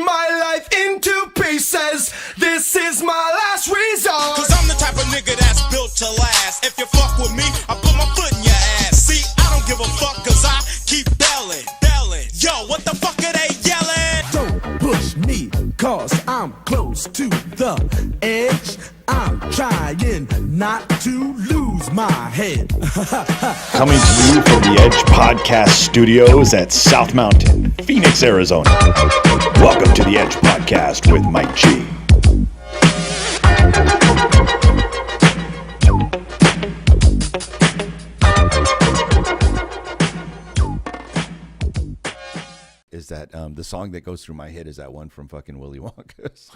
my life into pieces. This is my last resort. Cause I'm the type of nigga that's built to last. If you fuck with me, I put my foot in your ass. See, I don't give a fuck cause I keep belling. Yo, what the fuck are they yelling? Don't push me, cause I'm close to the edge. I'm trying not to lose my head. Coming to you from the Edge Podcast Studios at South Mountain, Phoenix, Arizona. Welcome to the Edge Podcast with Mike G. Is that the song that goes through my head? Is that one from fucking Willy Wonka's?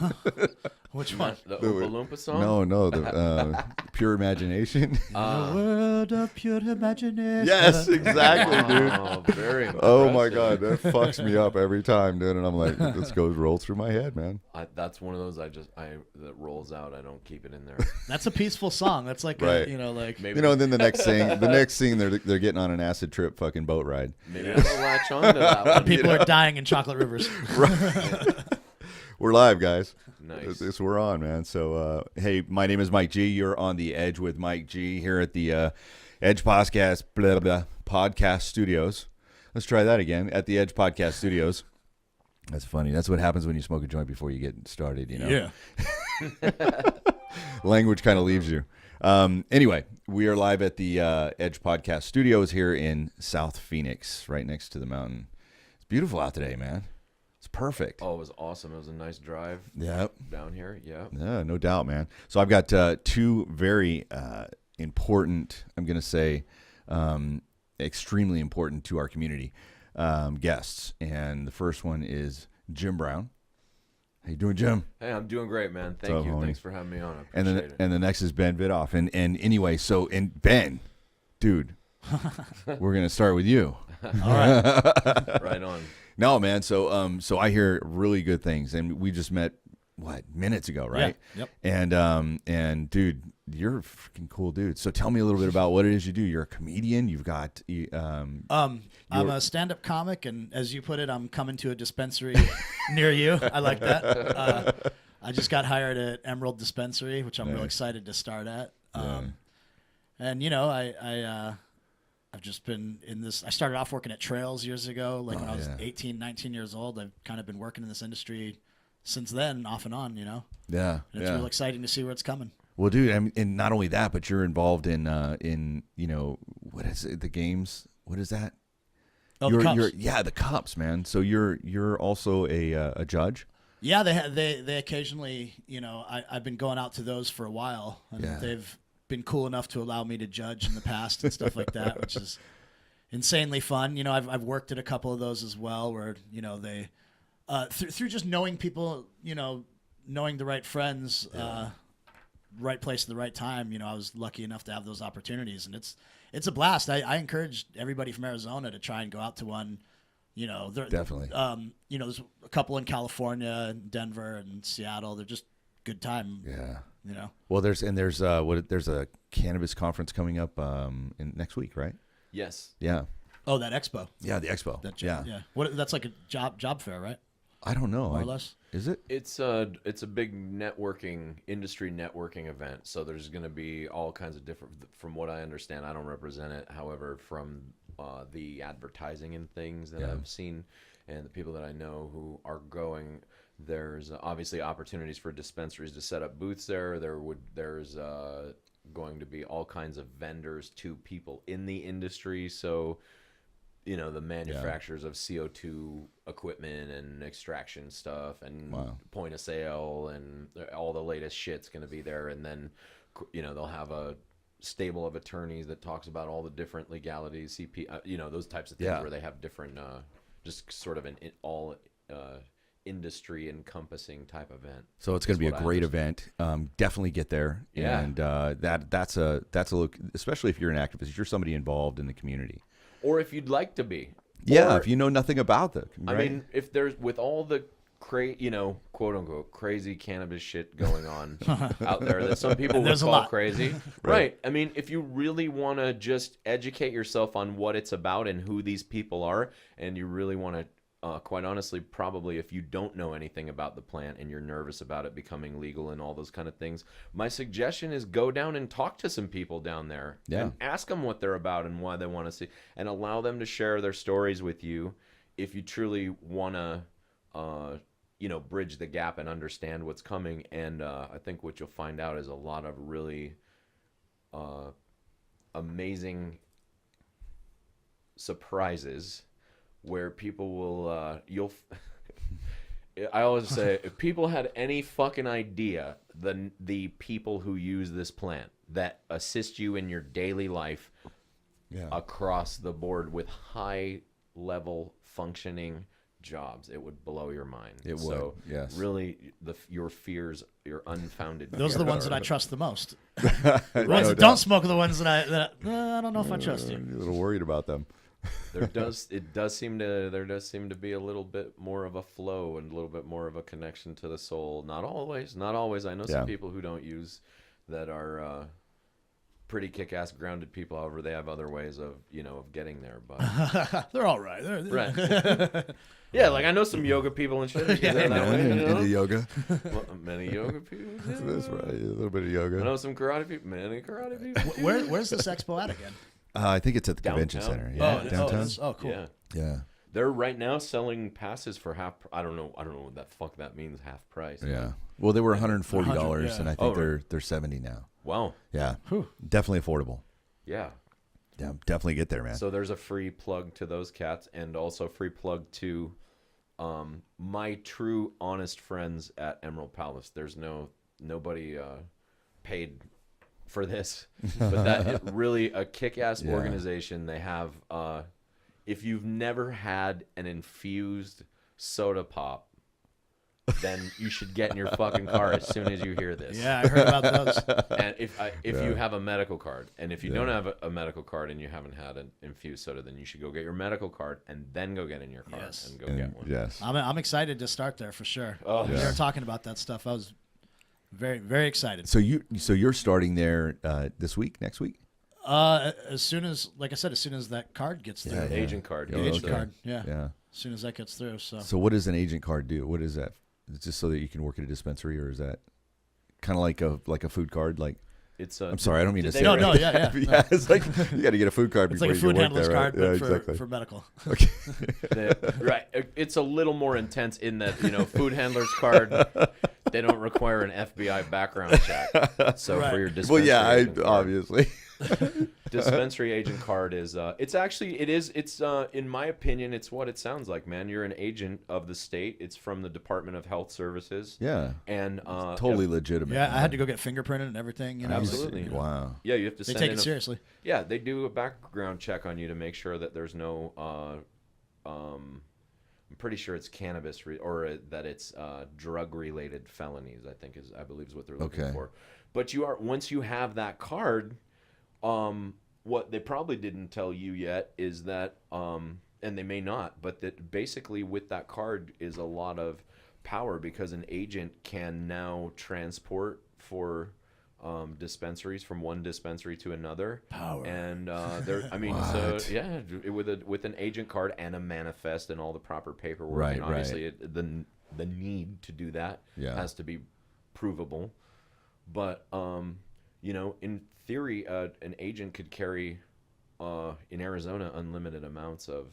Which one? The Oompa Loompa song? No, the Pure Imagination. The world of pure imagination. Yes, exactly, dude. Oh, very Oh my god, that fucks me up every time, dude. And I'm like, this goes roll through my head, man. That's one of those that rolls out. I don't keep it in there. That's a peaceful song. That's like Right. Maybe, You know, and then the next scene, they're getting on an acid trip fucking boat ride. maybe I'll latch on to that one. People are dying in chocolate rivers. We're live, guys. Nice. We're on, man. So, hey, my name is Mike G. You're on the Edge with Mike G here at the Edge Podcast Studios. Let's try that again. At the Edge Podcast Studios. That's funny. That's what happens when you smoke a joint before you get started, you know? Yeah. Language kind of leaves you. Anyway, we are live at the Edge Podcast Studios here in South Phoenix, right next to the mountain. It's beautiful out today, man. It's perfect. Oh, it was awesome. It was a nice drive Yep. down here. Yeah. Yeah, no doubt, man. So I've got two very important, I'm going to say, extremely important to our community guests. And the first one is Jim Brown. How you doing, Jim? Hey, I'm doing great, man. Thank you. homie? Thanks for having me on. I And appreciate it. and the next is Ben. And anyway, so Ben, dude, we're gonna start with you. All right. Right on. No, man. So I hear really good things, and we just met minutes ago, right? Yep. And dude, you're a freaking cool dude. So tell me a little bit about what it is you do. You're a comedian. You've got I'm a stand-up comic, and as you put it, I'm coming to a dispensary near you. I like that. I just got hired at Emerald Dispensary, which I'm real excited to start at. And you know, I've just been in this. I started off working at Trails years ago, when I was 18, 19 years old. I've kind of been working in this industry since then, off and on, you know. Yeah. And it's real exciting to see where it's coming. Well, dude, and not only that, but you're involved in you know, what is it, the games? What is that? Oh, the cups. The cups, man. So you're also a judge. Yeah, they occasionally, you know, I've been going out to those for a while, and they've been cool enough to allow me to judge in the past and stuff like that, which is insanely fun. You know, I've worked at a couple of those as well, where you know they through just knowing people, you know, knowing the right friends, right place at the right time. You know, I was lucky enough to have those opportunities, and it's a blast. I encourage everybody from Arizona to try and go out to one. You know, Definitely. You know, there's a couple in California, and Denver, and Seattle. They're just good time. Yeah. You know. Well, there's a cannabis conference coming up in next week, right? Yes. Yeah. Oh, that expo. Yeah, the expo. Yeah. What? That's like a job fair, right? I don't know. More or less. Is it? It's a big industry networking event. So there's going to be all kinds of different, from what I understand, I don't represent it. However, from the advertising and things that I've seen and the people that I know who are going, there's obviously opportunities for dispensaries to set up booths there. There's going to be all kinds of vendors to people in the industry. So, you know, the manufacturers of CO2 equipment and extraction stuff and point of sale and all the latest shit's going to be there. And then, you know, they'll have a stable of attorneys that talks about all the different legalities, you know, those types of things where they have different, just sort of an all industry encompassing type event. So it's going to be a great event. Definitely get there. Yeah. And that's a look, especially if you're an activist, if you're somebody involved in the community. Or if you'd like to be. Yeah, or, if you know nothing about them. Right? I mean, if there's, with all the you know, quote unquote crazy cannabis shit going on out there that some people would call crazy. Right. I mean, if you really want to just educate yourself on what it's about and who these people are, and you really want to quite honestly, probably if you don't know anything about the plant and you're nervous about it becoming legal and all those kind of things, my suggestion is go down and talk to some people down there and ask them what they're about and why they want to see, and allow them to share their stories with you if you truly want to, bridge the gap and understand what's coming. And I think what you'll find out is a lot of really amazing surprises where people will I always say, if people had any fucking idea, the people who use this plant that assist you in your daily life across the board with high level functioning jobs, it would blow your mind. It would, so yes. Really, your fears, your unfounded Those fears are the ones that I trust the most. The ones that doubt. don't smoke are the ones that I don't know if I trust you. I'm a little worried about them. There does seem to be a little bit more of a flow and a little bit more of a connection to the soul. Not always. I know some people who don't use that are pretty kick-ass grounded people. However, they have other ways of getting there. But They're all right. right. Yeah, like I know some yoga people and shit. Into yoga. Well, many yoga people. That's right. A little bit of yoga. I know some karate people. Many karate people. Where's this expo at again? I think it's at the convention Downtown. center. Yeah, downtown. Cool. Yeah. Yeah. They're right now selling passes for half. I don't know what that fuck that means. Half price. Yeah. Well, they were $140, 100, and I think they're $70 now. Wow. Yeah. Definitely affordable. Yeah. Yeah, definitely get there, man. So there's a free plug to those cats, and also free plug to my true honest friends at Emerald Palace. There's nobody paid for this, but that is really a kick-ass organization. They have if you've never had an infused soda pop, then you should get in your fucking car as soon as you hear this. Yeah, I heard about those. And if you have a medical card, and if you don't have a medical card and you haven't had an infused soda, then you should go get your medical card and then go get in your car and go get one. Yes. I'm excited to start there for sure. Oh, When you were talking about that stuff, I was very, very excited. So you're starting there next week? As soon as that card gets through. Agent card. The agent okay. card. Yeah. Yeah. As soon as that gets through. So what does an agent card do? What is that? Is it just so that you can work at a dispensary, or is that kind of like a food card? Like, It's I'm sorry, I don't mean to say. No, right. yeah. Yeah, it's like you got to get a food card It's before like a you food can work handler's there, card, right? but Yeah, exactly. for medical. Okay. Right. It's a little more intense in that, food handler's card, they don't require an FBI background check. So Right. for your dispensary Well, yeah, agent card, obviously. dispensary agent card is it's in my opinion, it's what it sounds like, man. You're an agent of the state. It's from the Department of Health Services. Yeah. And Totally legitimate. Yeah, I had to go get fingerprinted and everything. Absolutely. Wow. Yeah, you have to They send take in it seriously. Yeah, they do a background check on you to make sure that there's no I'm pretty sure it's cannabis or that it's drug related felonies, I believe is what they're looking for. But once you have that card, what they probably didn't tell you yet is that and they may not, but that basically with that card is a lot of power, because an agent can now transport for dispensaries from one dispensary to another. Power. And with an agent card and a manifest and all the proper paperwork, Right, and obviously the need to do that has to be provable. But in theory, an agent could carry in Arizona unlimited amounts of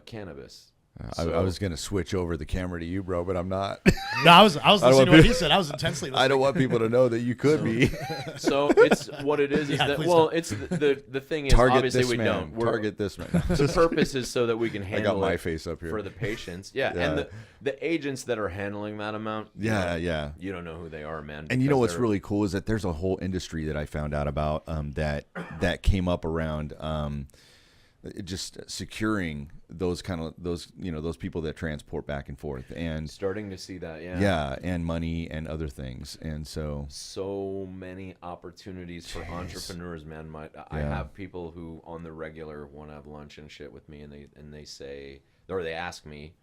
cannabis. I was going to switch over the camera to you, bro, but I'm not. No, I was listening to what he said. I was intensely listening. I don't want people to know that you could be. So it's what it is Yeah, that, please well, don't. it's the thing is, Target obviously this we man. don't. Target this man. The purpose is so that we can I handle got my it face up here. for the patients. Yeah, Yeah. and the agents that are handling that amount. Yeah. You don't know who they are, man. And you know because what's they're- really cool is that there's a whole industry that I found out about that came up around just securing those people that transport back and forth, and starting to see that. and money and other things, and so many opportunities for entrepreneurs, man. I have people who on the regular want to have lunch and shit with me, and they say, or they ask me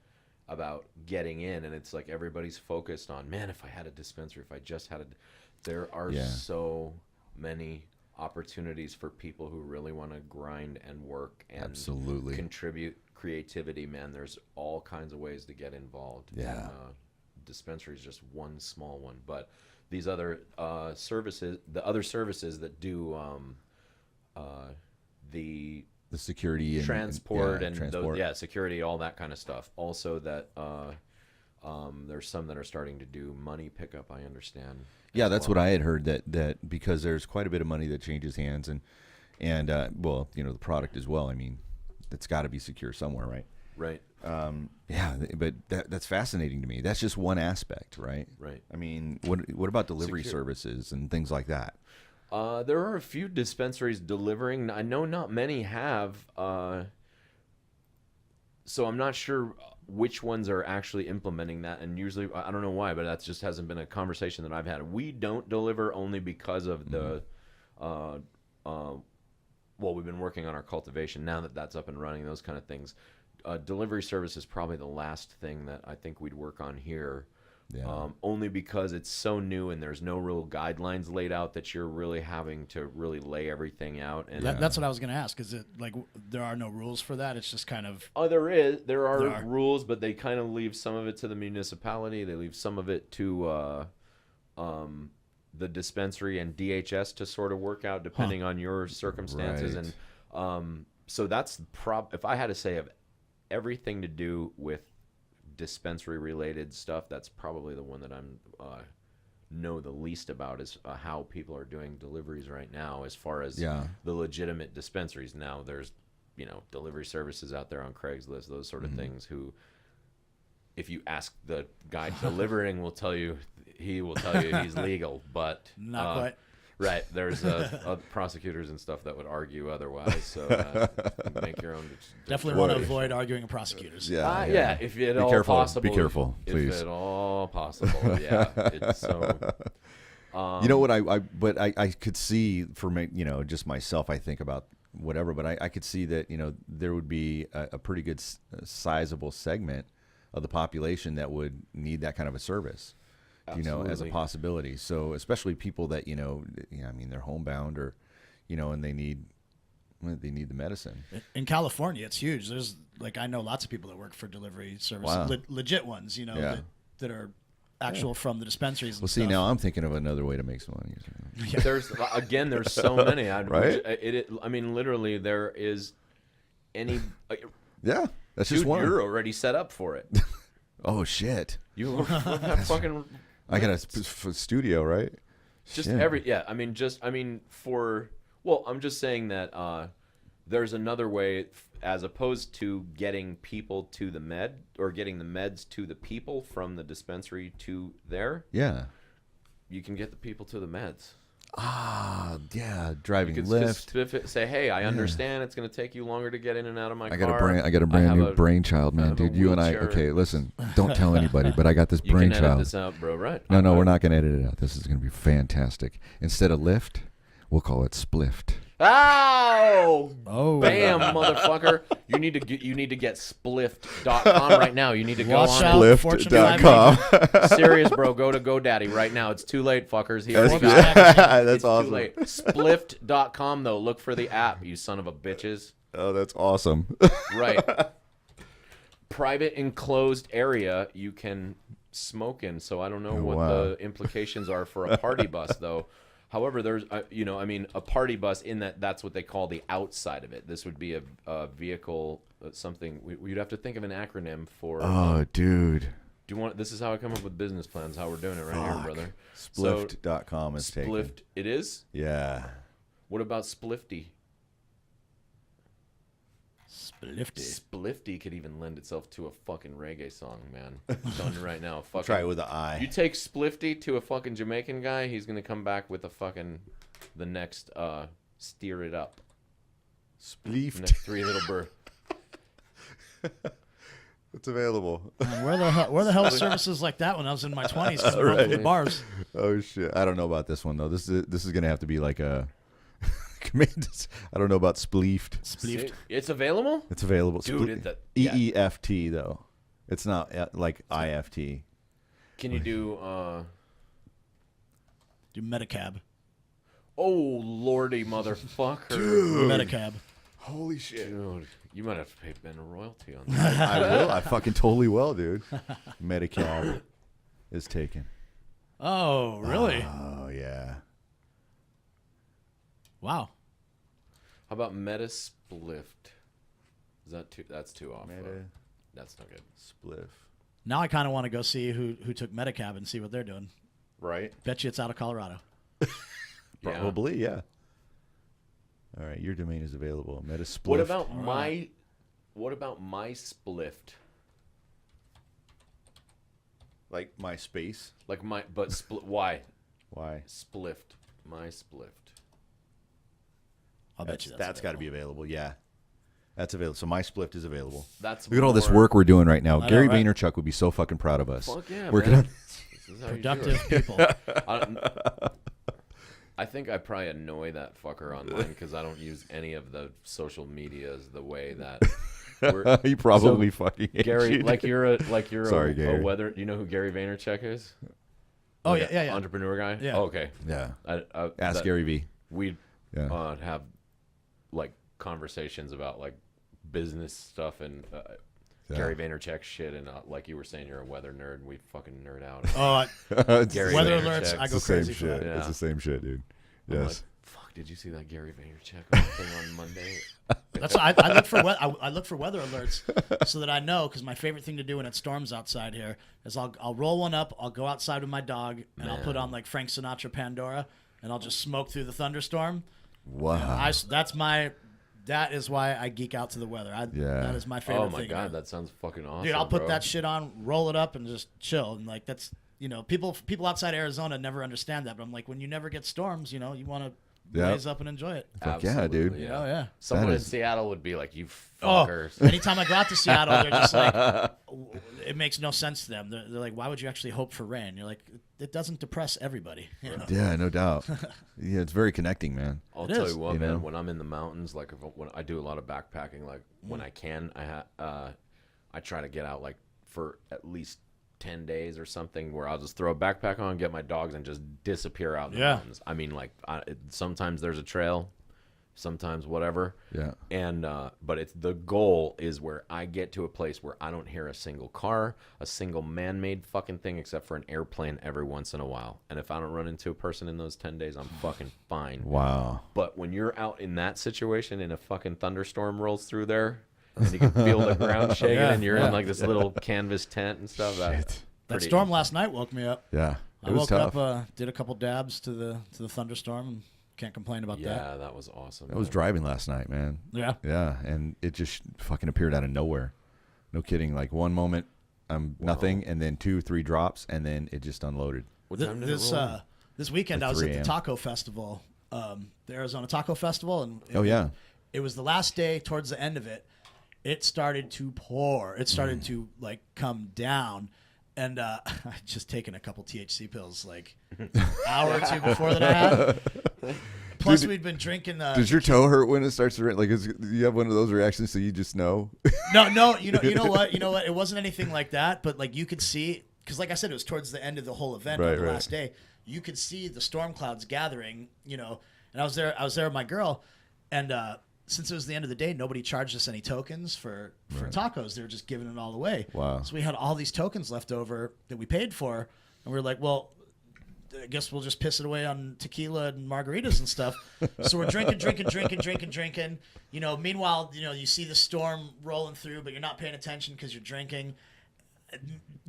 about getting in, and it's like everybody's focused on, man, if I had a dispensary, if I just had there are so many opportunities for people who really want to grind and work and Absolutely. contribute creativity, man, there's all kinds of ways to get involved. Yeah. And, dispensary is just one small one, but these other services, the other services that do the security and transport and transport. security, all that kind of stuff. Also, that there's some that are starting to do money pickup. I understand. Yeah, that's what I had heard. That because there's quite a bit of money that changes hands, and well, the product as well. I mean, it's got to be secure somewhere, right? Right. Yeah, but that's fascinating to me. That's just one aspect, right? Right. I mean, what about delivery services and things like that? There are a few dispensaries delivering. I know not many have. So I'm not sure which ones are actually implementing that. And usually, I don't know why, but that just hasn't been a conversation that I've had. We don't deliver only because of the, well, we've been working on our cultivation. Now that that's up and running, those kind of things. Delivery service is probably the last thing that I think we'd work on here. Yeah. Only because it's so new and there's no real guidelines laid out that you're really having to really lay everything out. And That's what I was going to ask. Is it like there are no rules for that? It's just kind of... Oh, there are rules, but they kind of leave some of it to the municipality. They leave some of it to the dispensary and DHS to sort of work out depending on your circumstances. Right. And so that's if I had to say of everything to do with dispensary related stuff, that's probably the one that I'm know the least about, is how people are doing deliveries right now as far as the legitimate dispensaries. Now there's delivery services out there on Craigslist, those sort of things, who if you ask the guy delivering he will tell you he's legal, but not quite. Right, there's prosecutors and stuff that would argue otherwise. So make your own. Definitely want to avoid arguing with prosecutors. Yeah. If at all possible. Be careful, please. If at all possible, yeah. It's so. You know what I could see for me, just myself. I think about whatever, but I could see that there would be a pretty good sizable segment of the population that would need that kind of a service. Absolutely. As a possibility. So especially people that, I mean, they're homebound or, and they need the medicine. In California, it's huge. There's I know lots of people that work for delivery services, Wow. legit ones, that are actual from the dispensaries. And Well, see, stuff. now I'm thinking of another way to make some money. There's so many. Right? I mean, literally, there is any. Yeah, that's Dude, just one. you're already set up for it. Oh shit! You have fucking. I got a studio, right? Just Shit. I'm just saying that there's another way, as opposed to getting people to the med or getting the meds to the people from the dispensary to there. Yeah. You can get the people to the meds. Yeah, driving You can Lyft. say, hey, I understand it's going to take you longer to get in and out of my I car. got a brand new brainchild, man, dude. You and I. wheelchair. Okay, listen. Don't tell anybody, but I got this You can edit brainchild. this out, bro, right? No, we're not going to edit it out. This is going to be fantastic. Instead of Lyft, we'll call it Splift. Ow! Oh, Bam, motherfucker. You need to get splift.com right now. You need to go Watch on out. Splift.com. Serious, bro. Go to GoDaddy right now. It's too late, fuckers. He already got it. That's It's awesome. too late. Splift.com, though. Look for the app, you son of a bitches. Oh, that's awesome. Right. Private enclosed area you can smoke in, so I don't know what the implications are for a party bus, though. However, there's, a party bus in that's what they call the outside of it. This would be a vehicle, something, we'd have to think of an acronym for. Oh, dude. Do you want, this is how I come up with business plans, how we're doing it right here, brother. Splift.com is taken. Splift, it is? Yeah. What about Splifty? Splifty could even lend itself to a fucking reggae song, man. I'm telling you right now. Fucking, Try it with an I. You take Splifty to a fucking Jamaican guy, he's gonna come back with the next steer it up. Spleefed. Next three little bird. It's available. Man, where the hell are services like that when I was in my 20s? Right. The bars. Oh shit! I don't know about this one though. This is gonna have to be like a. I don't know about Spleefed. It's available? It's available. Dude, EEFT though. It's not like IFT. Can you do Medicab. Oh lordy motherfucker. Dude. Medicab. Holy shit. Dude, You might have to pay Ben a royalty on that. I will. I fucking totally will, dude. Medicab is taken. Oh, really? Oh, yeah. Wow. How about Metasplift? Is that too? That's too off. Meta That's not good. Spliff. Now I kind of want to go see who took Medicab and see what they're doing. Right? Bet you it's out of Colorado. Probably, yeah. All right, your domain is available. Metaspliff. What about my Splift? Like MySpace? Like why? Why? Splift. My Splift. I'll bet you That's got to be available, yeah. That's available. So MySpliff is available. That's Look at all this work we're doing right now. I Gary know, right? Vaynerchuk would be so fucking proud of us. Fuck yeah, Working man. on This is how you do Productive it. people. I think I probably annoy that fucker online because I don't use any of the social medias the way that he probably fucking hates Gary. you. Like you're Sorry, a Gary. weather. You know who Gary Vaynerchuk is? Oh, Like yeah. entrepreneur guy. Yeah. Oh, okay. Yeah. Ask Ask Gary V. We'd Yeah. have like conversations about like business stuff and Gary Vaynerchuk shit, and like you were saying, you're a weather nerd. We fucking nerd out. It's Gary Weather Vaynerchuk. alerts, I it's go the same crazy for shit. that. Yeah. It's the same shit, dude. I'm Yes. like, fuck, did you see that Gary Vaynerchuk thing on Monday? That's why I look for I look for weather alerts so that I know, because my favorite thing to do when it storms outside here is I'll roll one up, I'll go outside with my dog, and I'll put on like Frank Sinatra Pandora, and I'll just smoke through the thunderstorm. Wow. That is why I geek out to the weather. That is my favorite Oh my thing. god, that sounds fucking awesome. Dude, I'll put bro. that shit on, roll it up, and just chill. And like that's people outside Arizona never understand that, but I'm like, when you never get storms, you want to blaze up and enjoy it. Fuck yeah, Absolutely, dude. Oh yeah. Someone That in is- Seattle would be like, "You Oh, fuckers." anytime I go out to Seattle, they're just like, it makes no sense to them. They're like, why would you actually hope for rain? You're like, it doesn't depress everybody. You know? Yeah, no doubt. Yeah, it's very connecting, man. I'll It tell is. you what, You man. know? When I'm in the mountains, like when I do a lot of backpacking, like when I can, I try to get out like for at least 10 days or something, where I'll just throw a backpack on, get my dogs, and just disappear out in the mountains. I mean, like sometimes there's a trail, sometimes whatever. Yeah. And but it's the goal is where I get to a place where I don't hear a single car, a single man-made fucking thing, except for an airplane every once in a while. And if I don't run into a person in those 10 days, I'm fucking fine. Wow. But when you're out in that situation and a fucking thunderstorm rolls through there and you can feel the ground shaking and you're in like this little canvas tent and stuff, That storm last night woke me up. Yeah. I It was woke tough. up, did a couple dabs to the thunderstorm, and can't complain about that. Yeah, that was awesome. I was driving last night, man. Yeah. Yeah, and it just fucking appeared out of nowhere. No kidding. Like one moment I'm nothing, and then 2-3 drops, and then it just unloaded. What time did it roll? This weekend Like I was 3 at the a.m. Taco Festival, the Arizona Taco Festival, and Oh yeah. it was the last day. Towards the end of it, it started to pour. It started to like come down, and I just taken a couple THC pills like an hour or two before that I had. Plus, we'd been drinking. Does your toe hurt when it starts to rain? Like, you have one of those reactions, so you just know? No. You know what? It wasn't anything like that. But like you could see, because like I said, it was towards the end of the whole event on the last day. You could see the storm clouds gathering. And I was there with my girl, and since it was the end of the day, nobody charged us any tokens for tacos. They were just giving it all away. Wow. So we had all these tokens left over that we paid for, and we were like, well, I guess we'll just piss it away on tequila and margaritas and stuff. So we're drinking. Meanwhile, you see the storm rolling through, but you're not paying attention because you're drinking.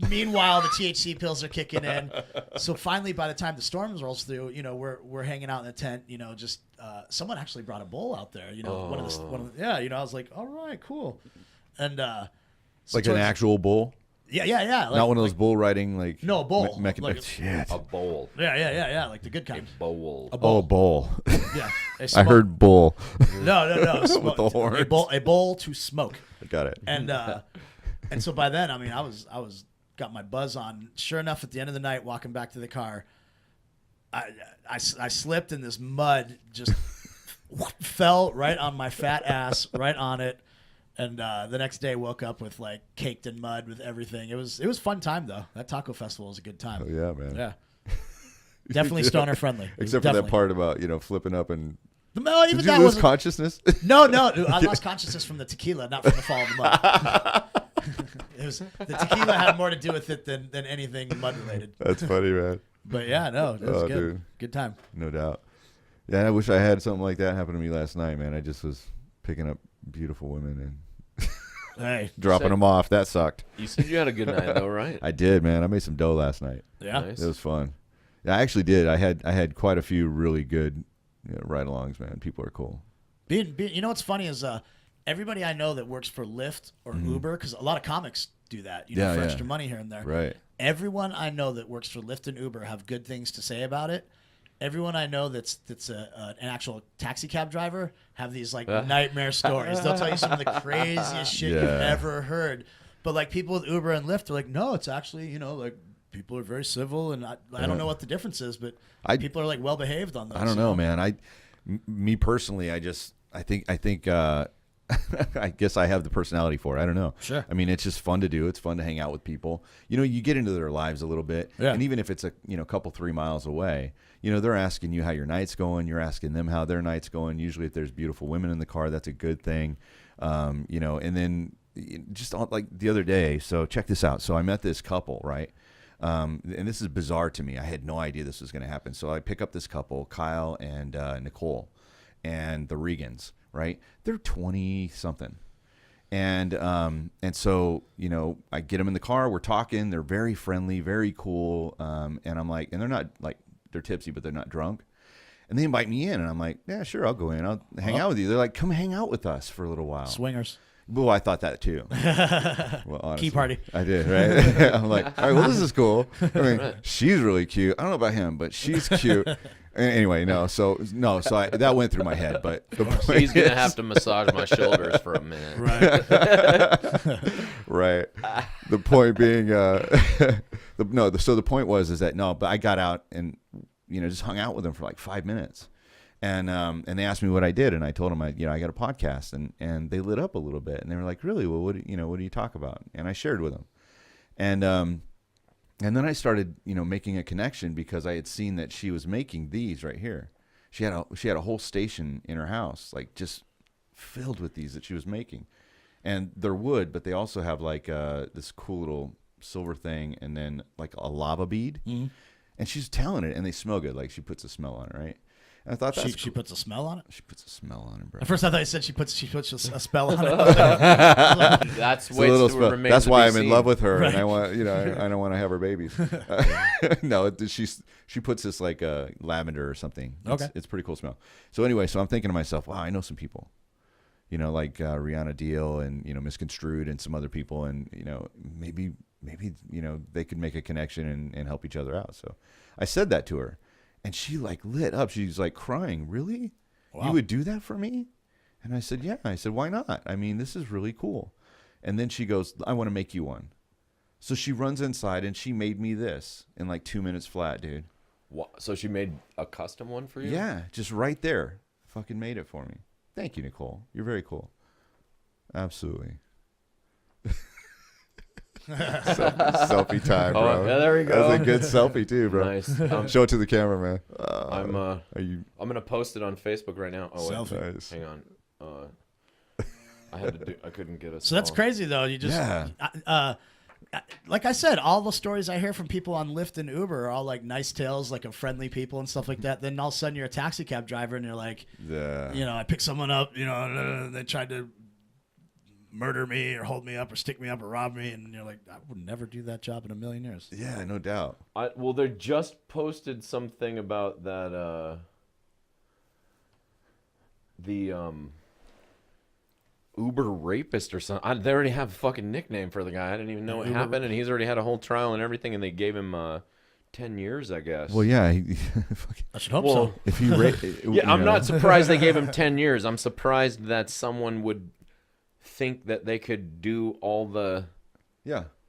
Meanwhile, the THC pills are kicking in. So finally, by the time the storm rolls through, we're hanging out in the tent. Just someone actually brought a bowl out there. One of the I was like, all right, cool. And so Like an actual bull? yeah. Like, Not one of those bull riding, like... No, a bowl. Like shit. A bowl. Yeah, like the good A kind. bowl. Oh, bull. Yeah, I heard bull. No. With the horns. A bowl to smoke. Got it. And so by then, I mean, I was got my buzz on. Sure enough, at the end of the night, walking back to the car, I slipped in this mud, just fell right on my fat ass, right on it. And the next day, woke up with like caked in mud with everything. It was fun time though. That taco festival was a good time. Oh, yeah, man. Yeah, definitely stoner friendly. Except for that Definitely. part about, flipping up and No, even Did you that lose wasn't. consciousness? No, I lost consciousness from the tequila, not from the fall of the mud. It was the tequila had more to do with it than anything mud related. That's funny, man. But yeah, no, it was Oh, good. dude. Good time. No doubt. Yeah, I wish I had something like that happen to me last night, man. I just was picking up beautiful women and Hey, dropping them off. That sucked. You said you had a good night, though, right? I did, man. I made some dough last night. yeah. Nice. It was fun. Yeah, I actually did. I had quite a few really good ride-alongs, man. People are cool. Being, you know what's funny is everybody I know that works for Lyft or Uber, because a lot of comics do that, for extra money here and there. Right. Everyone I know that works for Lyft and Uber have good things to say about it. Everyone I know that's an actual taxi cab driver have these like nightmare stories. They'll tell you some of the craziest shit you've ever heard. But like people with Uber and Lyft are like, no, it's actually like people are very civil, and I don't know what the difference is, but people are like well behaved on those. I don't know, man. Me personally, I think I guess I have the personality for it. I don't know. Sure. I mean, it's just fun to do. It's fun to hang out with people. You get into their lives a little bit. Yeah. And even if it's a couple 3 miles away, they're asking you how your night's going. You're asking them how their night's going. Usually if there's beautiful women in the car, that's a good thing. And then just like the other day, so check this out. So I met this couple, right? And this is bizarre to me. I had no idea this was going to happen. So I pick up this couple, Kyle and Nicole, and the Regans, right? They're 20 something. And so, I get them in the car, we're talking, they're very friendly, very cool. And I'm like, and they're not like, they're tipsy, but they're not drunk. And they invite me in, and I'm like, yeah, sure, I'll go in. I'll hang out with you. They're like, come hang out with us for a little while. Swingers. Well, I thought that too. Well, honestly, Key party. I did, right? I'm like, all right, well, this is cool. I mean, she's really cute. I don't know about him, but she's cute. Anyway, so that went through my head, but the point He's gonna have to massage my shoulders for a minute. Right. right. The point being, so the point was that but I got out and just hung out with them for like 5 minutes. And they asked me what I did, and I told them I got a podcast, and they lit up a little bit, and they were like, really? Well, what do you talk about? And I shared with them, and then I started making a connection because I had seen that she was making these right here. She had a whole station in her house, like just filled with these that she was making, and they're wood, but they also have like this cool little silver thing, and then like a lava bead, and she's telling it, and they smell good. Like she puts a smell on it, right? And I thought she puts a smell on it. She puts a smell on it, bro. At first, I thought you said she puts a spell on it. That's That's why I'm in love with her, and I want I don't want to have her babies. No, she puts this like lavender or something. It's pretty cool smell. So anyway, I'm thinking to myself, wow, I know some people, like Rihanna Deal and Misconstrued and some other people, and maybe they could make a connection and help each other out. So I said that to her. And she like lit up. She's like crying. Really? Wow. You would do that for me? And I said, yeah. I said, why not? I mean, this is really cool. And then she goes, I want to make you one. So she runs inside and she made me this in like 2 minutes flat, dude. What? So she made a custom one for you? Yeah, just right there. Fucking made it for me. Thank you, Nicole. You're very cool. Absolutely. Selfie time, bro. Oh, yeah, there we go. That's a good selfie too, bro. Nice. Show it to the camera, man. I'm gonna post it on Facebook right now. Oh, wait. Selfie. Nice. Hang on. I couldn't get a. So that's crazy, though. You just, like I said, all the stories I hear from people on Lyft and Uber are all like nice tales, like of friendly people and stuff like that. Then all of a sudden you're a taxi cab driver and you're like, I picked someone up, and they tried to murder me or hold me up or stick me up or rob me, and you're like, I would never do that job in a million years. Yeah, no doubt. Well, they just posted something about that. The Uber rapist or something. They already have a fucking nickname for the guy. I didn't even know what happened, and he's already had a whole trial and everything, and they gave him 10 years, I guess. Well, yeah. I should hope so. If he I'm not surprised they gave him 10 years. I'm surprised that someone would think that they could do all the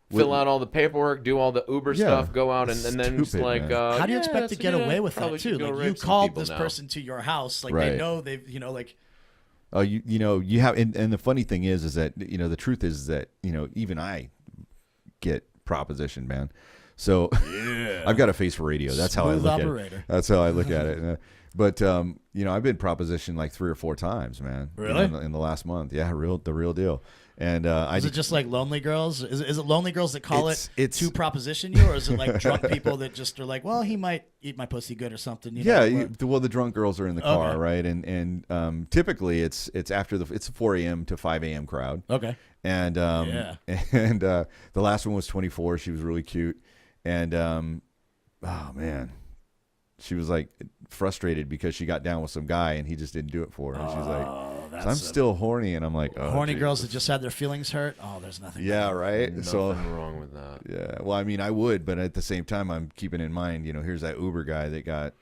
fill out all the paperwork, do all the Uber stuff, go out and then just like how do you expect to get away with that too? Like you called this person to your house, like they know they've like. Oh, you have, and the funny thing is that the truth is that even I get propositioned, man. So I've got a face for radio. That's how I look at it. That's how I look at it. But I've been propositioned like 3 or 4 times, man. Really? In the last month, yeah, the real deal. And is it just like lonely girls? Is it lonely girls that call it it's to proposition you, or is it like drunk people that just are like, well, he might eat my pussy good or something? Well, the drunk girls are in the car, right? And typically it's after it's a 4 a.m. to 5 a.m. crowd. Okay. And the last one was 24. She was really cute, and oh man, she was like frustrated because she got down with some guy and he just didn't do it for her. And she's like, so I'm still horny, and I'm like, oh, horny Jesus. Girls that just had their feelings hurt. Oh, there's nothing. Yeah, right. Nothing wrong with that. Yeah. Well, I mean, I would, but at the same time, I'm keeping in mind, here's that Uber guy that got,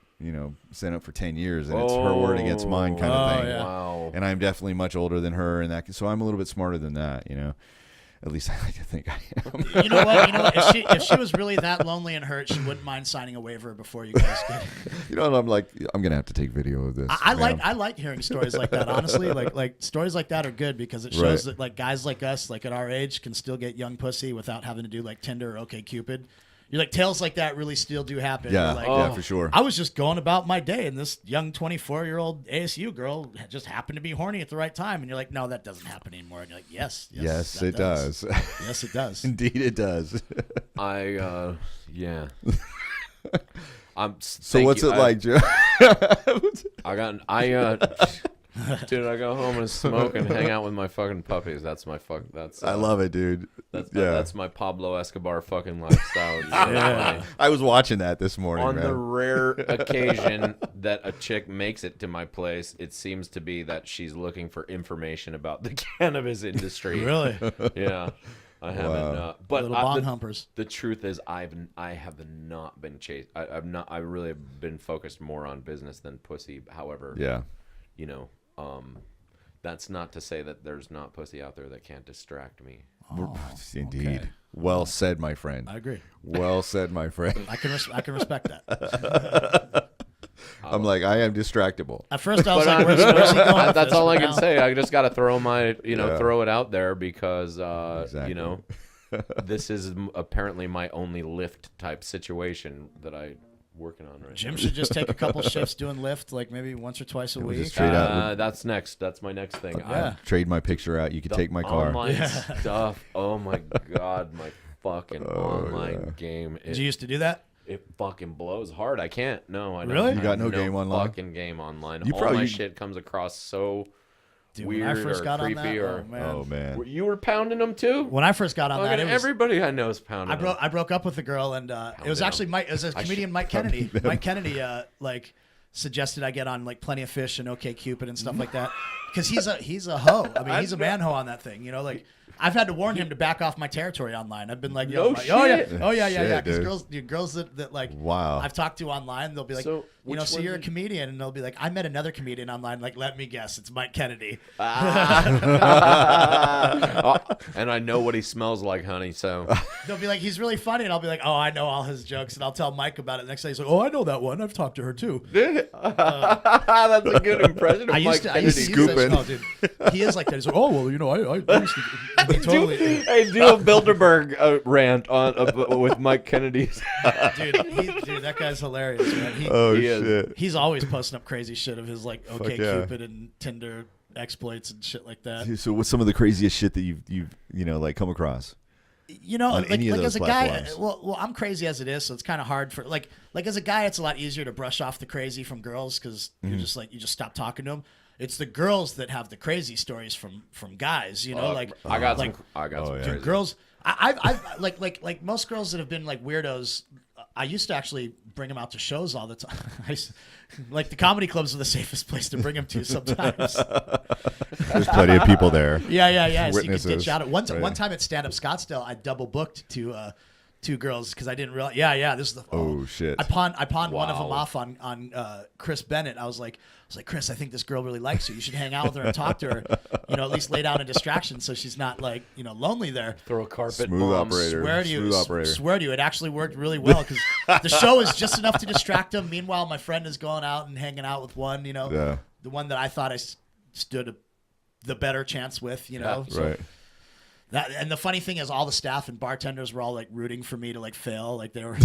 sent up for 10 years, and it's her word against mine kind of thing. Yeah. Wow. And I'm definitely much older than her, and so I'm a little bit smarter than that, At least I like to think I am. You know what? If she was really that lonely and hurt, she wouldn't mind signing a waiver before you guys did. I'm like, I'm gonna have to take video of this. I like hearing stories like that. Honestly, like stories like that are good because it shows that like guys like us, like at our age, can still get young pussy without having to do like Tinder or OkCupid. You're like, tales like that really still do happen. Yeah, like, yeah, for sure. I was just going about my day, and this young 24-year-old ASU girl just happened to be horny at the right time. And you're like, no, that doesn't happen anymore. And you're like, yes, it does. Yes, it does. Indeed, it does. Yeah. So what's it like, Joe? Dude, I go home and smoke and hang out with my fucking puppies. That's my I love it, dude. That's my Pablo Escobar fucking lifestyle. Yeah. I was watching that this morning. On man. the rare occasion that a chick makes it to my place, it seems to be that she's looking for information about the cannabis industry. Really? Yeah. I haven't, but little bong humpers. The truth is, I have not been chased. I really have been focused more on business than pussy. However, yeah, that's not to say that there's not pussy out there that can't distract me. Oh, indeed. okay. Well said, my friend. I agree. Well said, my friend. I can respect that. I'm like, I am distractible. At first, I was like, where's he going with That's this? all I But can now- say. I just got to throw throw it out there because, Exactly. this is apparently my only lift type situation that I'm working on right Jim should just take a couple shifts doing Lyft, like maybe once or twice a We'll week. just trade out. That's next. That's my next thing. Yeah. Trade my picture out. You can take my car. Online stuff. Oh my god, my fucking online game. Did you used to do that? It fucking blows hard. I can't. No, I don't. Really? I You got have no game online? Fucking game online. You All probably- my shit comes across so Dude, weird when I first or got on creepy that, or. Oh man. You were pounding them too. When I first got on that, Fucking it was, everybody I know is pounding. them. I broke up with a girl, and it was them. actually it was a comedian Mike Kennedy. Mike Kennedy like suggested I get on like Plenty of Fish and OkCupid and stuff like that because he's a hoe. I mean, he's a man hoe on that thing. Like I've had to warn him to back off my territory online. I've been like, No oh yeah, shit. yeah. Because Dude. girls that like Wow. I've talked to online, they'll be like, So, which so one you're a did- comedian, and they'll be like, I met another comedian online. Like, let me guess, it's Mike Kennedy. And I know what he smells like, honey. So They'll be like, he's really funny, and I'll be like, oh, I know all his jokes, and I'll tell Mike about it. The next day, he's like, oh, I know that one. I've talked to her too. that's a good impression of I Mike used to Kennedy. use that. Scooping. Oh, dude, he is like that. He's like, oh, well, I used to. He totally, Hey, do a Bilderberg rant on with Mike Kennedy's. dude, that guy's hilarious, man. Oh He is. shit. He's always posting up crazy shit of his like yeah. OkCupid and Tinder exploits and shit like that. So what's some of the craziest shit that you've like come across? On any of those as a guy, platforms. well, I'm crazy as it is, so it's kind of hard for like as a guy, it's a lot easier to brush off the crazy from girls because Mm-hmm. you're just like you just stop talking to them. It's the girls that have the crazy stories from guys, like I got like, some. I got Oh, some. yeah. crazy. girls. I've like most girls that have been like weirdos. I used to actually bring them out to shows all the time. Like the comedy clubs are the safest place to bring them to sometimes. There's plenty of people there. Yeah. So you Witnesses. can ditch out. One Right. time at Stand Up Scottsdale, I double booked to two girls because I didn't realize. Yeah. This is the. Oh, shit. I pawned one of them Wow. off on Chris Bennett. I was like, Chris, I think this girl really likes you. You should hang out with her and talk to her. At least lay down a distraction so she's not like lonely there. Throw a carpet Smooth bomb. operator. Swear to you, it actually worked really well because the show is just enough to distract him. Meanwhile, my friend is going out and hanging out with one, Yeah. the one that I thought I stood the better chance with, Yeah. So Right. and the funny thing is, all the staff and bartenders were all like rooting for me to like fail. Like they're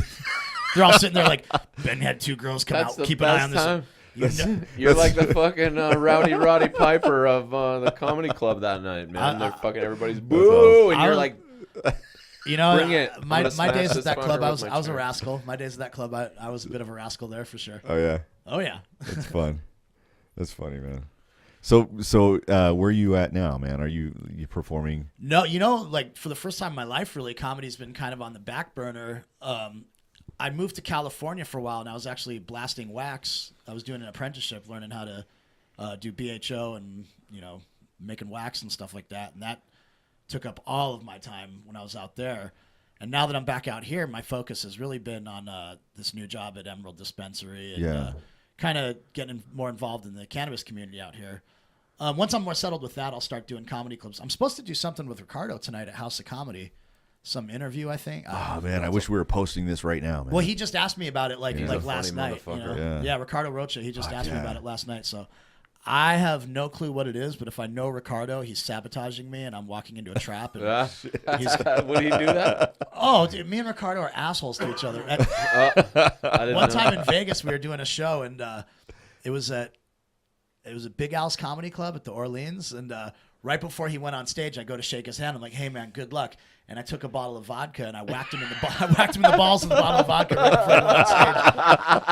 all sitting there like, Ben had two girls come That's out, the keep an eye best on this. time. You're like the fucking Rowdy Roddy Piper of the comedy club that night, man. They're fucking everybody's boo, and you're like, you know, bring it. My days at this that club, fucker I with was my a chair. rascal. My days at that club, I was a bit of a rascal there for sure. Oh yeah, Oh yeah. that's fun. That's funny, man. So where are you at now, man? Are you performing? No, you know, like for the first time in my life, really, comedy's been kind of on the back burner. I moved to California for a while, and I was actually blasting wax. I was doing an apprenticeship, learning how to do BHO and, you know, making wax and stuff like that. And that took up all of my time when I was out there. And now that I'm back out here, my focus has really been on this new job at Emerald Dispensary and kind of getting more involved in the cannabis community out here. Once I'm more settled with that, I'll start doing comedy clubs. I'm supposed to do something with Ricardo tonight at House of Comedy. Some interview, I think. Oh man, I wish we were posting this right now, man. Well, he just asked me about it like last funny night. You motherfucker. know? Yeah, Ricardo Rocha. He just asked me about it last night. So I have no clue what it is, but if I know Ricardo, he's sabotaging me, and I'm walking into a trap. And Would he do that? oh, dude, me and Ricardo are assholes to each other. One time in Vegas, we were doing a show, and it was at Big Al's Comedy Club at the Orleans, and right before he went on stage, I go to shake his hand. I'm like, "Hey man, good luck." And I took a bottle of vodka and I whacked him in the balls with a bottle of vodka right before he went on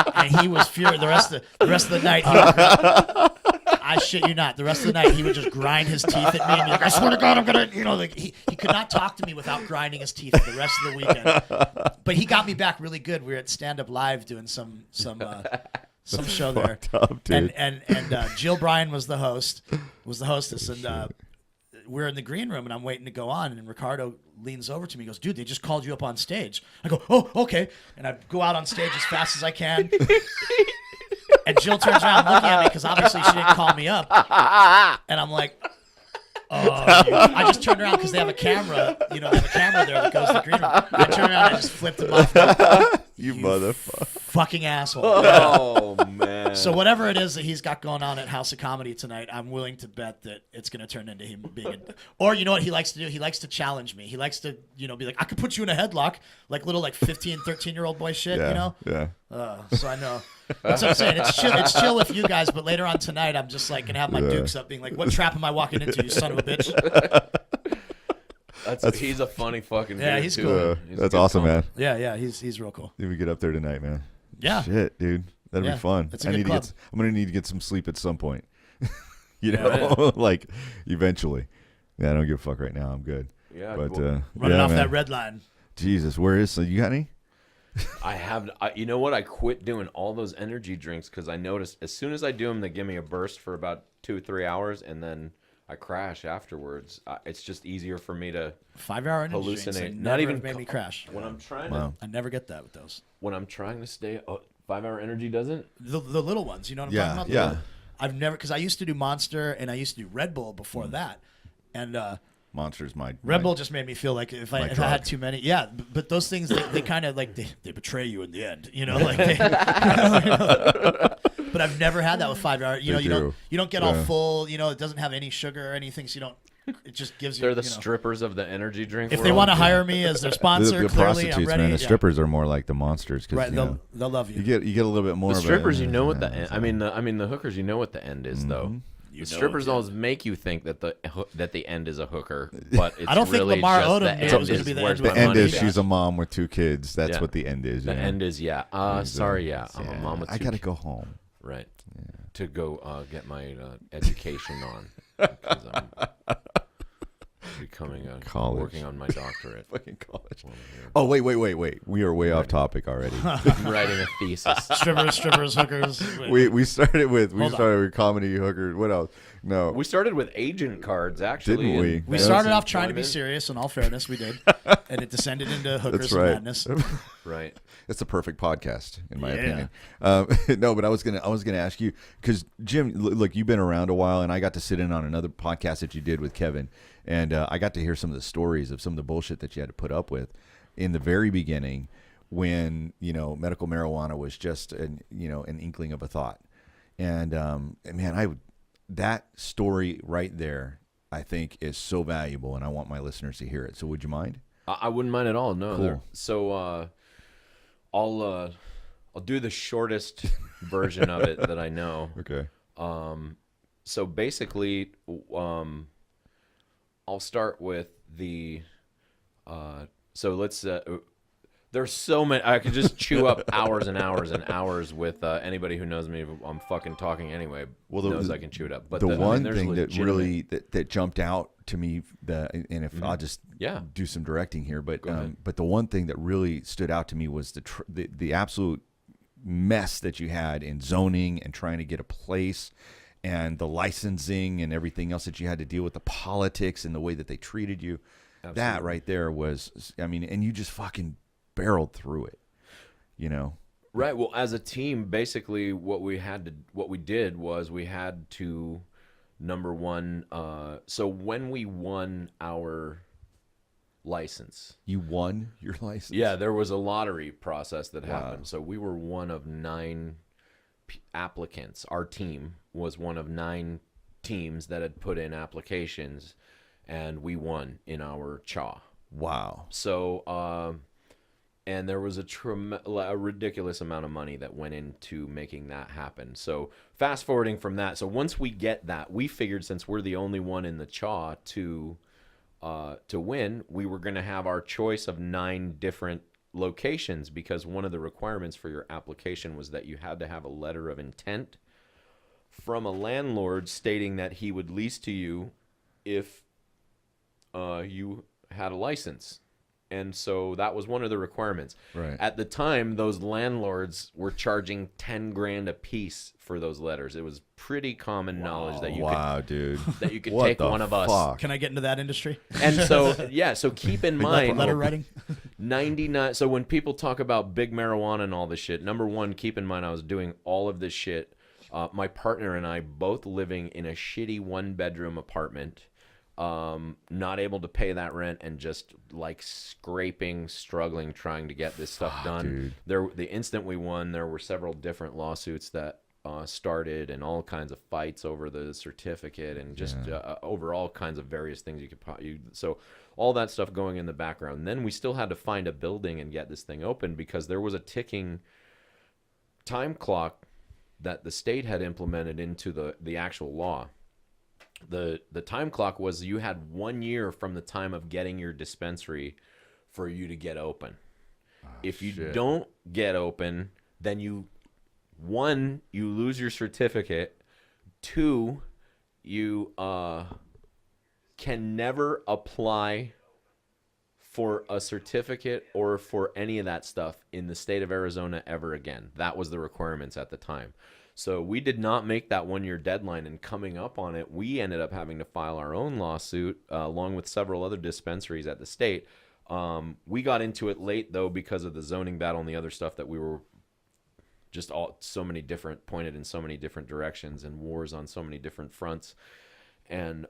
stage. And he was furious. The rest of the night, I shit you not. The rest of the night, he would just grind his teeth at me and be like, "I swear to God, I'm gonna," you know, like he could not talk to me without grinding his teeth for the rest of the weekend. But he got me back really good. We were at Stand Up Live doing some show there, up, dude. and Jill Bryan was the hostess, and we're in the green room, and I'm waiting to go on, and Ricardo leans over to me, and goes, "Dude, they just called you up on stage." I go, "Oh, okay," and I go out on stage as fast as I can. And Jill turns around looking at me because obviously she didn't call me up, and I'm like, I just turned around because they have a camera, you know, they have a camera there that goes to the green room. I turned around and I just flipped him off. You motherfucker. Fucking asshole. Oh man. So whatever it is that he's got going on at House of Comedy tonight, I'm willing to bet that it's going to turn into him being or you know what he likes to do? He likes to challenge me. He likes to, you know, be like, "I could put you in a headlock," like little 15, 13-year-old boy shit, you know? Yeah. So I know. That's what I'm saying. It's chill with you guys, but later on tonight, I'm just like going to have my dukes up being like, "What trap am I walking into, you son of a bitch?" He's a funny fucking dude. Yeah, he's too. cool. He's a That's good awesome, comic. man. Yeah, he's real cool. Did we get up there tonight, man? Yeah. Shit, dude. That'd Yeah, be fun. it's a I good need club. to get. I'm gonna need to get some sleep at some point. You know, like eventually. Yeah, I don't give a fuck right now. I'm good. Yeah, but Running off man. that red line. Jesus, where is? You got any? You know what? I quit doing all those energy drinks because I noticed as soon as I do them, they give me a burst for about 2-3 hours, and then I crash afterwards. It's just easier for me to 5-hour energy hallucinate. drinks. They Not never even made me crash. when I'm trying Wow. I never get that with those. when I'm trying to stay. 5-hour energy doesn't. The little ones, you know what I'm Yeah, talking about? The yeah. little- I've never, because I used to do Monster and I used to do Red Bull before that, and Monster's my Red Bull just made me feel like if I had drug. too many, yeah. But those things they kind of like they betray you in the end, you know. Like, but I've never had that with 5-hour. You know, They you don't get all full. You know, it doesn't have any sugar or anything, so you don't. It just gives you. They're the you know, strippers of the energy drink. if they world. want to hire me as their sponsor, the clearly I'm prostitutes, ready. man. The yeah. strippers are more like the monsters because Right? They'll love you. you get a little bit more. The of strippers, a, you know what the end. I mean the hookers, you know what the end is though. You The know strippers it, yeah. always make you think that the end is a hooker, but it's I don't think really Lamar just Odom the knew end it was gonna is be the where's end my The end money is at. she's a mom with 2 kids. That's Yeah. what the end is. The yeah. end is sorry, yeah, I'm a mom with 2 I gotta kids. go home. Right. To go get my education on. 'Cause I'm becoming College. working on my doctorate. Fucking college. Oh wait. We are way off topic already. I'm writing a thesis. strippers, hookers. we started with Hold on. comedy hookers. What else? No. We started with agent cards, actually. Didn't we? and We Yeah. started off trying to be employment. serious. In all fairness, we did, and it descended into hookers That's right. and madness. Right. It's a perfect podcast, in my Yeah. opinion. No, but I was gonna ask you because Jim, look, you've been around a while, and I got to sit in on another podcast that you did with Kevin, and I got to hear some of the stories of some of the bullshit that you had to put up with in the very beginning, when medical marijuana was just an inkling of a thought, and man, that story right there, I think, is so valuable, and I want my listeners to hear it. So, would you mind? I wouldn't mind at all. No. Cool. So I'll do the shortest version of it that I know. Okay. So basically, I'll start with the. So let's. There's so many. I could just chew up hours and hours and hours with anybody who knows me. I'm fucking talking anyway. Well, knows I can chew it up. But the one there's thing that legitimate- really that jumped out to me, and if I'll just do some directing here, but the one thing that really stood out to me was the absolute mess that you had in zoning and trying to get a place, and the licensing and everything else that you had to deal with, the politics and the way that they treated you. Absolutely. That right there was, I mean, and you just fucking barreled through it, you know. Right. Well, as a team, basically what we did was we had to, number one, so when we won our license. You won your license? Yeah, there was a lottery process that happened. So we were one of 9 applicants. Our team was one of 9 teams that had put in applications, and we won in our CHA. Wow. So, and there was a ridiculous amount of money that went into making that happen. So fast forwarding from that, so once we get that, we figured since we're the only one in the CHA to win, we were going to have our choice of 9 different locations, because one of the requirements for your application was that you had to have a letter of intent from a landlord stating that he would lease to you if you had a license. And so that was one of the requirements. Right. At the time, those landlords were charging $10,000 a piece for those letters. It was pretty common knowledge that you could What take the one of fuck? us. Can I get into that industry? And so, yeah, so keep in mind, Letter writing? 99. So when people talk about big marijuana and all this shit, number one, keep in mind I was doing all of this shit. My partner and I both living in a shitty 1-bedroom apartment. Not able to pay that rent and just like scraping, struggling, trying to get this stuff done. The instant we won, there were several different lawsuits that started, and all kinds of fights over the certificate, and just over all kinds of various things so all that stuff going in the background. Then we still had to find a building and get this thing open, because there was a ticking time clock that the state had implemented into the actual law. The time clock was you had 1 year from the time of getting your dispensary for you to get open. If you don't get open, then you lose your certificate. 2, you can never apply for a certificate or for any of that stuff in the state of Arizona ever again. That was the requirements at the time. So we did not make that 1-year deadline, and coming up on it, we ended up having to file our own lawsuit along with several other dispensaries at the state. We got into it late, though, because of the zoning battle and the other stuff that we were just pointed in so many different directions, and wars on so many different fronts. And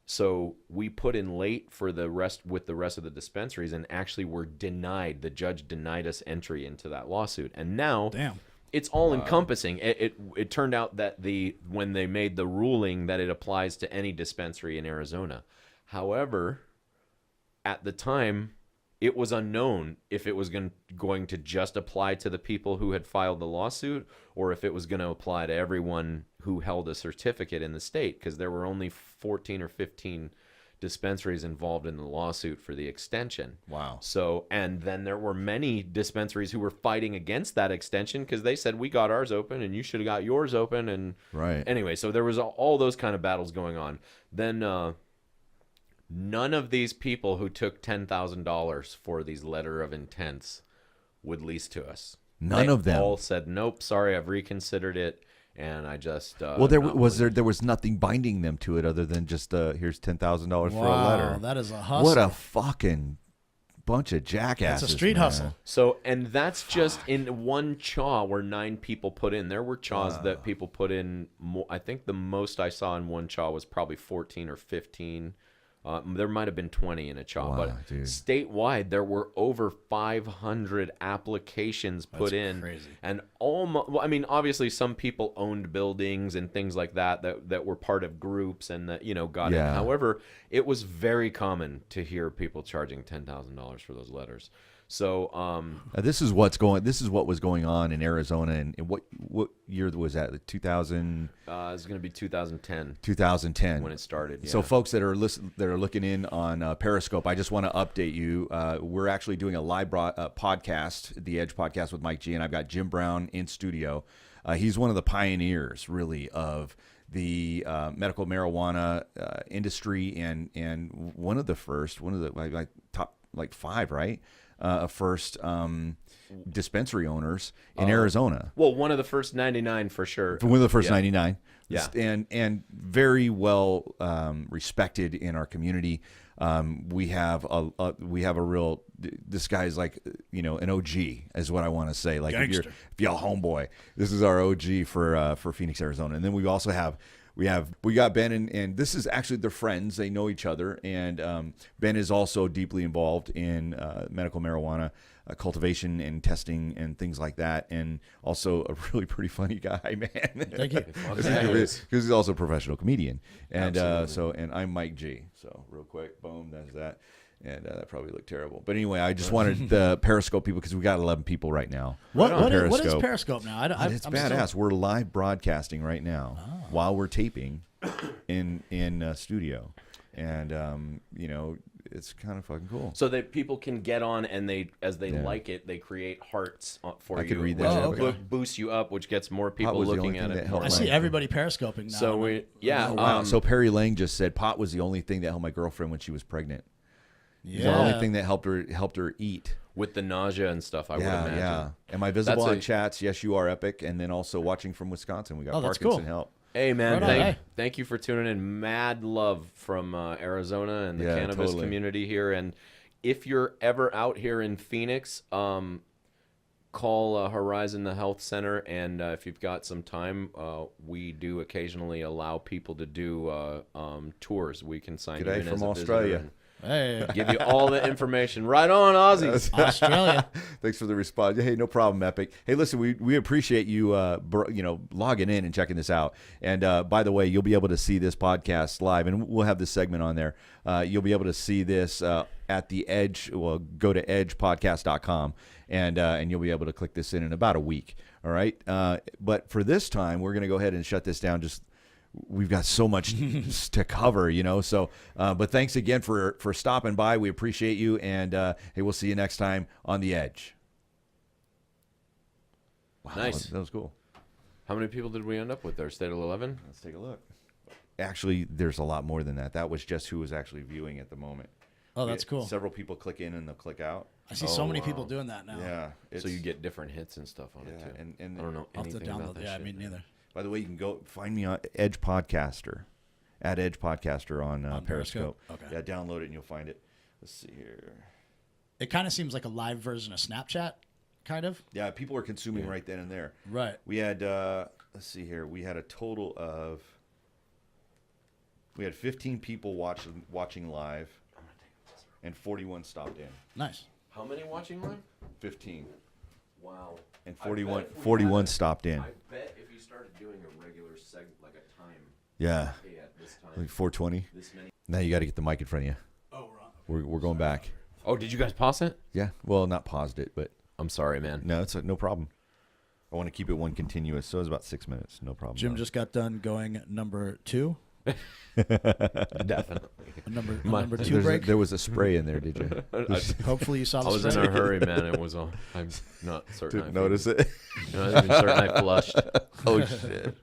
so we put in late for the rest of the dispensaries, and actually were denied. The judge denied us entry into that lawsuit. And now... Damn. It's all encompassing. It turned out that when they made the ruling that it applies to any dispensary in Arizona. However, at the time, it was unknown if it was going to just apply to the people who had filed the lawsuit, or if it was going to apply to everyone who held a certificate in the state, because there were only 14 or 15 dispensaries involved in the lawsuit for the extension. Wow. So, and then there were many dispensaries who were fighting against that extension, because they said, we got ours open and you should have got yours open. And anyway, so there was all those kind of battles going on. Then none of these people who took $10,000 for these letter of intents would lease to us. None of them all said, nope, sorry, I've reconsidered it. And I just well, there was nothing binding them to it other than just here's $10,000 for a letter. That is a hustle. What a fucking bunch of jackasses! It's a street hustle. So, and that's just in one CHA where 9 people put in. There were CHAs that people put in more. I think the most I saw in one CHA was probably 14 or 15. There might have been 20 in a CHA, but statewide there were over 500 applications put in. Crazy. And obviously some people owned buildings and things like that were part of groups and that got in. However, it was very common to hear people charging $10,000 for those letters. So this is what was going on in Arizona, and what what year was that? 2000. It's going to be 2010. 2010 when it started. Yeah. So folks that are looking in on Periscope, I just want to update you. We're actually doing a live podcast, the Edge podcast with Mike G, and I've got Jim Brown in studio. He's one of the pioneers, really, of the medical marijuana industry, and one of the top five, right? First dispensary owners in Arizona. Well, one of the first 99 for sure. One of the first 99. Yeah. And very well respected in our community. We have a real, this guy's like, an OG is what I want to say. Like if y'all homeboy, this is our OG for Phoenix, Arizona. And then we also have, we got Ben and this is actually their friends. They know each other. And Ben is also deeply involved in medical marijuana cultivation and testing and things like that. And also a really pretty funny guy, man. Thank you. Because he's also a professional comedian. And and I'm Mike G. So real quick, boom, that's that. And that probably looked terrible. But anyway, I just wanted the Periscope people because we got 11 people right now. What is Periscope now? It's badass. We're live broadcasting right now while we're taping in studio. And, it's kind of fucking cool. So that people can get on and as they like it, they create hearts for you. I could read that. Which boosts you up, which gets more people looking at it. I see everybody periscoping now. So so Perry Lang just said pot was the only thing that helped my girlfriend when she was pregnant. Yeah. The only thing that helped her eat. With the nausea and stuff, I would imagine. Yeah. Am I visible on chats? Yes, you are, Epic. And then also watching from Wisconsin. We got Parkinson help. Hey, man, thank you for tuning in. Mad love from Arizona and the cannabis community here. And if you're ever out here in Phoenix, call Horizon the Health Center. And if you've got some time, we do occasionally allow people to do tours. We can sign you in from as a Australia. visitor. Hey. Give you all the information. Right on, Aussies. Australia. Thanks for the response. Hey, no problem, Epic. Hey, listen, we appreciate you, logging in and checking this out. And by the way, you'll be able to see this podcast live, and we'll have this segment on there. You'll be able to see this at the Edge. Well, go to edgepodcast.com, and you'll be able to click this in about a week. All right. But for this time, we're going to go ahead and shut this down. We've got so much to cover, So, but thanks again for stopping by. We appreciate you, and hey, we'll see you next time on The Edge. Wow, nice. That was cool. How many people did we end up with there? Stayed at 11? Let's take a look. Actually, there's a lot more than that. That was just who was actually viewing at the moment. Oh, that's cool. Several people click in and they'll click out. I see so many people doing that now. Yeah. So you get different hits and stuff on it, too. And I don't know anything about that shit. Me neither. By the way, you can go find me on Edge Podcaster, at Edge Podcaster on Periscope. Okay. Yeah, download it and you'll find it. Let's see here. It kind of seems like a live version of Snapchat, kind of. Yeah, people are consuming right then and there. Right. We had, let's see here. We had a total of, 15 people watching live, and 41 stopped in. Nice. How many watching live? 15. Wow. And 41 stopped in. I bet if you started doing a regular segment, like a time. Yeah. At this time. Like 420. This many. Now you got to get the mic in front of you. Oh, wrong. We're going back. Oh, did you guys pause it? Yeah. Well, not paused it, but. I'm sorry, man. No, it's no problem. I want to keep it one continuous, so it's about 6 minutes. No problem. Jim just got done going number 2. Definitely. Number 2 break. There was a spray in there, did you? Hopefully you saw the I was spray. in a hurry, man. It was all. I'm not certain. Didn't notice it. I'm even certain I flushed. Oh shit!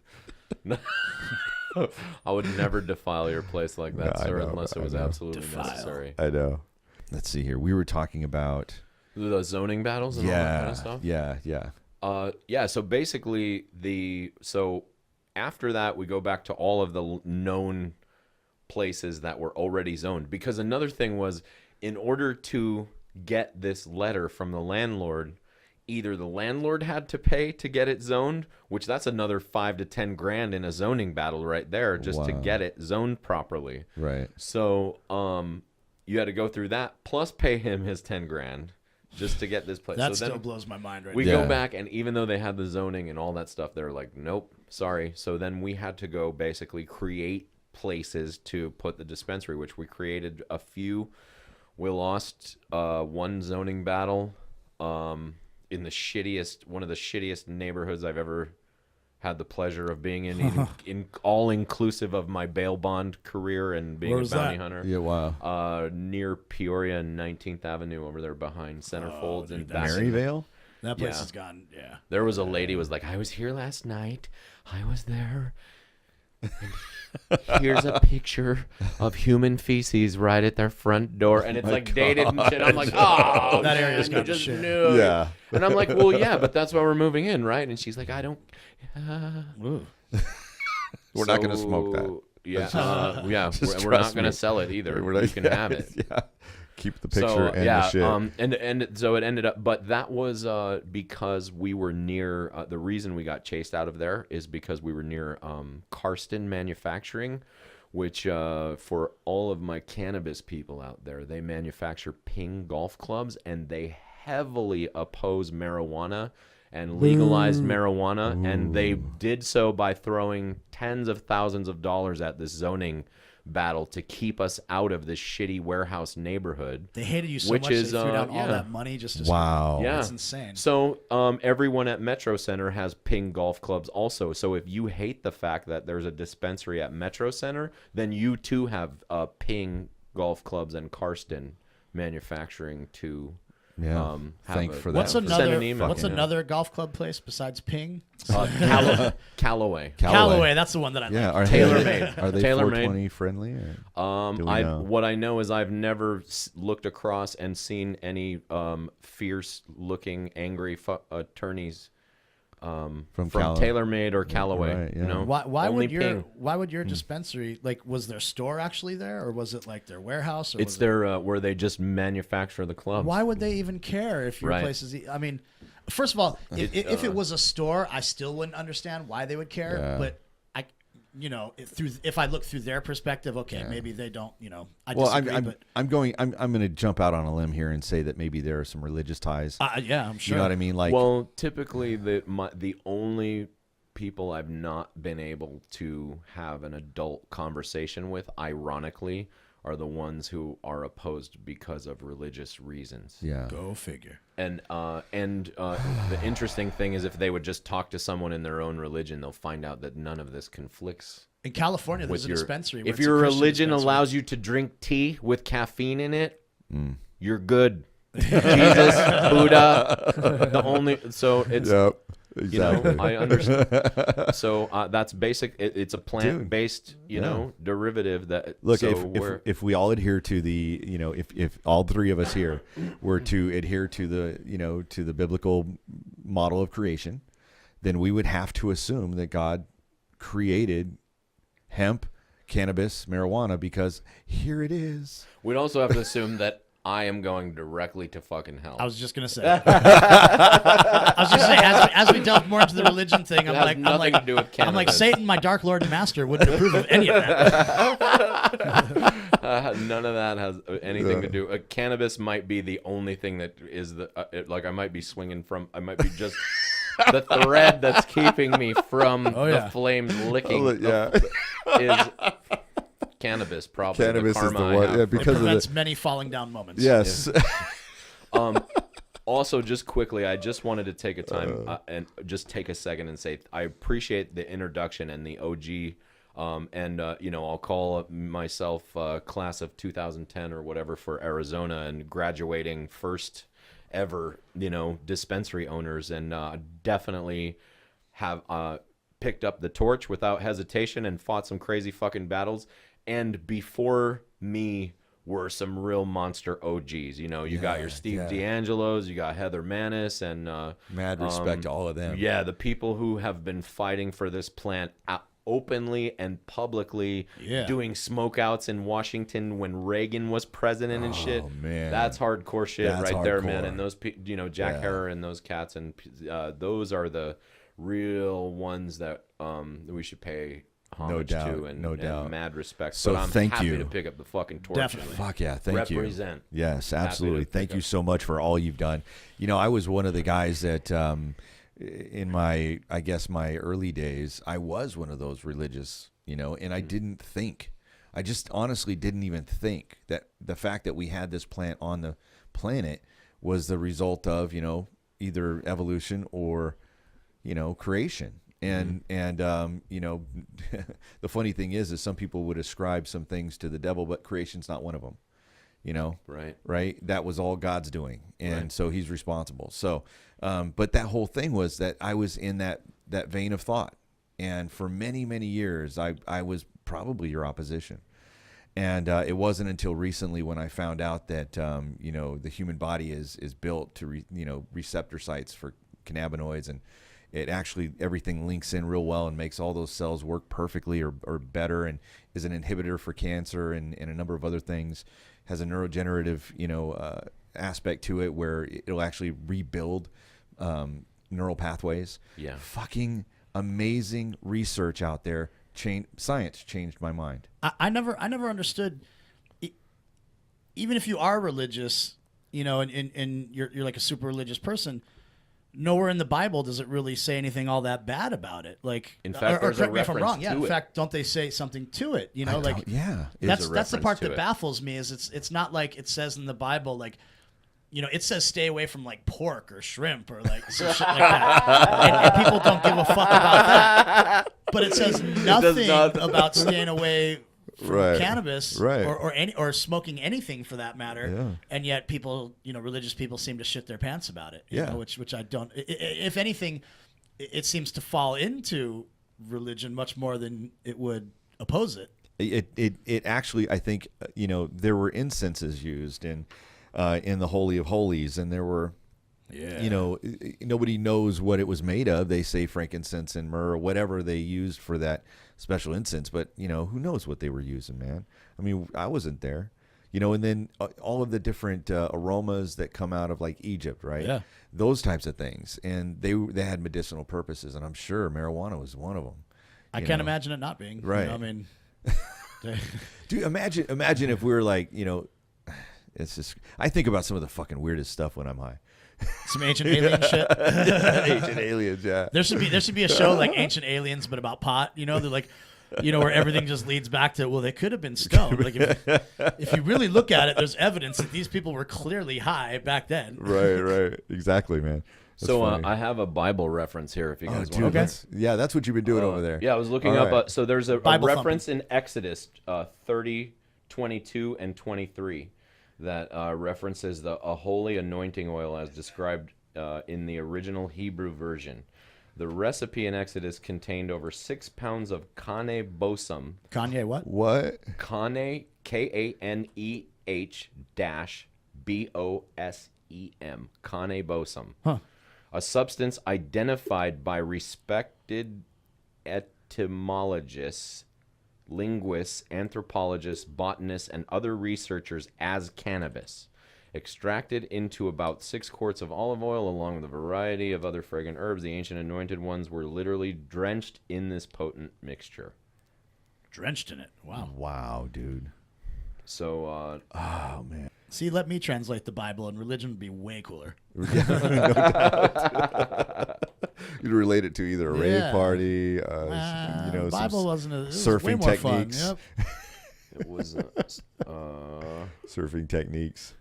I would never defile your place like that, No, sir, I know, unless it was absolutely Defile. necessary. I know. Let's see here. We were talking about The zoning battles and all that kind of stuff. Yeah. So basically, after that, we go back to all of the known places that were already zoned. Because another thing was, in order to get this letter from the landlord, either the landlord had to pay to get it zoned, which that's another $5 to $10,000 in a zoning battle right there, just to get it zoned properly. Right. So you had to go through that, plus pay him his $10,000 just to get this place. That so still blows my mind right we now. go back, and even though they had the zoning and all that stuff, they're like, nope, sorry. So then we had to go basically create places to put the dispensary, which we created a few. We lost one zoning battle in one of the shittiest neighborhoods I've ever had the pleasure of being in all inclusive of my bail bond career and being a bounty hunter. Yeah, wow. Near Peoria and 19th Avenue over there behind Centerfolds and back in- Maryvale? That place Yeah. is gone. Yeah. There was a lady was like, I was here last night. I was there. Here's a picture of human feces right at their front door, and it's like dated and shit. I'm like, oh, That area's man, got you the just shit. knew. Yeah. And I'm like, well, yeah, but that's why we're moving in, right? And she's like, I don't. We're not going to smoke that. Yeah, Just we're not trust going to me. sell it either. We're not- You can have it. Yeah. Keep the picture and the shit. And so it ended up, but that was because we were near. The reason we got chased out of there is because we were near Karsten Manufacturing, which for all of my cannabis people out there, they manufacture Ping golf clubs, and they heavily oppose marijuana and legalized marijuana, and they did so by throwing tens of thousands of dollars at this zoning battle to keep us out of this shitty warehouse neighborhood. They hated you so Which much is, they threw down all yeah. that money just to Wow. Yeah, That's insane. So everyone at Metro Center has Ping golf clubs also. So if you hate the fact that there's a dispensary at Metro Center, then you too have Ping golf clubs and Karsten Manufacturing to Yeah. have Thank a- for that. What's Send another? an email. What's Yeah. another golf club place besides Ping? Callaway. Callaway. That's the one that I Yeah. like. Are Tailor-made. Are they Tailor-made. 420 friendly? Or? Do we know? What I know is I've never looked across and seen any fierce-looking, angry attorneys from TaylorMade or Callaway. Right, yeah. You know, Why Only would your Ping. dispensary, like, was their store actually there, or was it like their warehouse? Or It's was their where they just manufacture the clubs. Why would they even care if your Right. place is? I mean, first of all, if it was a store, I still wouldn't understand why they would care. Yeah. But if I look through their perspective, okay, maybe they don't. I Well, disagree. I'm going to jump out on a limb here and say that maybe there are some religious ties. Yeah, I'm sure. You know what I mean? Like, Well, typically the only people I've not been able to have an adult conversation with, ironically, are the ones who are opposed because of religious reasons. yeah. Go figure. And the interesting thing is, if they would just talk to someone in their own religion, they'll find out that none of this conflicts In California, there's with a your dispensary. Where If it's a your Christian religion dispensary. allows you to drink tea with caffeine in it, you're good. Jesus, Buddha, the only. So it's. Yep. You know, Exactly. I understand. So that's basic. It's a plant-based, derivative that. Look, so if we all adhere to the, if all three of us here were to adhere to the, to the biblical model of creation, then we would have to assume that God created hemp, cannabis, marijuana, because here it is. we'd also have to assume that I am going directly to fucking hell. I was just gonna say. I was just saying, as we delve more into the religion thing, It has nothing to do with I'm like, cannabis. Satan, my dark lord and master, wouldn't approve of any of that. None of that has anything to do. Cannabis might be the only thing that is I might be swinging from. I might be just the thread that's keeping me from the flames licking. Is cannabis probably Cannabis the is the karma I one, have yeah, from because It of prevents the many falling down moments. yes. Also, just quickly, I just wanted to take a time and just take a second and say I appreciate the introduction and the OG. I'll call myself class of 2010 or whatever for Arizona and graduating first ever, dispensary owners, and definitely have picked up the torch without hesitation and fought some crazy fucking battles. And before me were some real monster OGs. You got your Steve D'Angelos, you got Heather Manis, and Mad respect to all of them. yeah, the people who have been fighting for this plant openly and publicly, doing smokeouts in Washington when Reagan was president and shit. Man. That's hardcore shit. That's Right there, man. hardcore. And those Jack Harrer and those cats, and those are the real ones that we should pay homage doubt, to and, no and doubt. mad respect. So but I'm thank happy you. to pick up the fucking torch. Definitely. Fuck yeah, thank you. Represent. Yes, absolutely. to Thank pick you up. so much for all you've done. I was one of the guys that in my early days, I was one of those religious, and I didn't think. I just honestly didn't even think that the fact that we had this plant on the planet was the result of, either evolution or, creation. And you know, the funny thing is some people would ascribe some things to the devil, but creation's not one of them. You know, right. That was all God's doing, and so He's responsible. So, but that whole thing was that I was in that vein of thought, and for many years, I was probably your opposition, and it wasn't until recently when I found out that you know, the human body is built to receptor sites for cannabinoids, and it actually, everything links in real well and makes all those cells work perfectly or better, and is an inhibitor for cancer and a number of other things. Has a neurogenerative, aspect to it where it'll actually rebuild neural pathways. Yeah. Fucking amazing research out there. Science changed my mind. I never understood. Even if you are religious, you know, and you're like a super religious person, nowhere in the Bible does it really say anything all that bad about it. Like, in fact, or there's a correct me if I'm reference wrong. Yeah, to in it. fact, don't they say something to it? You know, like, yeah, that's the reference part to that it. baffles me. Is it's not like it says in the Bible, like, you know, it says stay away from like pork or shrimp or like some shit like that, and people don't give a fuck about that. But it says nothing about staying away from cannabis, or smoking anything for that matter. And yet people, you know, religious people seem to shit their pants about it. You know, which I don't. If anything, it seems to fall into religion much more than it would oppose it. It actually, I think, you know, there were incenses used in the Holy of Holies, and there were, you know, nobody knows what it was made of. They say frankincense and myrrh or whatever they used for that special incense, but, you know, who knows what they were using, man? I mean, I wasn't there, you know, and then all of the different aromas that come out of like Egypt, right? Yeah. Those types of things. And they had medicinal purposes, and I'm sure marijuana was one of them. I can't imagine it not being. Right. You know, I mean, dude, imagine if we were like, you know, it's just, I think about some of the fucking weirdest stuff when I'm high. Some ancient alien shit. Ancient aliens, yeah. There should be a show like Ancient Aliens, but about pot. You know, they're like, you know, where everything just leads back to, well, they could have been stoned. Like if you really look at it, there's evidence that these people were clearly high back then. Right. Exactly, man. That's so funny. I have a Bible reference here if you guys dude, want. Okay. That's what you've been doing over there. Yeah, I was looking up. Right. So there's a Bible reference in Exodus 30, 22, and 23 that references a holy anointing oil as described in the original Hebrew version. The recipe in Exodus contained over 6 pounds of Kane Bosum. Kanye what? What? Kane, Kaneh dash BOSEM. Kane Bosum. Huh. A substance identified by respected etymologists, linguists, anthropologists, botanists, and other researchers as cannabis, extracted into about 6 quarts of olive oil along with a variety of other fragrant herbs. The ancient anointed ones were literally drenched in this potent mixture. Drenched in it. Wow. Wow, dude. So, oh, man. See, let me translate the Bible, and religion would be way cooler. You'd relate it to either a rave party, you know, Bible wasn't it was surfing way more techniques. Fun. Yep. it was surfing techniques.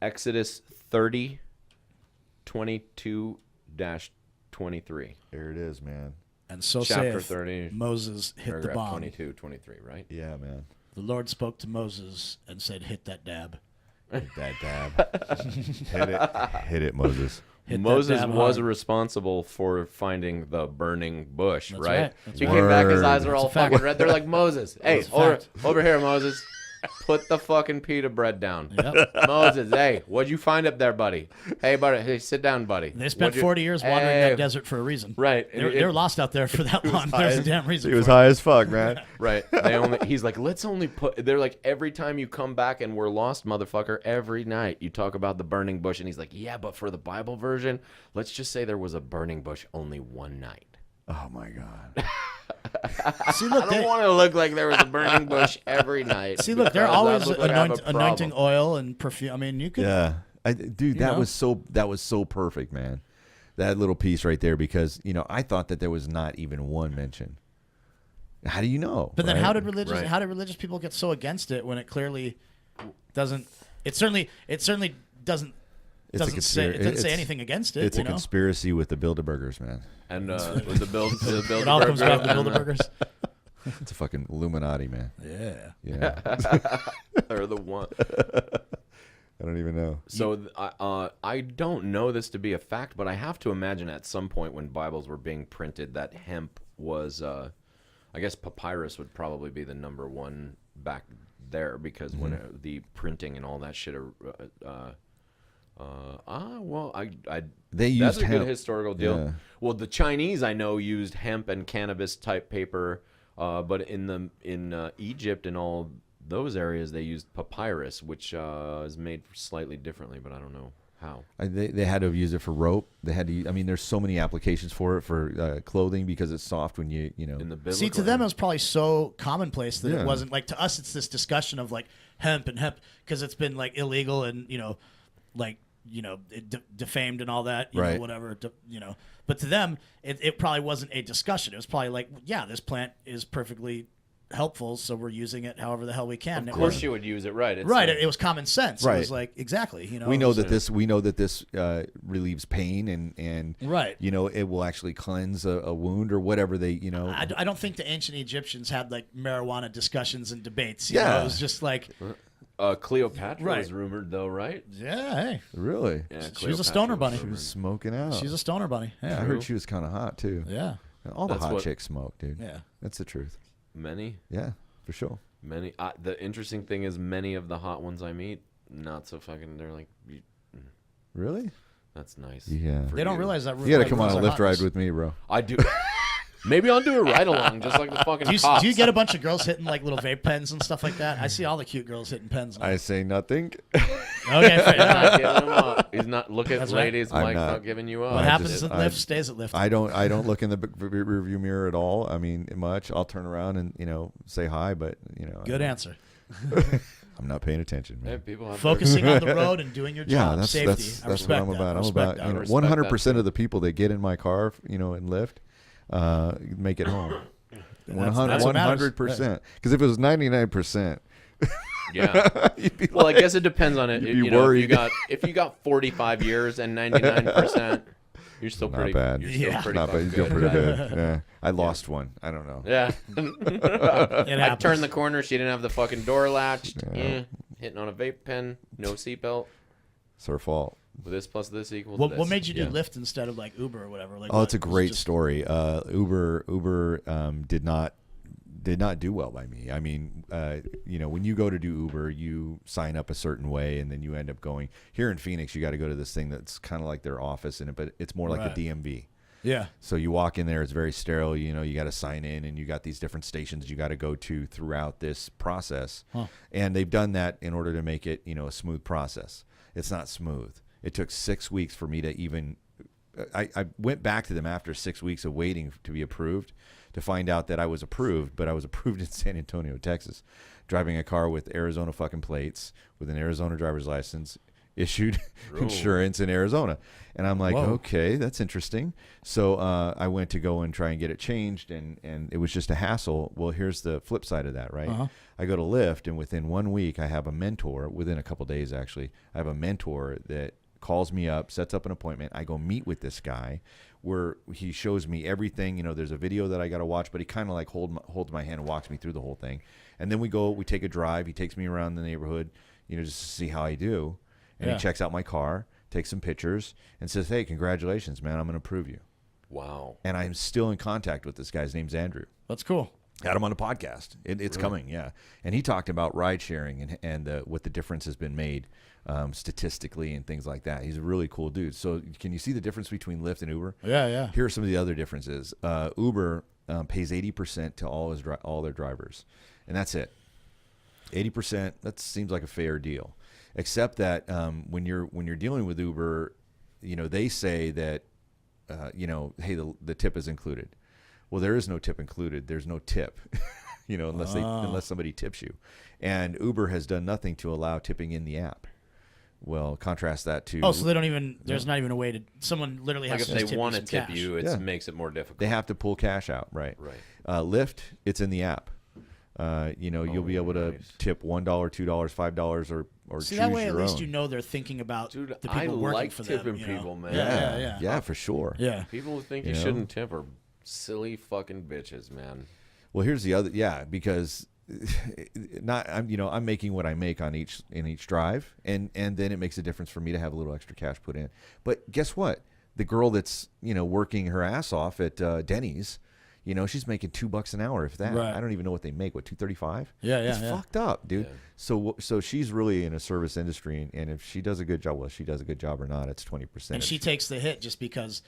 Exodus 30, 22-23. There it is, man. And so Chapter saith 30, Moses hit the paragraph bomb. 22, 23, right? Yeah, man. The Lord spoke to Moses and said, hit that dab. Hit that dab. Hit it, Moses. Hit that Moses dab was hard. responsible for finding the burning bush, That's right? right. That's He right. came back, his Word. eyes are all That's a fact. fucking red. They're like, Moses, hey, That's a fact. over here, Moses. Put the fucking pita bread down. Yep. Moses, hey, what'd you find up there, buddy? Hey, buddy, hey, sit down, buddy. They spent What'd you- 40 years wandering Hey. that desert for a reason. Right. They're lost out there for that long. There's a damn reason He was for it. high as fuck, man. Right. He's like, let's only put, they're like, every time you come back and we're lost, motherfucker, every night you talk about the burning bush. And he's like, yeah, but for the Bible version, let's just say there was a burning bush only one night. Oh, my God. See, look, I don't want to look like there was a burning bush every night. see, look, they're because always that looks like I have a anointing problem. oil and perfume. I mean, you could. Yeah. Dude, that know? was so perfect, man. That little piece right there, because, you know, I thought that there was not even one mention. How do you know? But then right? how did religious Right. how did religious people get so against it when it clearly doesn't? It certainly doesn't It doesn't say anything against it. It's a conspiracy with the Bilderbergers, man. And with the build, It all comes back to the Bilderbergers. It's a fucking Illuminati, man. Yeah. or the one. I don't even know. So I don't know this to be a fact, but I have to imagine at some point when Bibles were being printed that hemp was, I guess papyrus would probably be the number one back there because when the printing and all that shit they used that's a hemp. good historical deal. Yeah. Well, the Chinese I know used hemp and cannabis type paper, but in Egypt and all those areas they used papyrus, which is made slightly differently, but I don't know how. They had to use it for rope. They had to. I mean, there's so many applications for it for clothing because it's soft when you know. In the See, to them it was probably so commonplace that it wasn't like to us. It's this discussion of like hemp because it's been like illegal and defamed and all that, you know, whatever, But to them, it probably wasn't a discussion. It was probably like, yeah, this plant is perfectly helpful, so we're using it however the hell we can. Of course you would use it, right? It's right. It was common sense. Right. It was like, exactly, We know that this relieves pain and right. It will actually cleanse a wound or whatever they, I don't think the ancient Egyptians had like marijuana discussions and debates. You know? It was just like... Cleopatra was rumored, though, right? Yeah, hey. Really? Yeah, she was a stoner bunny. She was smoking out. She's a stoner bunny. Yeah. I heard she was kind of hot, too. Yeah. All the hot chicks smoke, dude. Yeah. That's the truth. Many? Yeah, for sure. Many. The interesting thing is many of the hot ones I meet, not so fucking, they're like... Really? That's nice. Yeah. They don't realize that. You got to come on a lift ride with me, bro. I do... Maybe I'll do a ride along, just like the fucking cops. Do you get a bunch of girls hitting like little vape pens and stuff like that? I see all the cute girls hitting pens. Now. I say nothing. Okay, fair. He's not giving them up. He's not looking at That's ladies. right. Mike's not giving you up. What happens at lift stays at lift. I don't look in the rearview mirror at all. I mean, much. I'll turn around and say hi, but Good answer. I'm not paying attention, man. Yeah, people have focusing on the road and doing your job. Yeah, safety. That's what I'm about. I'm about 100% of the people that get in my car, and lift. Make it home. 100%. Because if it was 99%, yeah. Well, I guess it depends on it. You'd be worried. If you got 45 years and 99%, you're still not pretty bad. You're still pretty not bad. You feel good. pretty good. Yeah. I lost one. I don't know. Yeah. I happens. turned the corner. She didn't have the fucking door latched. Hitting on a vape pen. No seatbelt. It's her fault. This plus this equals What this. made you do Lyft instead of like Uber or whatever? Like, it's a great story. Uber did not do well by me. I mean, when you go to do Uber, you sign up a certain way, and then you end up going here in Phoenix. You got to go to this thing that's kind of like their office in it, but it's more like a DMV. Yeah. So you walk in there, it's very sterile. You got to sign in, and you got these different stations you got to go to throughout this process. Huh. And they've done that in order to make it, a smooth process. It's not smooth. It took 6 weeks for me to even. I went back to them after 6 weeks of waiting to be approved, to find out that I was approved, but I was approved in San Antonio, Texas, driving a car with Arizona fucking plates, with an Arizona driver's license, issued insurance in Arizona. And I'm like, okay, that's interesting. So I went to go and try and get it changed, and it was just a hassle. Well, here's the flip side of that, right? Uh-huh. I go to Lyft, and within 1 week, I have a mentor, within a couple days actually, I have a mentor that calls me up, sets up an appointment. I go meet with this guy where he shows me everything. There's a video that I got to watch, but he kind of like holds my hand and walks me through the whole thing. And then we take a drive. He takes me around the neighborhood, just to see how I do. And he checks out my car, takes some pictures, and says, hey, congratulations, man. I'm going to approve you. Wow. And I'm still in contact with this guy. His name's Andrew. That's cool. Had him on the podcast. It's coming, yeah. And he talked about ride sharing and what the difference has been made statistically and things like that. He's a really cool dude. So can you see the difference between Lyft and Uber? Yeah. Here are some of the other differences. Uber pays 80% to all their drivers, and that's it. 80%. That seems like a fair deal, except that when you're dealing with Uber, they say that hey, the tip is included. Well, there is no tip included. There's no tip, unless somebody tips you. And Uber has done nothing to allow tipping in the app. Well, contrast that to... so they don't even... There's not even a way to... Someone literally has to if tip they want to tip cash. you, it makes it more difficult. They have to pull cash out, right. Right. Lyft, it's in the app. You'll be able to tip $1, $2, $5, or See, choose that way your at least own. you know they're thinking about Dude, the I people working like for tipping them. You know? people, man. Yeah, for sure. yeah. People who think You you know? shouldn't tip are silly fucking bitches, man. Well, here's the other, because I'm making what I make in each drive, and then it makes a difference for me to have a little extra cash put in. But guess what? The girl that's working her ass off at Denny's, she's making $2 an hour, if that. Right. I don't even know what they make. What, $2.35? Yeah, It's fucked up, dude. Yeah. So she's really in a service industry, and if she does a good job, she does a good job or not, it's 20%. And she takes the hit just because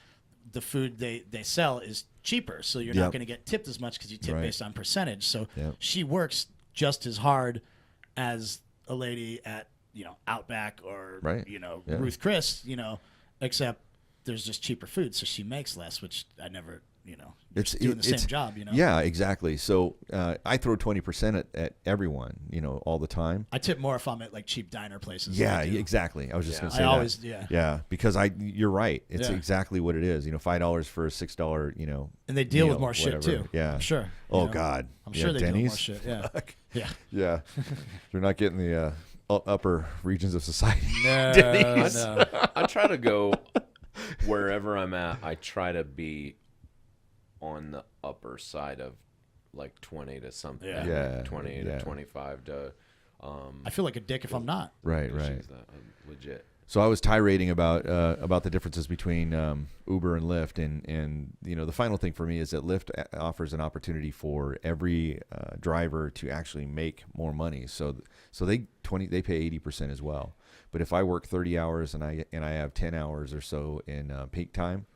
the food they sell is cheaper, so you're not going to get tipped as much because you tip based on percentage. So she works just as hard as a lady at Outback or Ruth Chris, except there's just cheaper food, so she makes less, which I never it's doing the same job. Yeah, exactly. So I throw 20% at everyone, all the time. I tip more if I'm at like cheap diner places. Yeah, exactly. I was just going to say I that. always because you're right. It's exactly what it is. $5 for a $6. And they deal meal, with more shit whatever. too. Yeah, I'm sure. Oh God, I'm sure they deal with Denny's? more shit. Yeah, yeah. Yeah. They're not getting the upper regions of society. No, Denny's. no. I try to go wherever I'm at. I try to be on the upper side of like 20 to something. Yeah. 20 to 25 to. I feel like a dick if I'm not. Right. Legit. So I was tirading about the differences between Uber and Lyft, and the final thing for me is that Lyft offers an opportunity for every driver to actually make more money. So they pay 80% as well. But if I work 30 hours and I have 10 hours or so in peak time,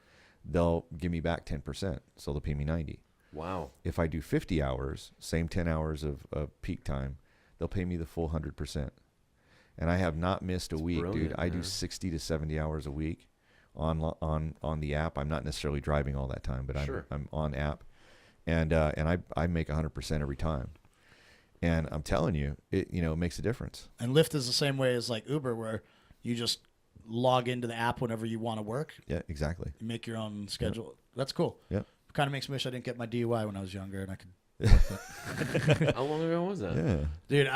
they'll give me back 10%. So they'll pay me 90. Wow. If I do 50 hours, same 10 hours of peak time, they'll pay me the full 100%. And I have not missed a week, dude. I do 60 to 70 hours a week on the app. I'm not necessarily driving all that time, but I'm on app, and I make 100% every time. And I'm telling you, it makes a difference. And Lyft is the same way as like Uber, where you just log into the app whenever you want to work. Yeah, exactly. You make your own schedule. Yep. That's cool. Yep. Kind of makes me wish I didn't get my DUI when I was younger, and I could. How long ago was that? Yeah, dude.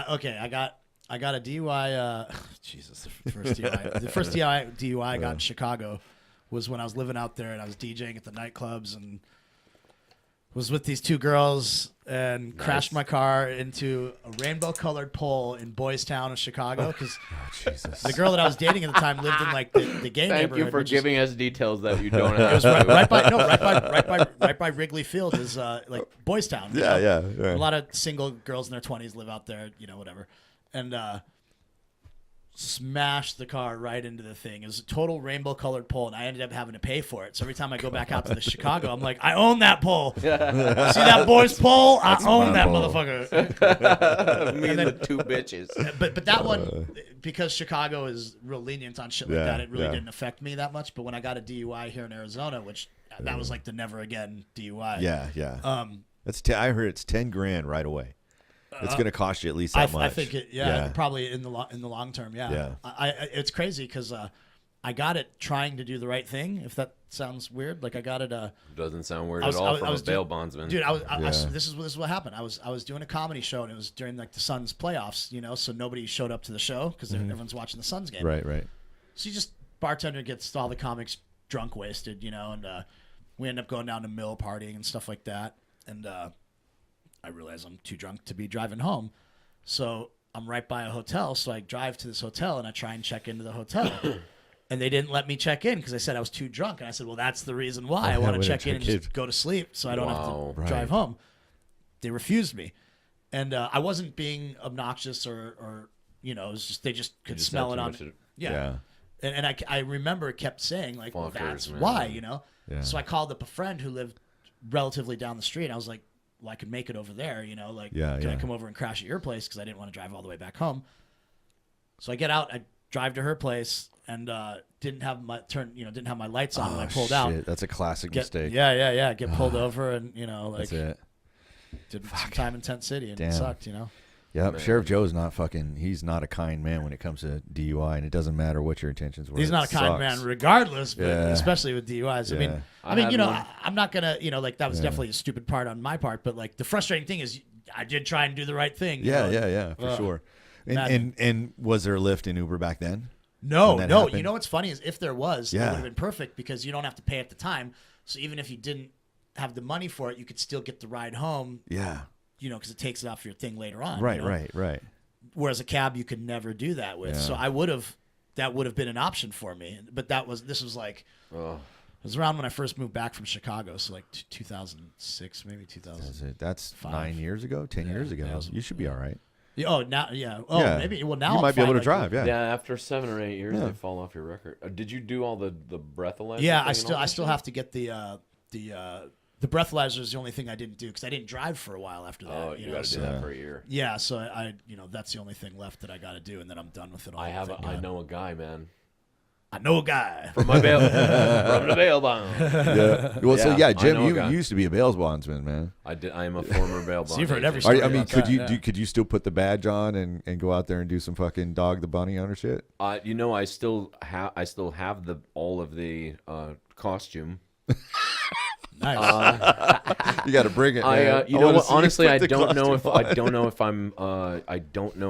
I got a DUI. Jesus, the first DUI. The first DUI I got in Chicago was when I was living out there and I was DJing at the nightclubs and was with these two girls and crashed my car into a rainbow-colored pole in Boys Town of Chicago because the girl that I was dating at the time lived in like the gay neighborhood. Thank you for giving us details that you don't have. It was right by Wrigley Field is like Boys Town. Yeah. A lot of single girls in their 20s live out there, whatever. And smashed the car right into the thing. It was a total rainbow-colored pole, and I ended up having to pay for it. So every time I go back out to the Chicago, I'm like, I own that pole. See that boy's pole? I own that pole. Me and the two bitches. But that one, because Chicago is real lenient on shit like that, it really didn't affect me that much. But when I got a DUI here in Arizona, which that was like the never again DUI. Yeah. I heard it's $10,000 right away. It's going to cost you at least that much. I think probably in the long term. Yeah. It's crazy because I got it trying to do the right thing. If that sounds weird, like I got it. Doesn't sound weird at all from a bail bondsman. Dude, this is what happened. I was doing a comedy show and it was during like the Suns playoffs, so nobody showed up to the show because everyone's watching the Suns game. Right. So you just bartender gets all the comics drunk, wasted, and we end up going down to Mill partying and stuff like that, and. I realize I'm too drunk to be driving home. So I'm right by a hotel. So I drive to this hotel and I try and check into the hotel. And they didn't let me check in because I said I was too drunk. And I said, well, that's the reason why. I want to check in and just go to sleep so I don't have to drive home. They refused me. And I wasn't being obnoxious or it was just, they just could smell it on. Yeah. And I remember it kept saying like, well, that's why, Yeah. So I called up a friend who lived relatively down the street. I was like, well, I could make it over there, can I come over and crash at your place? Because I didn't want to drive all the way back home. So I get out, I drive to her place, and didn't have my lights on when I pulled out. That's a classic mistake. Yeah. Get pulled over, and that's it. Did some time in Tent City, and Damn. it sucked, Yeah, Sheriff Joe's he's not a kind man when it comes to DUI, and it doesn't matter what your intentions were. He's not a kind man regardless, but especially with DUIs. Yeah. I'm not going to, that was definitely a stupid part on my part, but like the frustrating thing is I did try and do the right thing. Yeah, for sure. And was there a Lyft in Uber back then? No. Happened? You know what's funny is if there was, it Yeah. would have been perfect because you don't have to pay at the time. So even if you didn't have the money for it, you could still get the ride home. Yeah. You know, because it takes it off your thing later on. Right, you know? right. Whereas a cab, you could never do that with. Yeah. So that would have been an option for me. But this was like, it was around when I first moved back from Chicago. So like 2006, maybe 2000. That's 9 years ago, 10 years ago. You should be all right. Yeah, maybe. Well, now you I'm might be able to fine, drive. Yeah. Yeah, after 7 or 8 years, they fall off your record. Did you do all the breathalyzer? Yeah, thing I still have to get the breathalyzer is the only thing I didn't do because I didn't drive for a while after that. Oh, you got to do that for a year. Yeah, so I that's the only thing left that I got to do, and then I'm done with it all. I know a guy, man. I know a guy from my bail from the bail bond. Yeah. Well, so Jim, you used to be a bail bondsman, man. I did. I am a former bail bond. So you've heard every agent. story. I mean, about could you still put the badge on and go out there and do some fucking dog the bunny hunter shit? You know, I still have all of the costume. Nice. You got to bring it. Man. You know what? I Honestly, I don't know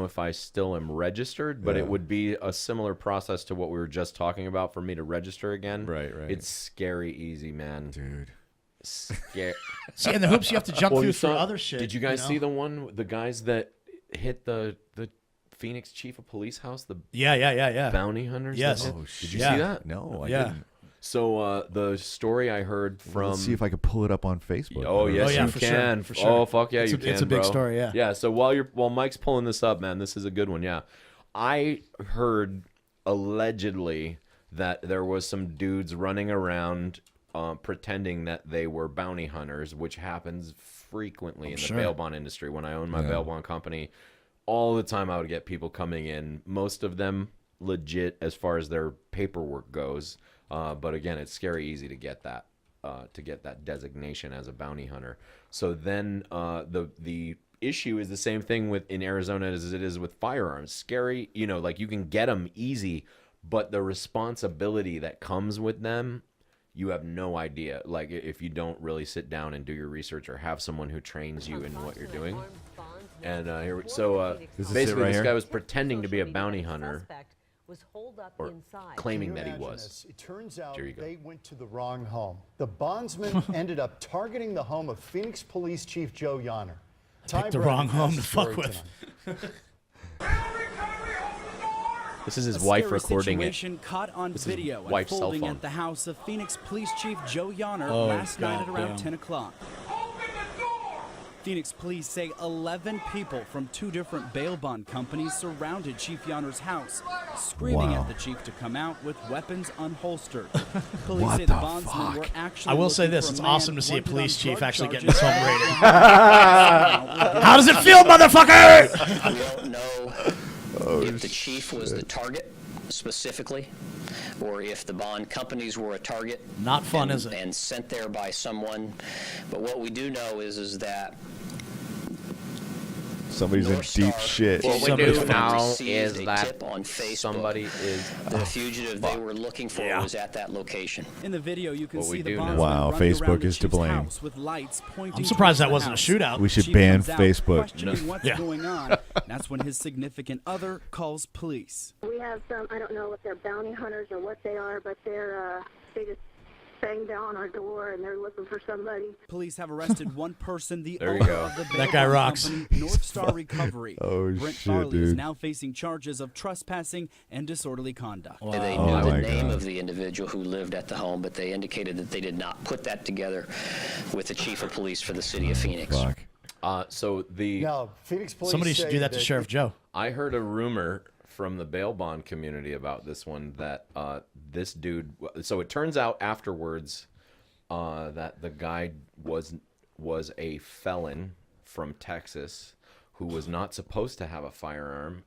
if I still am registered, but it would be a similar process to what we were just talking about for me to register again. Right. It's scary easy, man. Dude. Scary. See, and the hoops you have to jump through you for saw- other shit. Did you guys see the guys that hit the Phoenix chief of police house? The Yeah. bounty hunters. Yes. that Oh hit? shit. Did you see that? No, I Yeah. didn't. So the story I heard from. Let's see if I could pull it up on Facebook. Oh yes, yeah, you for can. sure, for sure. Oh fuck yeah, you can. It's a big bro. story, yeah. Yeah. So while Mike's pulling this up, man, this is a good one. Yeah, I heard allegedly that there was some dudes running around pretending that they were bounty hunters, which happens frequently in the bail bond industry. When I owned my bail bond company, all the time I would get people coming in. Most of them legit as far as their paperwork goes. But again, it's scary easy to get that designation as a bounty hunter. So then the issue is the same thing in Arizona as it is with firearms. Scary, like you can get them easy, but the responsibility that comes with them, you have no idea. Like if you don't really sit down and do your research or have someone who trains you in what you're doing. And basically, this guy was pretending to be a bounty hunter. Was holed up or inside. claiming that he was. This? It turns out There you go. they went to the wrong home. The bondsman ended up targeting the home of Phoenix Police Chief Joe Yonner. Picked the wrong home to fuck with. This is his A wife scary recording situation it. caught on This is his video wife's cell unfolding phone. at the house of Phoenix Police Chief Joe Yonner Oh, last night at around goddamn. 10 o'clock. Phoenix police say 11 people from 2 different bail bond companies surrounded Chief Yonner's house, screaming Wow. at the chief to come out with weapons unholstered. Police What say the the bondsmen fuck? were actually I will say looking this, for it's a man awesome to see a wanted police on chief drug actually getting charges. his home raided. How does it feel, motherfucker? We don't know if the chief was the target specifically, or if the bond companies were a target. Not fun, is it? And sent there by someone. But what we do know is that Somebody's in North deep Star shit. What we Somebody's do now received is a that tip on Facebook somebody is that a fugitive they were looking for was at that location. In the video, you can What we see the do know. bondsman Wow, running Facebook around the is to chief's blame. house with lights pointing I'm surprised towards that the wasn't a house. shootout. We should Chief ban comes out Facebook. questioning what's Yeah. going on. That's when his significant other calls police. We have some, I don't know if they're bounty hunters or what they are, but they just banged down our door and they're looking for somebody. Police have arrested one person, the There you owner go. of the That bail guy bond rocks. company, North Star Recovery. Oh, Brent shit, Farley is dude. now facing charges of trespassing and disorderly conduct. They Oh knew my the name God. of the individual who lived at the home, but they indicated that they did not put that together with the chief of police for the city of Phoenix. Fuck. So the Now, Phoenix Police Somebody should say do that to Sheriff Joe. I heard a rumor from the bail bond community about this one that this dude. So it turns out afterwards that the guy was a felon from Texas who was not supposed to have a firearm.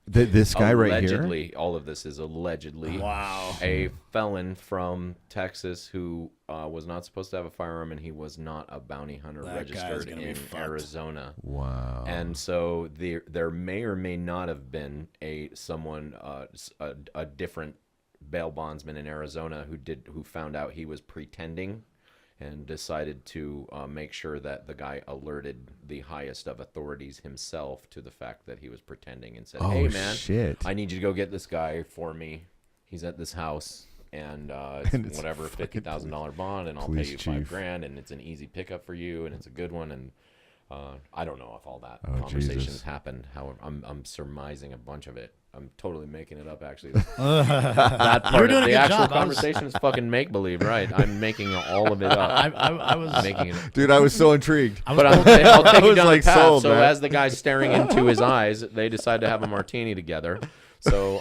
This guy right here. Allegedly, all of this is allegedly. Wow. A felon from Texas who was not supposed to have a firearm, and he was not a bounty hunter That guy is registered gonna be in fucked. Arizona. Wow. And so there may or may not have been a different bail bondsman in Arizona who found out he was pretending and decided to make sure that the guy alerted the highest of authorities himself to the fact that he was pretending and said, "Hey, man, shit. I need you to go get this guy for me. He's at this house, and it's whatever, $50,000 bond, and I'll pay you $5,000, and it's an easy pickup for you, and it's a good one." And I don't know if all that conversations happened. However, I'm surmising a bunch of it. I'm totally making it up, actually. That part of the actual conversation is fucking make believe, right? I'm making all of it up. I was making it. Dude, I was so intrigued. But I'll take you down like the path. sold, so man. as the guy's staring into his eyes, they decide to have a martini together. So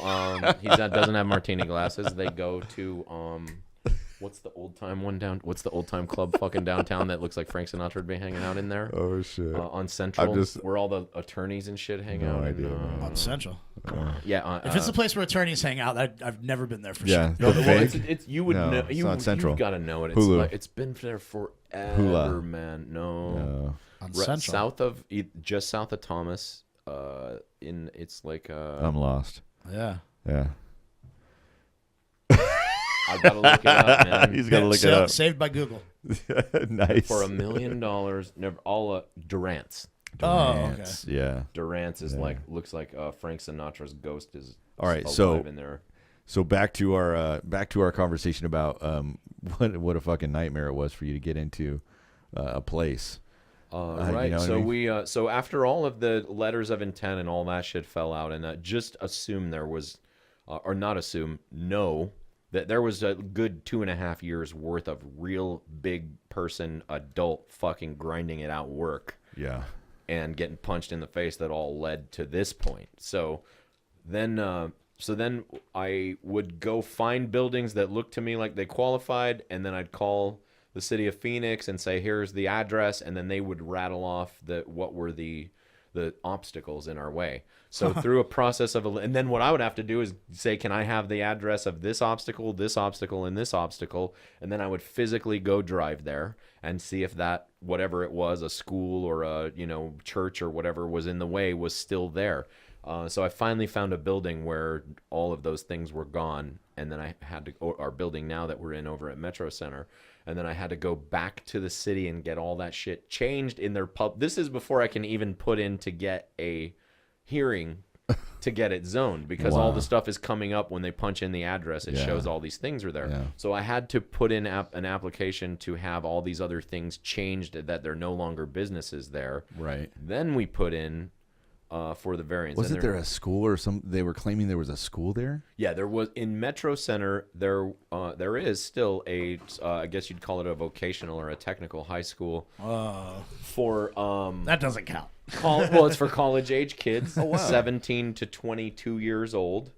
he doesn't have martini glasses. They go to what's the old time one down? What's the old time club fucking downtown that looks like Frank Sinatra would be hanging out in there? Oh shit! On Central, where all the attorneys and shit hang out. idea, on Central. Yeah, If it's the place where attorneys hang out, I've never been there for Yeah, sure. the well, fake? it's you would No, know. it's not Central. You've got to know it. Hulu. It's been there forever, Hula. man. No. On Central. Just south of Thomas. It's like I'm lost. Yeah. Yeah. I gotta look it up, man. He's gotta look it up. Saved by Google. Nice. For $1 million, never all Durant's. Oh, okay. Yeah. Durant's is looks like Frank Sinatra's ghost is All right, alive in there. So back to our conversation about what a fucking nightmare it was for you to get into a place. Right. You know so what I mean? so after all of the letters of intent and all that shit fell out, and just assume there was, or not assume, know that there was a good 2.5 years worth of real big person adult fucking grinding it out work. Yeah. And getting punched in the face that all led to this point. So then I would go find buildings that looked to me like they qualified, and then I'd call the city of Phoenix and say, here's the address, and then they would rattle off what were the obstacles in our way. So through a process of, and then what I would have to do is say, can I have the address of this obstacle, and this obstacle, and then I would physically go drive there and see if that, whatever it was, a school or a church or whatever was in the way, was still there. So I finally found a building where all of those things were gone, and then I had to, our building now that we're in over at Metro Center, and then I had to go back to the city and get all that shit changed in their pub. This is before I can even put in to get a hearing to get it zoned, because all the stuff is coming up when they punch in the address. It shows all these things are there. Yeah. So I had to put in an application to have all these other things changed, that they're no longer businesses there. Right. Then we put in for the variance. Wasn't there a school or some? They were claiming there was a school there. Yeah, there was in Metro Center. There is still a I guess you'd call it a vocational or a technical high school for that doesn't count. Well, it's for college age kids, 17 to 22 years old,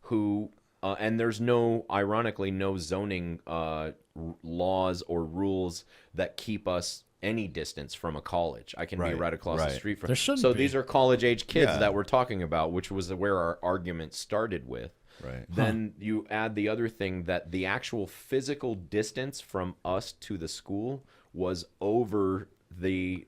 who and there's ironically no zoning laws or rules that keep us any distance from a college. I can be right across the street from. There shouldn't so be. These are college age kids that we're talking about, which was where our argument started with. Right. Then you add the other thing that the actual physical distance from us to the school was over the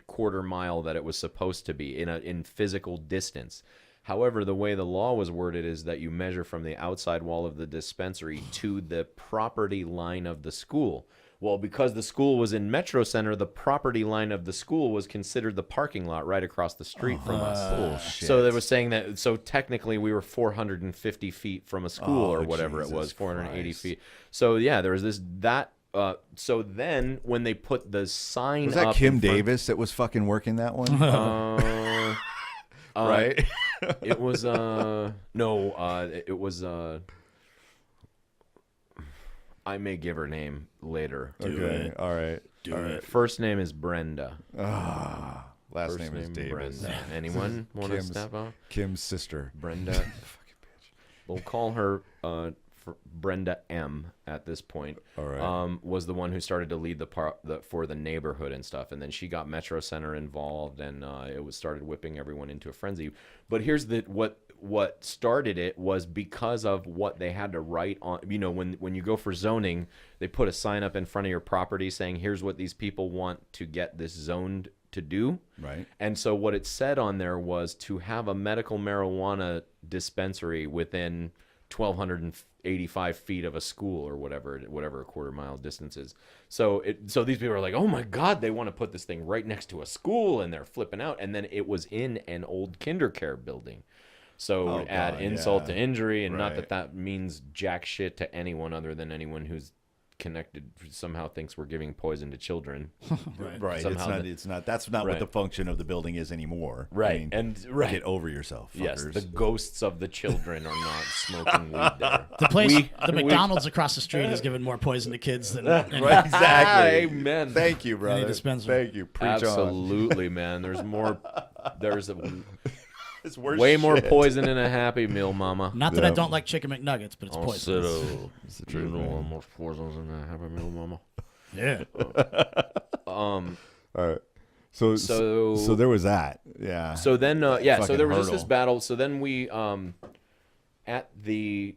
quarter mile that it was supposed to be in physical distance. However, the way the law was worded is that you measure from the outside wall of the dispensary to the property line of the school. Well, because the school was in Metro Center, the property line of the school was considered the parking lot right across the street from us. Bullshit. So they were saying that, so technically we were 450 feet from a school or whatever it was, Jesus 480 Christ. feet. So yeah, there was so then when they put the sign Was that up Kim in front- Davis that was fucking working that one? right? It was it was I may give her name later. Okay. All right. Do it. First name is Brenda. Last First name is Davis. Brenda. Anyone want to Kim's- step out? Kim's sister. Brenda. Fucking bitch. We'll call her Brenda M. At this point. All right. Was the one who started to lead for the neighborhood and stuff, and then she got Metro Center involved, and it started whipping everyone into a frenzy. But here's what started it was because of what they had to write on. When you go for zoning, they put a sign up in front of your property saying, here's what these people want to get this zoned to do. Right. And so what it said on there was to have a medical marijuana dispensary within 1,285 feet of a school or whatever a quarter-mile distance is. So these people are like, oh my God, they want to put this thing right next to a school, and they're flipping out. And then it was in an old kindercare building. So add insult to injury, and not that means jack shit to anyone other than anyone who's connected somehow thinks we're giving poison to children. Right. It's not. That's not what the function of the building is anymore. Right. I mean, get over yourself, fuckers. Yes, the ghosts of the children are not smoking weed there. The McDonald's across the street is giving more poison to kids than right, exactly. Amen. Thank you, brother. Thank you. Preach Absolutely, man. There's more. There's it's worse way more shit. poison in a Happy Meal, Mama. Not that I don't like chicken McNuggets, but it's poison. It's the truth, man. More poisons in a Happy Meal, Mama. Yeah. All right. So there was that. Yeah. So then, so there was just this hurdle. battle. So then we, at the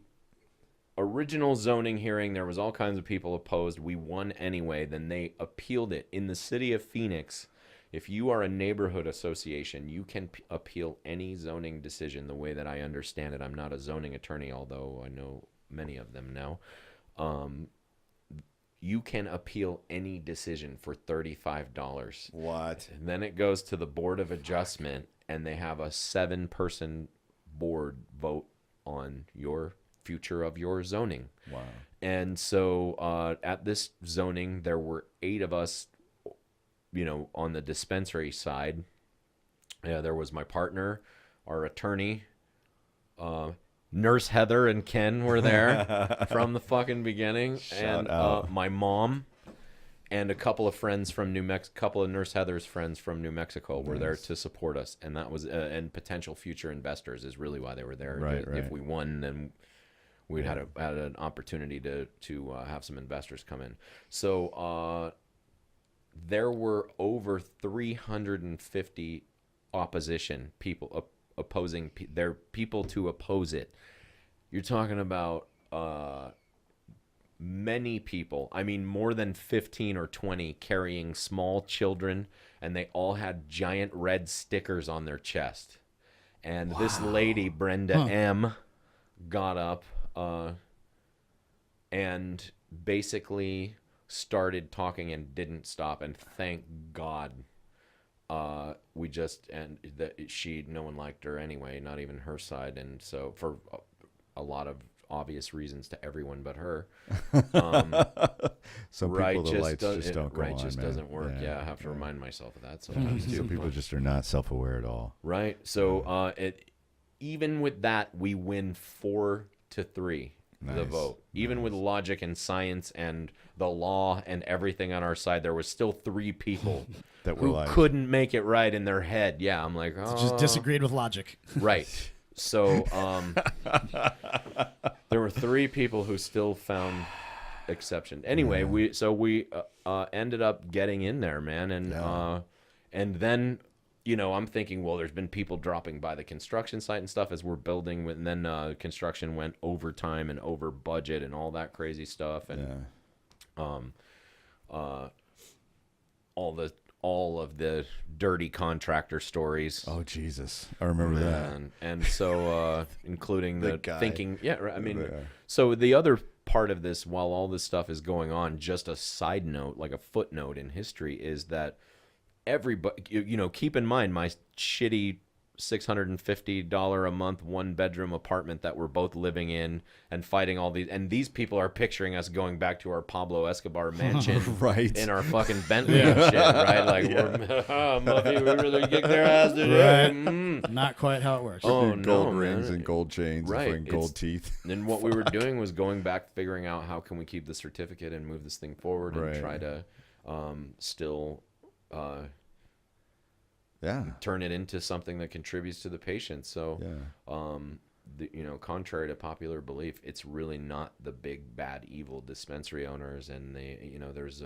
original zoning hearing, there was all kinds of people opposed. We won anyway. Then they appealed it. In the city of Phoenix, if you are a neighborhood association, you can appeal any zoning decision the way that I understand it. I'm not a zoning attorney, although I know many of them now. You can appeal any decision for $35. What? And then it goes to the Board of Adjustment, and they have a 7-person board vote on your future of your zoning. Wow. And so at this zoning, there were 8 of us, on the dispensary side. Yeah, there was my partner, our attorney, Nurse Heather and Ken were there from the fucking beginning, and my mom and a couple of friends from New Mexico, couple of Nurse Heather's friends from New Mexico were there to support us, and that was and potential future investors is really why they were there. Right. If we won, then we'd had an opportunity to have some investors come in. So there were over 350 opposition people opposing their people to oppose it. You're talking about many people. I mean, more than 15 or 20 carrying small children, and they all had giant red stickers on their chest. And this lady, Brenda M., got up and basically started talking and didn't stop. And thank God. No one liked her anyway, not even her side, and so for a lot of obvious reasons to everyone but her. Some people, the lights just don't go on, just man. doesn't work. Yeah, I have to remind myself of that sometimes too. Some people just are not self-aware at all. Right. So even with that, we win 4-3. Nice. The vote. Even with logic and science and the law and everything on our side, there was still 3 people that were who couldn't make it right in their head. Yeah, I'm like, just disagreed with logic. Right. So there were 3 people who still found exception. Anyway, we ended up getting in there, man, and then. I'm thinking, well, there's been people dropping by the construction site and stuff as we're building, and then construction went over time and over budget and all that crazy stuff, and all of the dirty contractor stories. Oh Jesus, I remember that. And so, including the guy. thinking, so the other part of this, while all this stuff is going on, just a side note, like a footnote in history, is that. Everybody, keep in mind my shitty $650 a month 1-bedroom apartment that we're both living in and fighting all these, and these people are picturing us going back to our Pablo Escobar mansion, right? In our fucking Bentley and shit, right? Like Muffy, we really kicked their ass today. Right. Not quite how it works. Oh, gold rings and gold chains, and gold teeth. And what we were doing was going back, figuring out how can we keep the certificate and move this thing forward and try to still. Turn it into something that contributes to the patient. So, contrary to popular belief, it's really not the big bad evil dispensary owners, and there's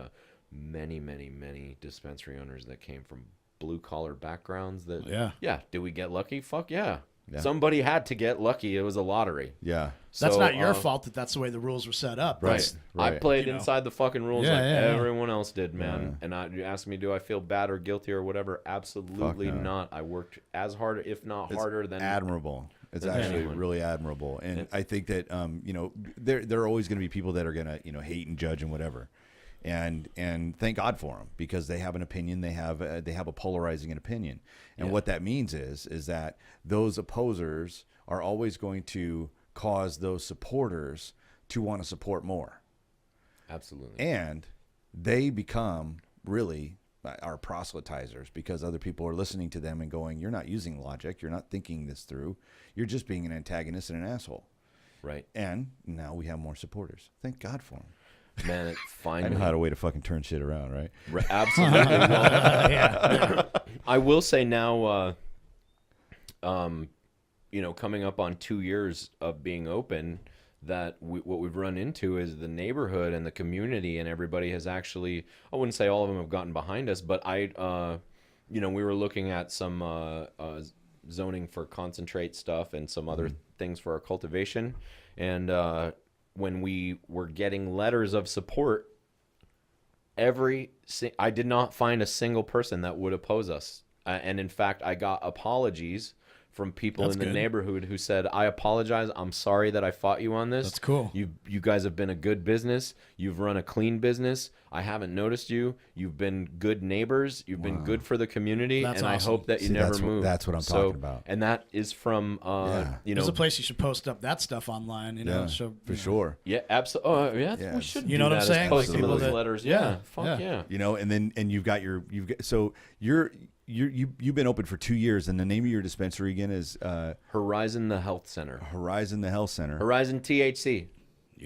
many dispensary owners that came from blue collar backgrounds. Did we get lucky? Fuck yeah. Somebody had to get lucky. It was a lottery. Yeah. That's not your fault that's the way the rules were set up. Right. I played inside the fucking rules everyone else did, man. Yeah. And you ask me, do I feel bad or guilty or whatever? Absolutely not. I worked as hard, if not harder than... admirable. It's than actually anyone. really admirable, and I think that you know, there are always going to be people that are going to, you know, hate and judge and whatever, and thank God for them, because they have an opinion. They have a polarizing opinion, and what that means is that those opposers are always going to cause those supporters to want to support more. Absolutely. And they become really our proselytizers, because other people are listening to them and going, you're not using logic. You're not thinking this through. You're just being an antagonist and an asshole. Right. And now we have more supporters. Thank God for them. Man, it finally. I know how to way to fucking turn shit around, right? Absolutely. Well, I will say now, you know, coming up on 2 years of being open, that what we've run into is the neighborhood and the community, and everybody has actually, I wouldn't say all of them have gotten behind us, but you know, we were looking at some zoning for concentrate stuff and some other things for our cultivation. And when we were getting letters of support, I did not find a single person that would oppose us. And in fact, I got apologies from people in the neighborhood who said, I apologize. I'm sorry that I fought you on this. That's cool. You guys have been a good business. You've run a clean business. I haven't noticed you. You've been good neighbors. You've been good for the community. That's and awesome. I hope that you never move. That's what I'm talking about. And that is from, you know. There's a place you should post up that stuff online, you know. So, for sure. Yeah, absolutely. We should. You know what I'm saying? Post Like some of people those that- letters. yeah, Fuck yeah. You know, and so you've been open for 2 years, and the name of your dispensary again is Horizon the Health Center. Horizon the Health Center. Horizon THC.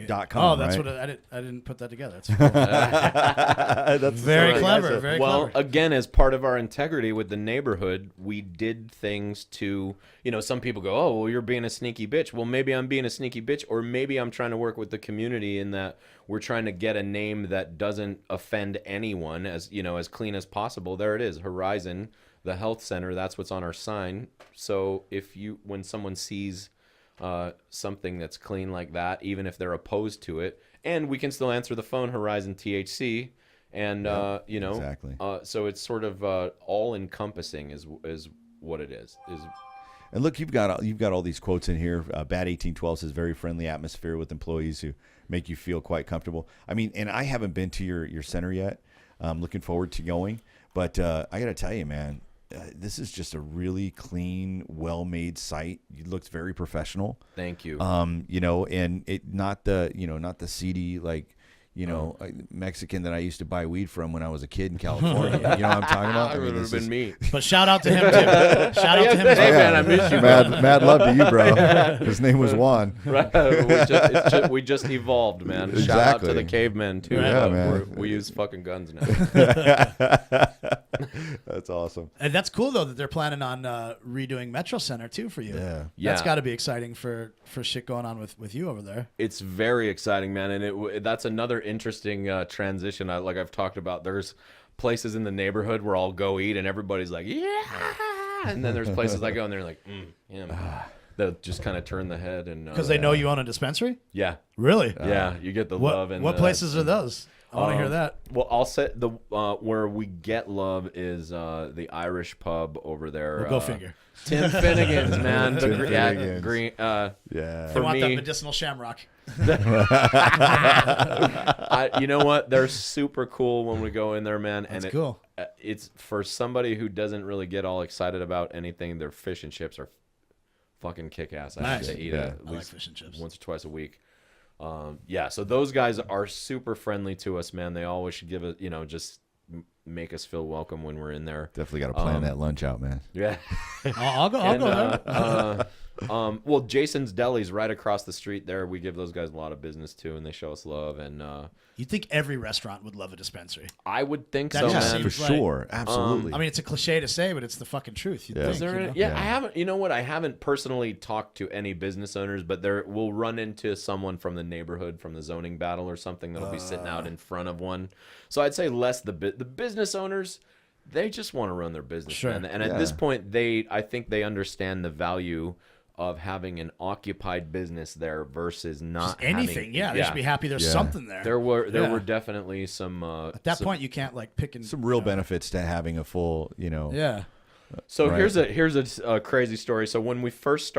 .com, oh, that's right? what I didn't put that together. That's cool. That's very clever. Very well, clever. again, as part of our integrity with the neighborhood, we did things to, you know, some people go, oh, well, you're being a sneaky bitch. Well, maybe I'm being a sneaky bitch, or maybe I'm trying to work with the community in that we're trying to get a name that doesn't offend anyone, as, you know, as clean as possible. There it is, Horizon, the Health Center. That's what's on our sign. So when someone sees something that's clean like that, even if they're opposed to it, and we can still answer the phone, Horizon THC, and you know, exactly. So it's sort of all encompassing is what it is. And look, you've got all these quotes in here. Bad 1812 says very friendly atmosphere with employees who make you feel quite comfortable. I mean, and I haven't been to your center yet. I'm looking forward to going, but I got to tell you, man. This is just a really clean, well-made site. It looks very professional. Thank you. You know, and not the seedy, like, you know, Mexican that I used to buy weed from when I was a kid in California. You know what I'm talking about? It would have been me. But shout out to him too. Shout out to him. Hey, man, I miss you. Mad love to you, bro. His name was Juan. Right. We just evolved, man. Exactly. Shout out to the cavemen too. Yeah, man. We use fucking guns now. That's awesome. And that's cool though that they're planning on redoing Metro Center too for you. Yeah. That's got to be exciting for shit going on with you over there. It's very exciting, man, and that's another interesting transition. Like I've talked about, there's places in the neighborhood where I'll go eat and everybody's like, yeah, and then there's places I go and they're like, yeah. They'll just kind of turn the head and because they know you own a dispensary. Yeah, really. Yeah, you get the love. And what places are those? I want to hear that. Well, I'll say the where we get love is the Irish pub over there. Well, go figure. Tim Finnegan's, man. Tim Finnegan's. Yeah, green. Yeah. I For want that me, medicinal shamrock. you know what? They're super cool when we go in there, man. That's and cool. It's for somebody who doesn't really get all excited about anything. Their fish and chips are fucking kick ass. I have to eat at I like least fish and chips. once or twice a week. Yeah, so those guys are super friendly to us, man. They always should give us, you know, just make us feel welcome when we're in there. Definitely got to plan that lunch out, man. Yeah. I'll go there. Well, Jason's Deli's right across the street there. We give those guys a lot of business too, and they show us love. And you'd think every restaurant would love a dispensary. I would think That so, just man. For seems like- sure. Absolutely. I mean, it's a cliche to say, but it's the fucking truth. You'd Yeah. think, Is there you know? yeah, I haven't. You know what? I haven't personally talked to any business owners, but we'll run into someone from the neighborhood, from the zoning battle or something that'll be sitting out in front of one. So I'd say less the business owners. They just want to run their business, Sure. man. And at this point, I think they understand the value of having an occupied business there versus not Just anything. having, They should be happy there's something there. There were definitely some At that point, you can't like pick and some real benefits to having a full, you know. Yeah. So Right. here's a crazy story. So when we first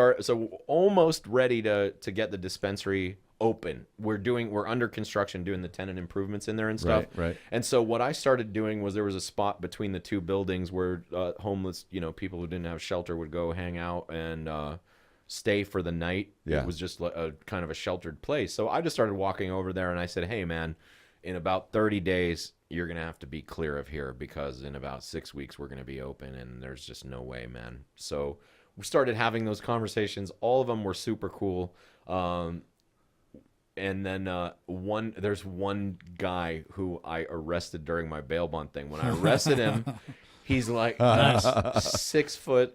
almost ready to get the dispensary open, we're under construction doing the tenant improvements in there and stuff. Right. And so what I started doing was there was a spot between the two buildings where homeless, people who didn't have shelter would go hang out and stay for the night. Yeah. It was just a kind of a sheltered place. So I just started walking over there and I said, hey man, in about 30 days, you're going to have to be clear of here because in about 6 weeks, we're going to be open and there's just no way, man. So we started having those conversations. All of them were super cool. And then there's one guy who I arrested during my bail bond thing. When I arrested him, he's like 6'6",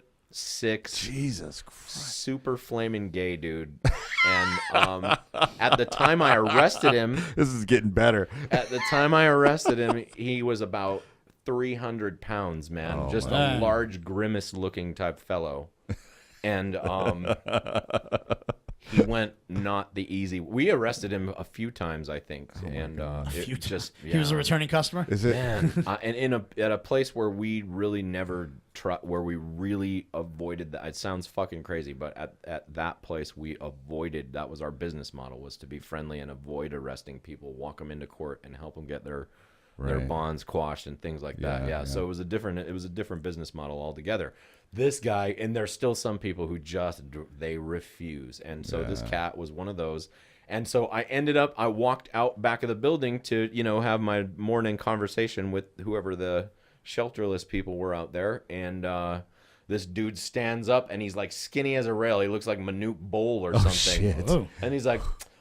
Jesus Christ, super flaming gay dude. And at the time I arrested him, this is getting better. At the time I arrested him, he was about 300 pounds, man. Oh, just man. a large, grimace-looking type fellow. And he went not the easy. We arrested him a few times, I think, and it just He was a returning customer. Is it? man. And at a place where we really never where we really avoided that. It sounds fucking crazy, but at that place we avoided. That was our business model, was to be friendly and avoid arresting people, walk them into court, and help them get their bonds quashed and things like that. Yeah. So it was a different business model altogether. This guy, and there's still some people who they refuse. And so this cat was one of those. And so I walked out back of the building to, have my morning conversation with whoever the shelterless people were out there. And this dude stands up and he's like skinny as a rail. He looks like Manute Bowl or something. Shit. And he's like,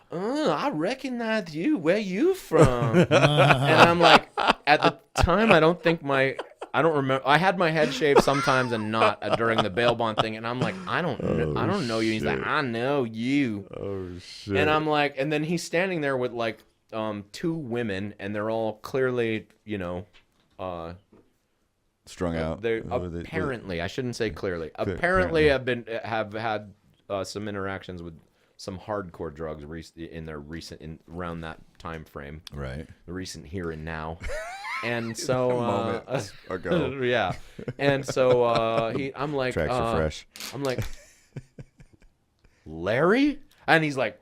I recognize you. Where you from? And I'm like, at the time, I don't remember. I had my head shaved sometimes and not during the bail bond thing. And I'm like, I don't know you. He's like, I know you. Oh shit. And I'm like, and then he's standing there with like 2 women, and they're all clearly, strung out. They apparently, I shouldn't say clearly. Apparently, have had some interactions with some hardcore drugs around that time frame. Right. The recent here and now. And so moment ago. yeah. And so I'm like Tracks are fresh. I'm like, Larry? And he's like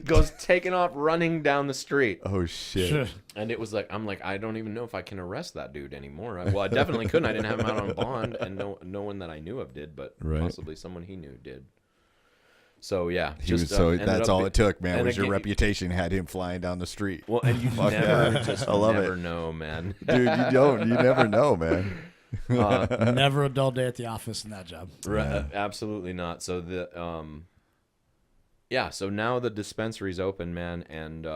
goes taking off running down the street. Oh shit. And it was like, I'm like, I don't even know if I can arrest that dude anymore. Well, I definitely couldn't. I didn't have him out on bond, and no one that I knew of did, but possibly someone he knew did. So yeah, that's all it took, man. Was your again, reputation had him flying down the street? Well, and you never know, man. Dude, you never know, man. Never a dull day at the office in that job. Right, absolutely not. So so now the dispensary's open, man, and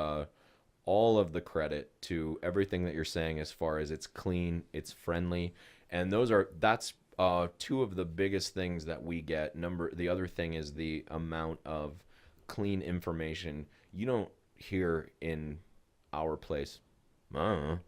all of the credit to everything that you're saying as far as it's clean, it's friendly, and that's 2 of the biggest things that we get. The other thing is the amount of clean information you don't hear in our place. I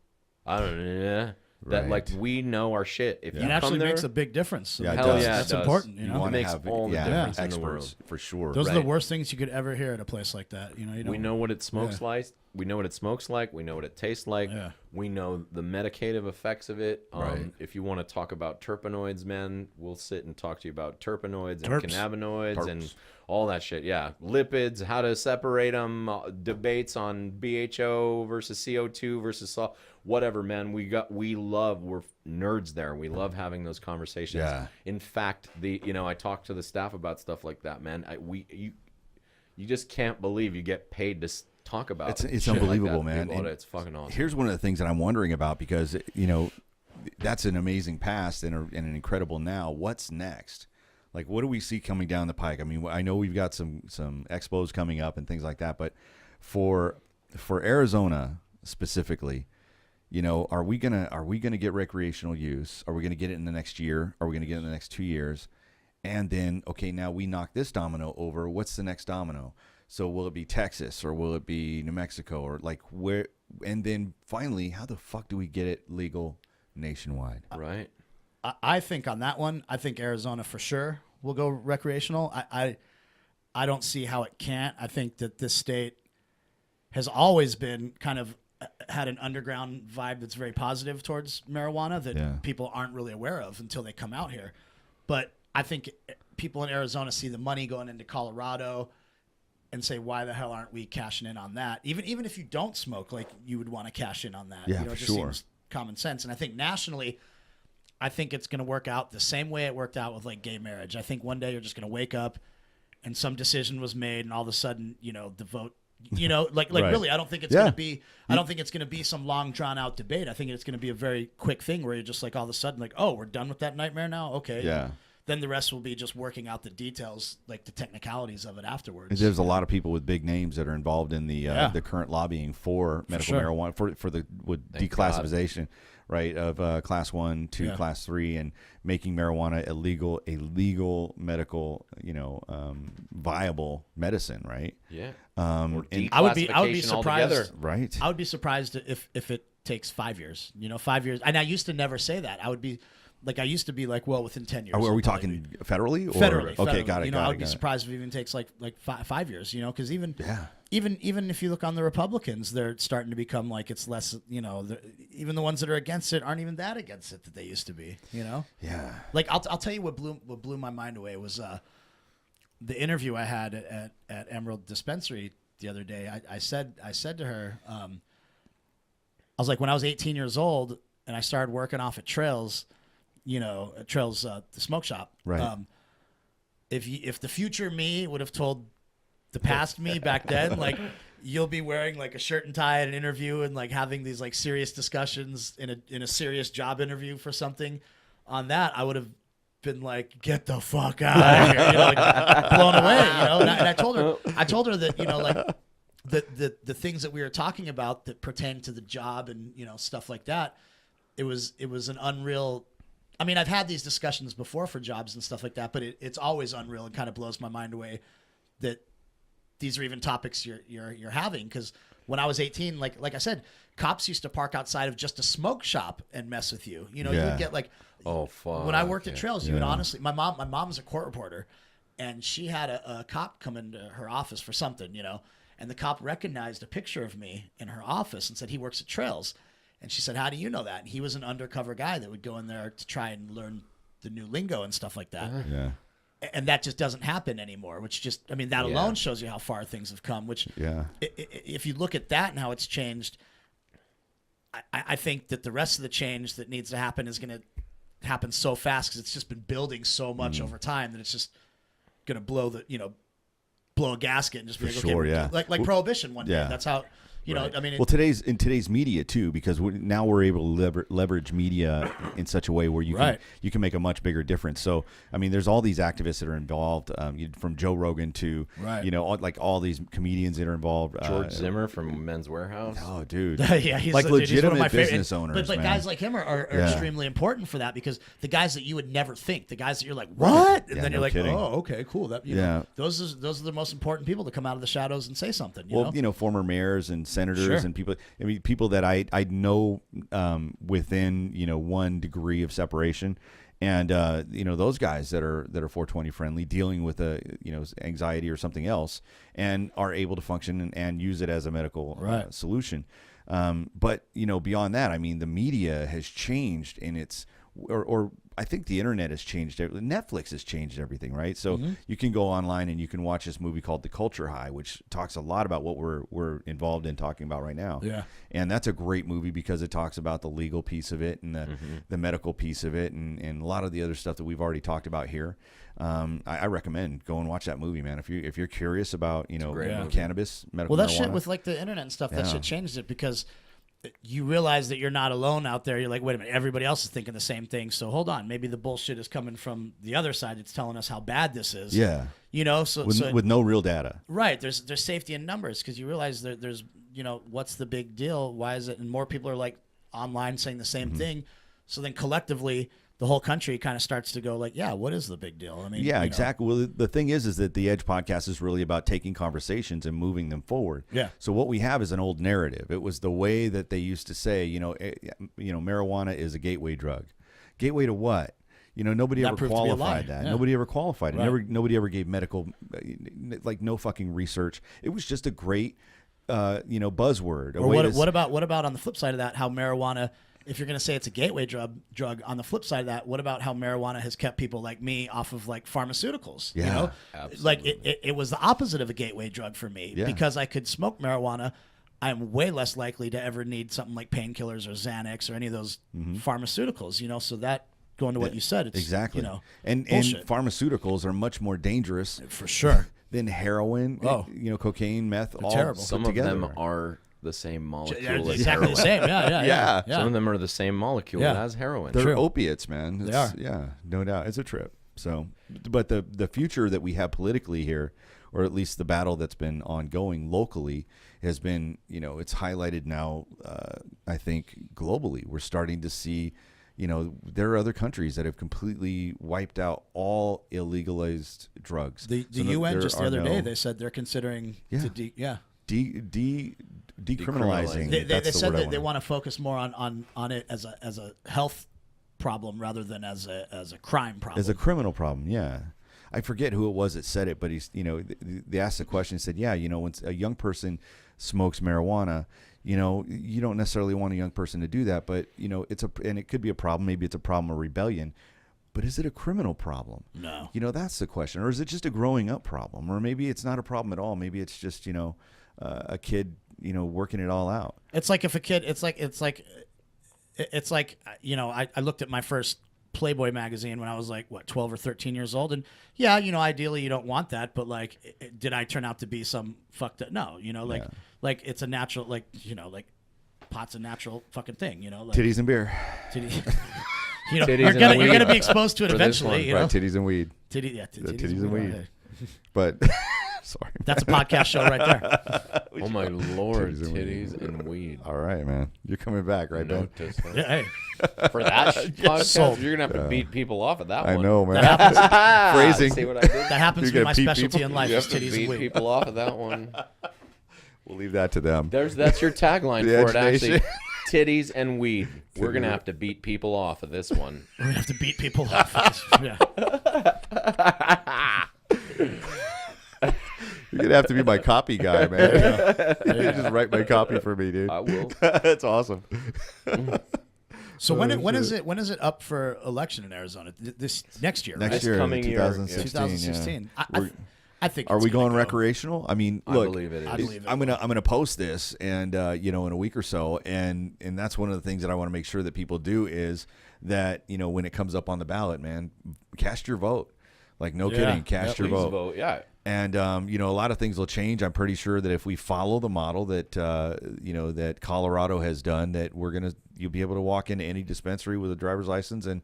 don't know. That like we know our shit. If you it come actually there, makes a big difference. Yeah, it hell does. yeah, that's it does. important. You It makes all the difference in the world. Experts for sure. Those are the worst things you could ever hear at a place like that. You we know what it smokes like. We know what it smokes like. We know what it tastes like. Yeah. We know the medicative effects of it. Right. If you want to talk about terpenoids, man, we'll sit and talk to you about terpenoids and Terps. cannabinoids and all that shit. Yeah, lipids, how to separate them, debates on BHO versus CO2 versus salt, whatever, man. We're nerds there. We love having those conversations. Yeah. In fact, I talk to the staff about stuff like that, man. You just can't believe you get paid to talk about it's shit unbelievable, like that. man. It's fucking awesome. Here's one of the things that I'm wondering about, because that's an amazing past and an incredible now. What's next? Like, what do we see coming down the pike? I mean, I know we've got some expos coming up and things like that, but for Arizona specifically, are we gonna get recreational use? Are we gonna get it in the next year? Are we gonna get it in the next 2 years? And then, okay, now we knock this domino over. What's the next domino? So will it be Texas, or will it be New Mexico, or like where? And then finally, how the fuck do we get it legal nationwide? Right. I think on that one, I think Arizona for sure will go recreational. I don't see how it can't. I think that this state has always been kind of had an underground vibe that's very positive towards marijuana that Yeah. people aren't really aware of until they come out here. But I think people in Arizona see the money going into Colorado and say, why the hell aren't we cashing in on that? Even if you don't smoke, like, you would want to cash in on that. Yeah, it for just sure. seems common sense. And I think nationally, I think it's going to work out the same way it worked out with like gay marriage. I think one day you're just going to wake up and some decision was made, and all of a sudden, the vote, like Right. really, I don't think it's Yeah. going to be, I don't think it's going to be some long drawn out debate. I think it's going to be a very quick thing where you're just like all of a sudden like, oh, we're done with that nightmare now. Okay. Yeah. Then the rest will be just working out the details, like the technicalities of it afterwards. There's a lot of people with big names that are involved in the current lobbying for medical sure. marijuana for the Thank declassification, right, of class 1 to Yeah. class 3, and making marijuana a legal medical, viable medicine, right? Yeah. And I would be Declassification surprised. altogether. right. I would be surprised if it takes 5 years. 5 years. And I used to never say that. I used to be like, well, within 10 years. Are we it'll probably talking be- federally? Or? Federally. Okay, federally. got it. I would be got it. surprised if it even takes like 5 years. Because even Yeah. even if you look on the Republicans, they're starting to become like it's less. Even the ones that are against it aren't even that against it that they used to be. Yeah. Like I'll tell you what blew my mind away was the interview I had at Emerald Dispensary the other day. I said to her, I was like, when I was 18 years old and I started working off at Trails, Trails the smoke shop. Right. If the future me would have told the past me back then, like, you'll be wearing like a shirt and tie at an interview and like having these like serious discussions in a serious job interview for something on that, I would have been like, get the fuck out of here, like blown away, And I told her that, like the things that we were talking about that pertain to the job and, stuff like that, it was an unreal. I mean, I've had these discussions before for jobs and stuff like that, but it's always unreal and kind of blows my mind away that these are even topics you're having. Because when I was 18, like I said, cops used to park outside of just a smoke shop and mess with you. You would get like, Oh, fuck. when I worked at Trails, you would Yeah. honestly, my mom's a court reporter, and she had a cop come into her office for something, and the cop recognized a picture of me in her office and said he works at Trails. And she said, how do you know that? And he was an undercover guy that would go in there to try and learn the new lingo and stuff like that. Yeah. And that just doesn't happen anymore, which just, I mean, that alone shows you how far things have come, which if you look at that and how it's changed, I think that the rest of the change that needs to happen is going to happen so fast because it's just been building so much over time that it's just going to blow a gasket and just be For like, sure, okay, yeah. like Prohibition one day. Yeah. That's how, I mean, Well, in today's media too, because now we're able to leverage media in such a way where you can make a much bigger difference. So, I mean, there's all these activists that are involved, from Joe Rogan to all these comedians that are involved. George Zimmer from Men's Warehouse. Oh, dude, yeah, he's like dude, he's one of legitimate my favorite business owners. But man. guys like him are Yeah. extremely important for that, because the guys that you would never think, the guys that you're like, what? And Yeah, then no you're like, kidding. oh, okay, cool. That those are the most important people to come out of the shadows and say something. You know? Former mayors and senators Sure. and people. I mean, people that I know within 1 degree of separation, and those guys that are 420 friendly, dealing with anxiety or something else, and are able to function and use it as a medical solution. But beyond that, I mean, the media has changed in its, or I think the internet has changed. Netflix has changed everything, right? So you can go online and you can watch this movie called The Culture High, which talks a lot about what we're involved in talking about right now. Yeah. And that's a great movie because it talks about the legal piece of it and the medical piece of it and a lot of the other stuff that we've already talked about here. I recommend go and watch that movie, man. If you're curious about cannabis, medical Well, that marijuana. shit with like the internet and stuff, that shit changed it, because you realize that you're not alone out there. You're like, wait a minute, everybody else is thinking the same thing. So hold on, maybe the bullshit is coming from the other side. It's telling us how bad this is. Yeah. With no real data. Right. There's safety in numbers, because you realize that there's, what's the big deal? Why is it? And more people are like online saying the same thing. So then collectively, the whole country kind of starts to go like, yeah, what is the big deal? I mean, yeah, exactly. Well, the thing is that the Edge podcast is really about taking conversations and moving them forward. Yeah. So what we have is an old narrative. It was the way that they used to say, marijuana is a gateway drug. Gateway to what? Nobody That ever proved to be a lie. qualified that. Yeah. Nobody ever qualified it. Right. Nobody ever gave medical, no fucking research. It was just a great buzzword. Or what about on the flip side of that, how marijuana, if you're going to say it's a gateway drug, on the flip side of that, what about how marijuana has kept people like me off of like pharmaceuticals? Yeah, you know, absolutely. like it was the opposite of a gateway drug for me because I could smoke marijuana. I'm way less likely to ever need something like painkillers or Xanax or any of those pharmaceuticals. You know, so that going to what you said, it's exactly. You know, and pharmaceuticals are much more dangerous for sure than heroin. Oh. Cocaine, meth, all terrible. Some put of together. them are the same molecule as exactly heroin. the same. Yeah. Some of them are the same molecule as heroin. They're True. opiates, man. They are. Yeah, no doubt. It's a trip. So, but the future that we have politically here, or at least the battle that's been ongoing locally, has been, it's highlighted now, I think, globally. We're starting to see, there are other countries that have completely wiped out all illegalized drugs. The UN just the other day, they said they're considering decriminalizing. They said that they want to focus more on it as a health problem rather than as a crime problem. As a criminal problem, yeah. I forget who it was that said it, but he's, they asked the question, said, when a young person smokes marijuana, you don't necessarily want a young person to do that, but and it could be a problem. Maybe it's a problem of rebellion, but is it a criminal problem? No. That's the question. Or is it just a growing up problem? Or maybe it's not a problem at all. Maybe it's just, a kid, working it all out. It's like if a kid, it's like, I looked at my first Playboy magazine when I was like, 12 or 13 years old. And ideally you don't want that, but like, did I turn out to be some fucked up? No, like it's a natural, like pot's a natural fucking thing, like Titties and beer. you're gonna be exposed to it eventually, Right, titties and weed. Titties and weed. But sorry. That's a podcast show right there. Oh my Lord, titties and weed. All right, man. You're coming back, right, Ben? Hey. For that podcast, you're gonna have to beat people off of that one. I know, man. Phrasing. See what I did? That happens to be my specialty in life. You Is have to titties and beat weed. people off of that one. We'll leave that to them. That's your tagline The for it, Edge actually. Nation. Titties and weed. We're gonna have to beat people off of this one. We're gonna have to beat people off. Yeah. You're gonna have to be my copy guy, man. You just write my copy for me, dude. I will. That's awesome. So when is it up for election in Arizona? This next year, Next right? year, coming year, 2016. 2016. Yeah. I think. Are it's we gonna going go. recreational? I mean, I look, believe it is. I believe it I'm will. gonna post this, and in a week or so, and that's one of the things that I want to make sure that people do is that when it comes up on the ballot, man, cast your vote. Like no kidding, cast your Please vote. Yeah. And a lot of things will change. I'm pretty sure that if we follow the model that that Colorado has done, that you'll be able to walk into any dispensary with a driver's license and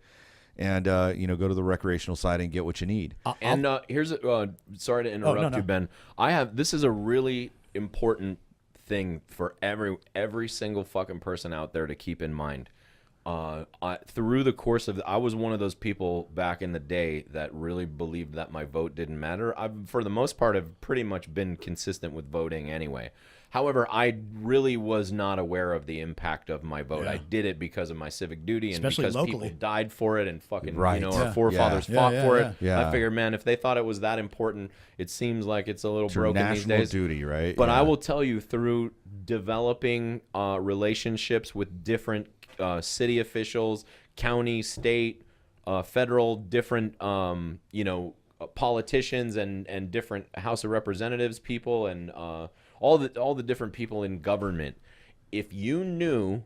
go to the recreational side and get what you need. And here's sorry to interrupt you, Ben. This is a really important thing for every single fucking person out there to keep in mind. Through the course of, I was one of those people back in the day that really believed that my vote didn't matter. For the most part, have pretty much been consistent with voting anyway. However, I really was not aware of the impact of my vote. I did it because of my civic duty and Especially because locally. people died for it and fucking, Right. our forefathers fought for it. Yeah. I figured, man, if they thought it was that important, it seems like it's a little It's your broken these national days. duty, right? But Yeah. I will tell you, through developing relationships with different city officials, county, state, federal, different politicians and different House of Representatives people and all the different people in government. If you knew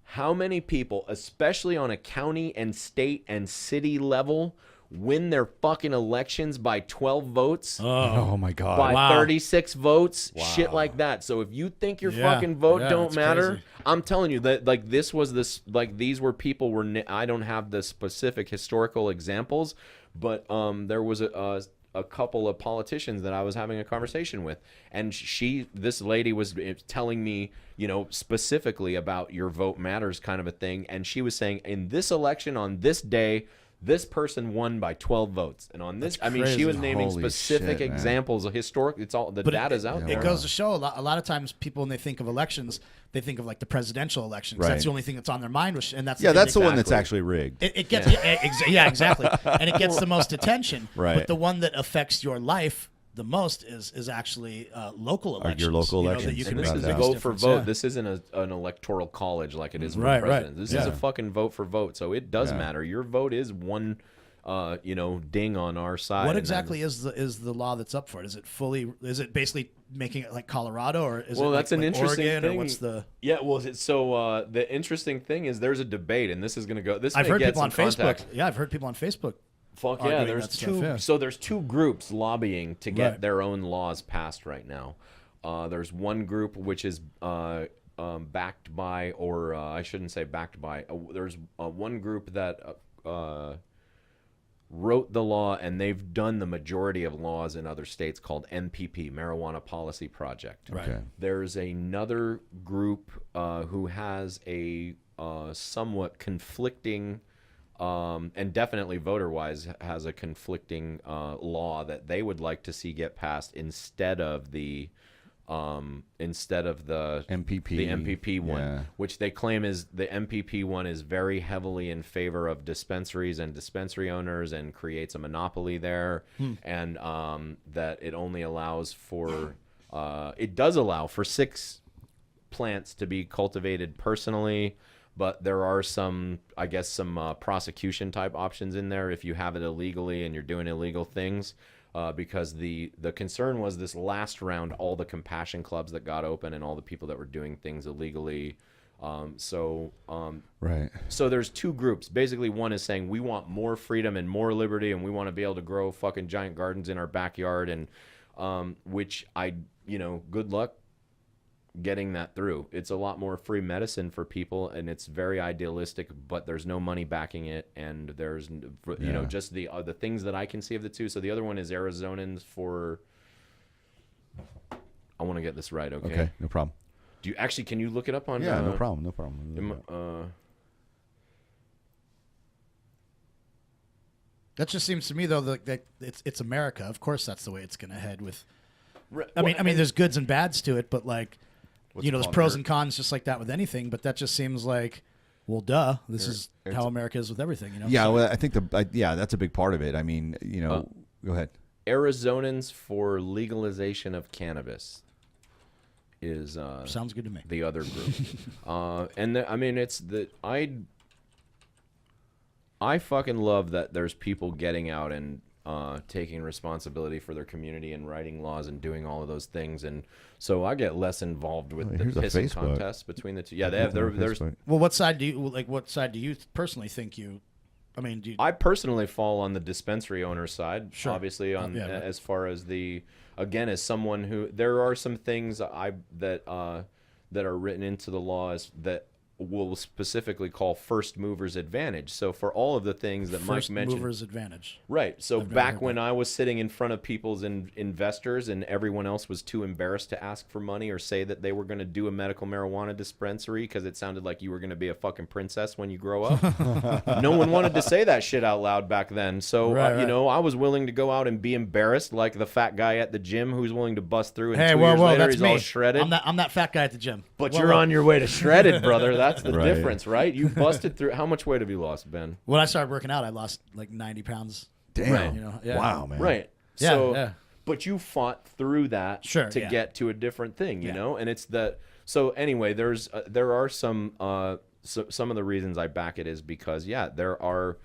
how many people, especially on a county and state and city level, win their fucking elections by 12 votes, Oh my God! by 36 votes, shit like that. So if you think your fucking vote don't that's matter, crazy. I'm telling you that these were people I don't have the specific historical examples, but there was a couple of politicians that I was having a conversation with, and this lady was telling me, specifically about your vote matters kind of a thing, and she was saying in this election on this day, this person won by 12 votes, and on this, she was naming Holy specific shit, man. examples of historic. It's all the data's out there. It goes to show a lot of times people, when they think of elections, they think of like the presidential election. 'Cause Right. That's the only thing that's on their mind. And that's that's the one exactly. that's actually rigged. It gets exactly, and it gets the most attention. Right. But the one that affects your life the most is actually local elections. Your local that elections. you And can This make is the a biggest vote for difference, vote. yeah. This isn't an electoral college like it is for Right, president. right. This is a fucking vote for vote. So it does matter. Your vote is one, ding on our side. What and exactly is the law that's up for it? Is it basically making it like Colorado, or is well, it that's like, an interesting Oregon, thing. or what's the? Yeah, well, the interesting thing is there's a debate, and this is going to go. This I've may heard get people on some Facebook. context. Yeah, I've heard people on Facebook. Fuck yeah, arguing there's that two. stuff, yeah. So there's two groups lobbying to get Right. their own laws passed right now. There's one group which is backed by, or I shouldn't say backed by. There's one group that wrote the law, and they've done the majority of laws in other states called MPP, Marijuana Policy Project. Right. Okay. There's another group who has a somewhat conflicting, and definitely voter-wise has a conflicting law that they would like to see get passed instead of the MPP. the MPP one, Yeah. which they claim is the MPP one is very heavily in favor of dispensaries and dispensary owners and creates a monopoly there, and that it only allows for it does allow for 6 plants to be cultivated personally, but there are some, I guess, some prosecution type options in there if you have it illegally and you're doing illegal things. Because the concern was this last round, all the compassion clubs that got open and all the people that were doing things illegally. Right. So there's two groups. Basically, one is saying we want more freedom and more liberty, and we want to be able to grow fucking giant gardens in our backyard, and which good luck getting that through. It's a lot more free medicine for people, and it's very idealistic, but there's no money backing it, and there's just the things that I can see of the two. So the other one is Arizonans for, I want to get this right, okay? No problem. Can you look it up on No problem. That just seems to me though that it's America. Of course, that's the way it's going to head with. I Well, mean, there's goods and bads to it, but like, What's there's called pros there? and cons just like that with anything. But that just seems like, well, duh. This is how America is with everything, Yeah, So- well, I think that's a big part of it. I mean, go ahead. Arizonans for legalization of cannabis is sounds good to me. the other group. I fucking love that there's people getting out and taking responsibility for their community and writing laws and doing all of those things, and so I get less involved with the here's a pissing Facebook. contests between the two. Yeah, they have. There's. Well, what side do you personally think you? I mean, I personally fall on the dispensary owner side. Sure. Obviously, on right. as far as as someone who there are some things that are written into the laws that will specifically call first movers advantage. So for all of the things that first Mike mentioned, movers advantage. right. So I've never back heard when that. I was sitting in front of people's investors and everyone else was too embarrassed to ask for money or say that they were going to do a medical marijuana dispensary because it sounded like you were going to be a fucking princess when you grow up. No one wanted to say that shit out loud back then. So, Right. I was willing to go out and be embarrassed like the fat guy at the gym who's willing to bust through and Hey, 2 whoa, years whoa, later that's he's me. all shredded. I'm that fat guy at the gym. But Whoa, you're whoa. on your way to shredded, brother. That's the Right. difference, right? You busted through. How much weight have you lost, Ben? When I started working out, I lost like 90 pounds. Damn. Right. Yeah. Wow, man. Right. Yeah, So, yeah. but you fought through that Sure, to yeah. get to a different thing, you Yeah. know? And it's that. So anyway, there are some of the reasons I back it is because, there are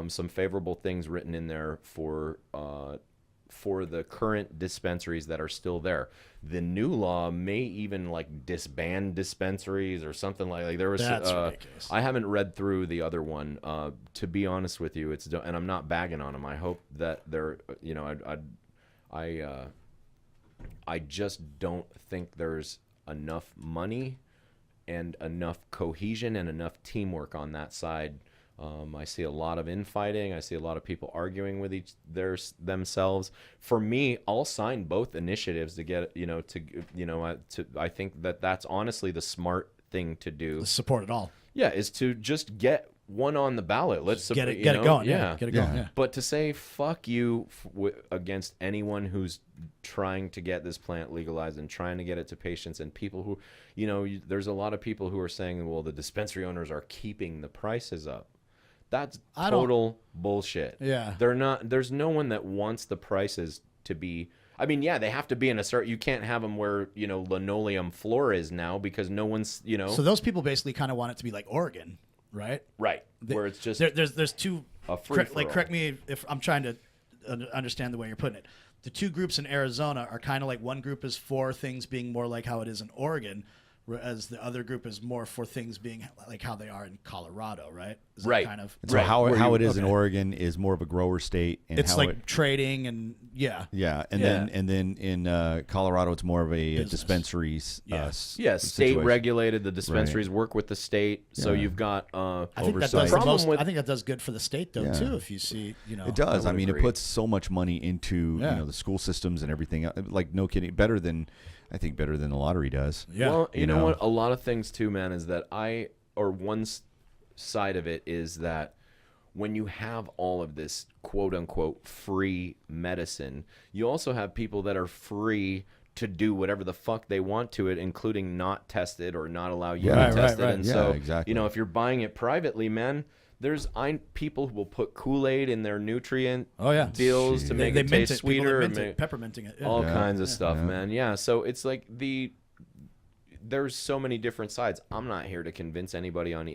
some favorable things written in there for the current dispensaries that are still there. The new law may even disband dispensaries or something like there was. That's ridiculous. I haven't read through the other one. To be honest with you, and I'm not bagging on them. I hope that they're, I just don't think there's enough money and enough cohesion and enough teamwork on that side. I see a lot of infighting. I see a lot of people arguing with themselves. For me, I'll sign both initiatives to get, I think that's honestly the smart thing to do. Support it all. Yeah, is to just get one on the ballot. Let's Get it you know, going. Yeah, Get it going. Yeah. But to say fuck you against anyone who's trying to get this plant legalized and trying to get it to patients and people who, there's a lot of people who are saying, well, the dispensary owners are keeping the prices up. That's total bullshit. Yeah. They're not. There's no one that wants the prices to be. I mean, yeah, they have to be in a certain. You can't have them where linoleum floor is now because no one's So those people basically kind of want it to be like Oregon, right? Right, where it's just there's two. free-for-all. Correct me if I'm trying to understand the way you're putting it. The two groups in Arizona are kind of like one group is for things being more like how it is in Oregon, whereas the other group is more for things being like how they are in Colorado, right? Is that Right. Kind of. So how it is in okay. Oregon is more of a grower state, and It's how like it, trading and yeah, and Yeah. then in Colorado it's more of a Business. dispensary. Yeah. state situation. regulated. The dispensaries work with the state, so Yeah. you've got I think that oversight. does the Problem most, with- I think that does good for the state though Yeah. too. If you see, It does. I I would mean, agree. it puts so much money into Yeah. the school systems and everything. Like, no kidding, better than the lottery does. Yeah. Well, you know know. what? A lot of things too, man, is that one side of it is that when you have all of this quote unquote free medicine, you also have people that are free to do whatever the fuck they want to it, including not test it or not allow you Right, to test it. right. And Yeah, so, exactly. if you're buying it privately, man, there's people who will put Kool-Aid in their nutrient Oh, yeah. deals to Jeez. make they it mint taste it, people sweeter. that and mint make- it, pepperminting it. Yeah. all Yeah. kinds of stuff, Yeah. man. Yeah, so it's like there's so many different sides. I'm not here to convince anybody on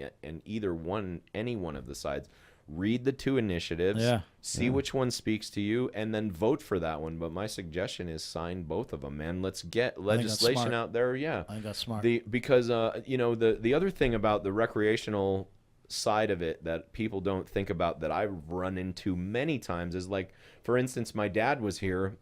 any one of the sides. Read the two initiatives, Yeah. see which one speaks to you, and then vote for that one. But my suggestion is sign both of them, man. Let's get that's legislation smart. out there. Yeah, I think that's smart. Because the other thing about the recreational side of it that people don't think about that I've run into many times is, like, for instance, my dad was here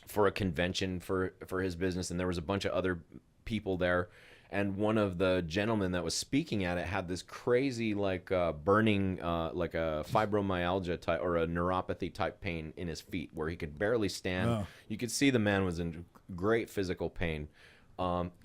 for a convention for his business, and there was a bunch of other people there, and one of the gentlemen that was speaking at it had this crazy burning like a fibromyalgia type or a neuropathy type pain in his feet where he could barely stand. Oh. You could see the man was in great physical pain.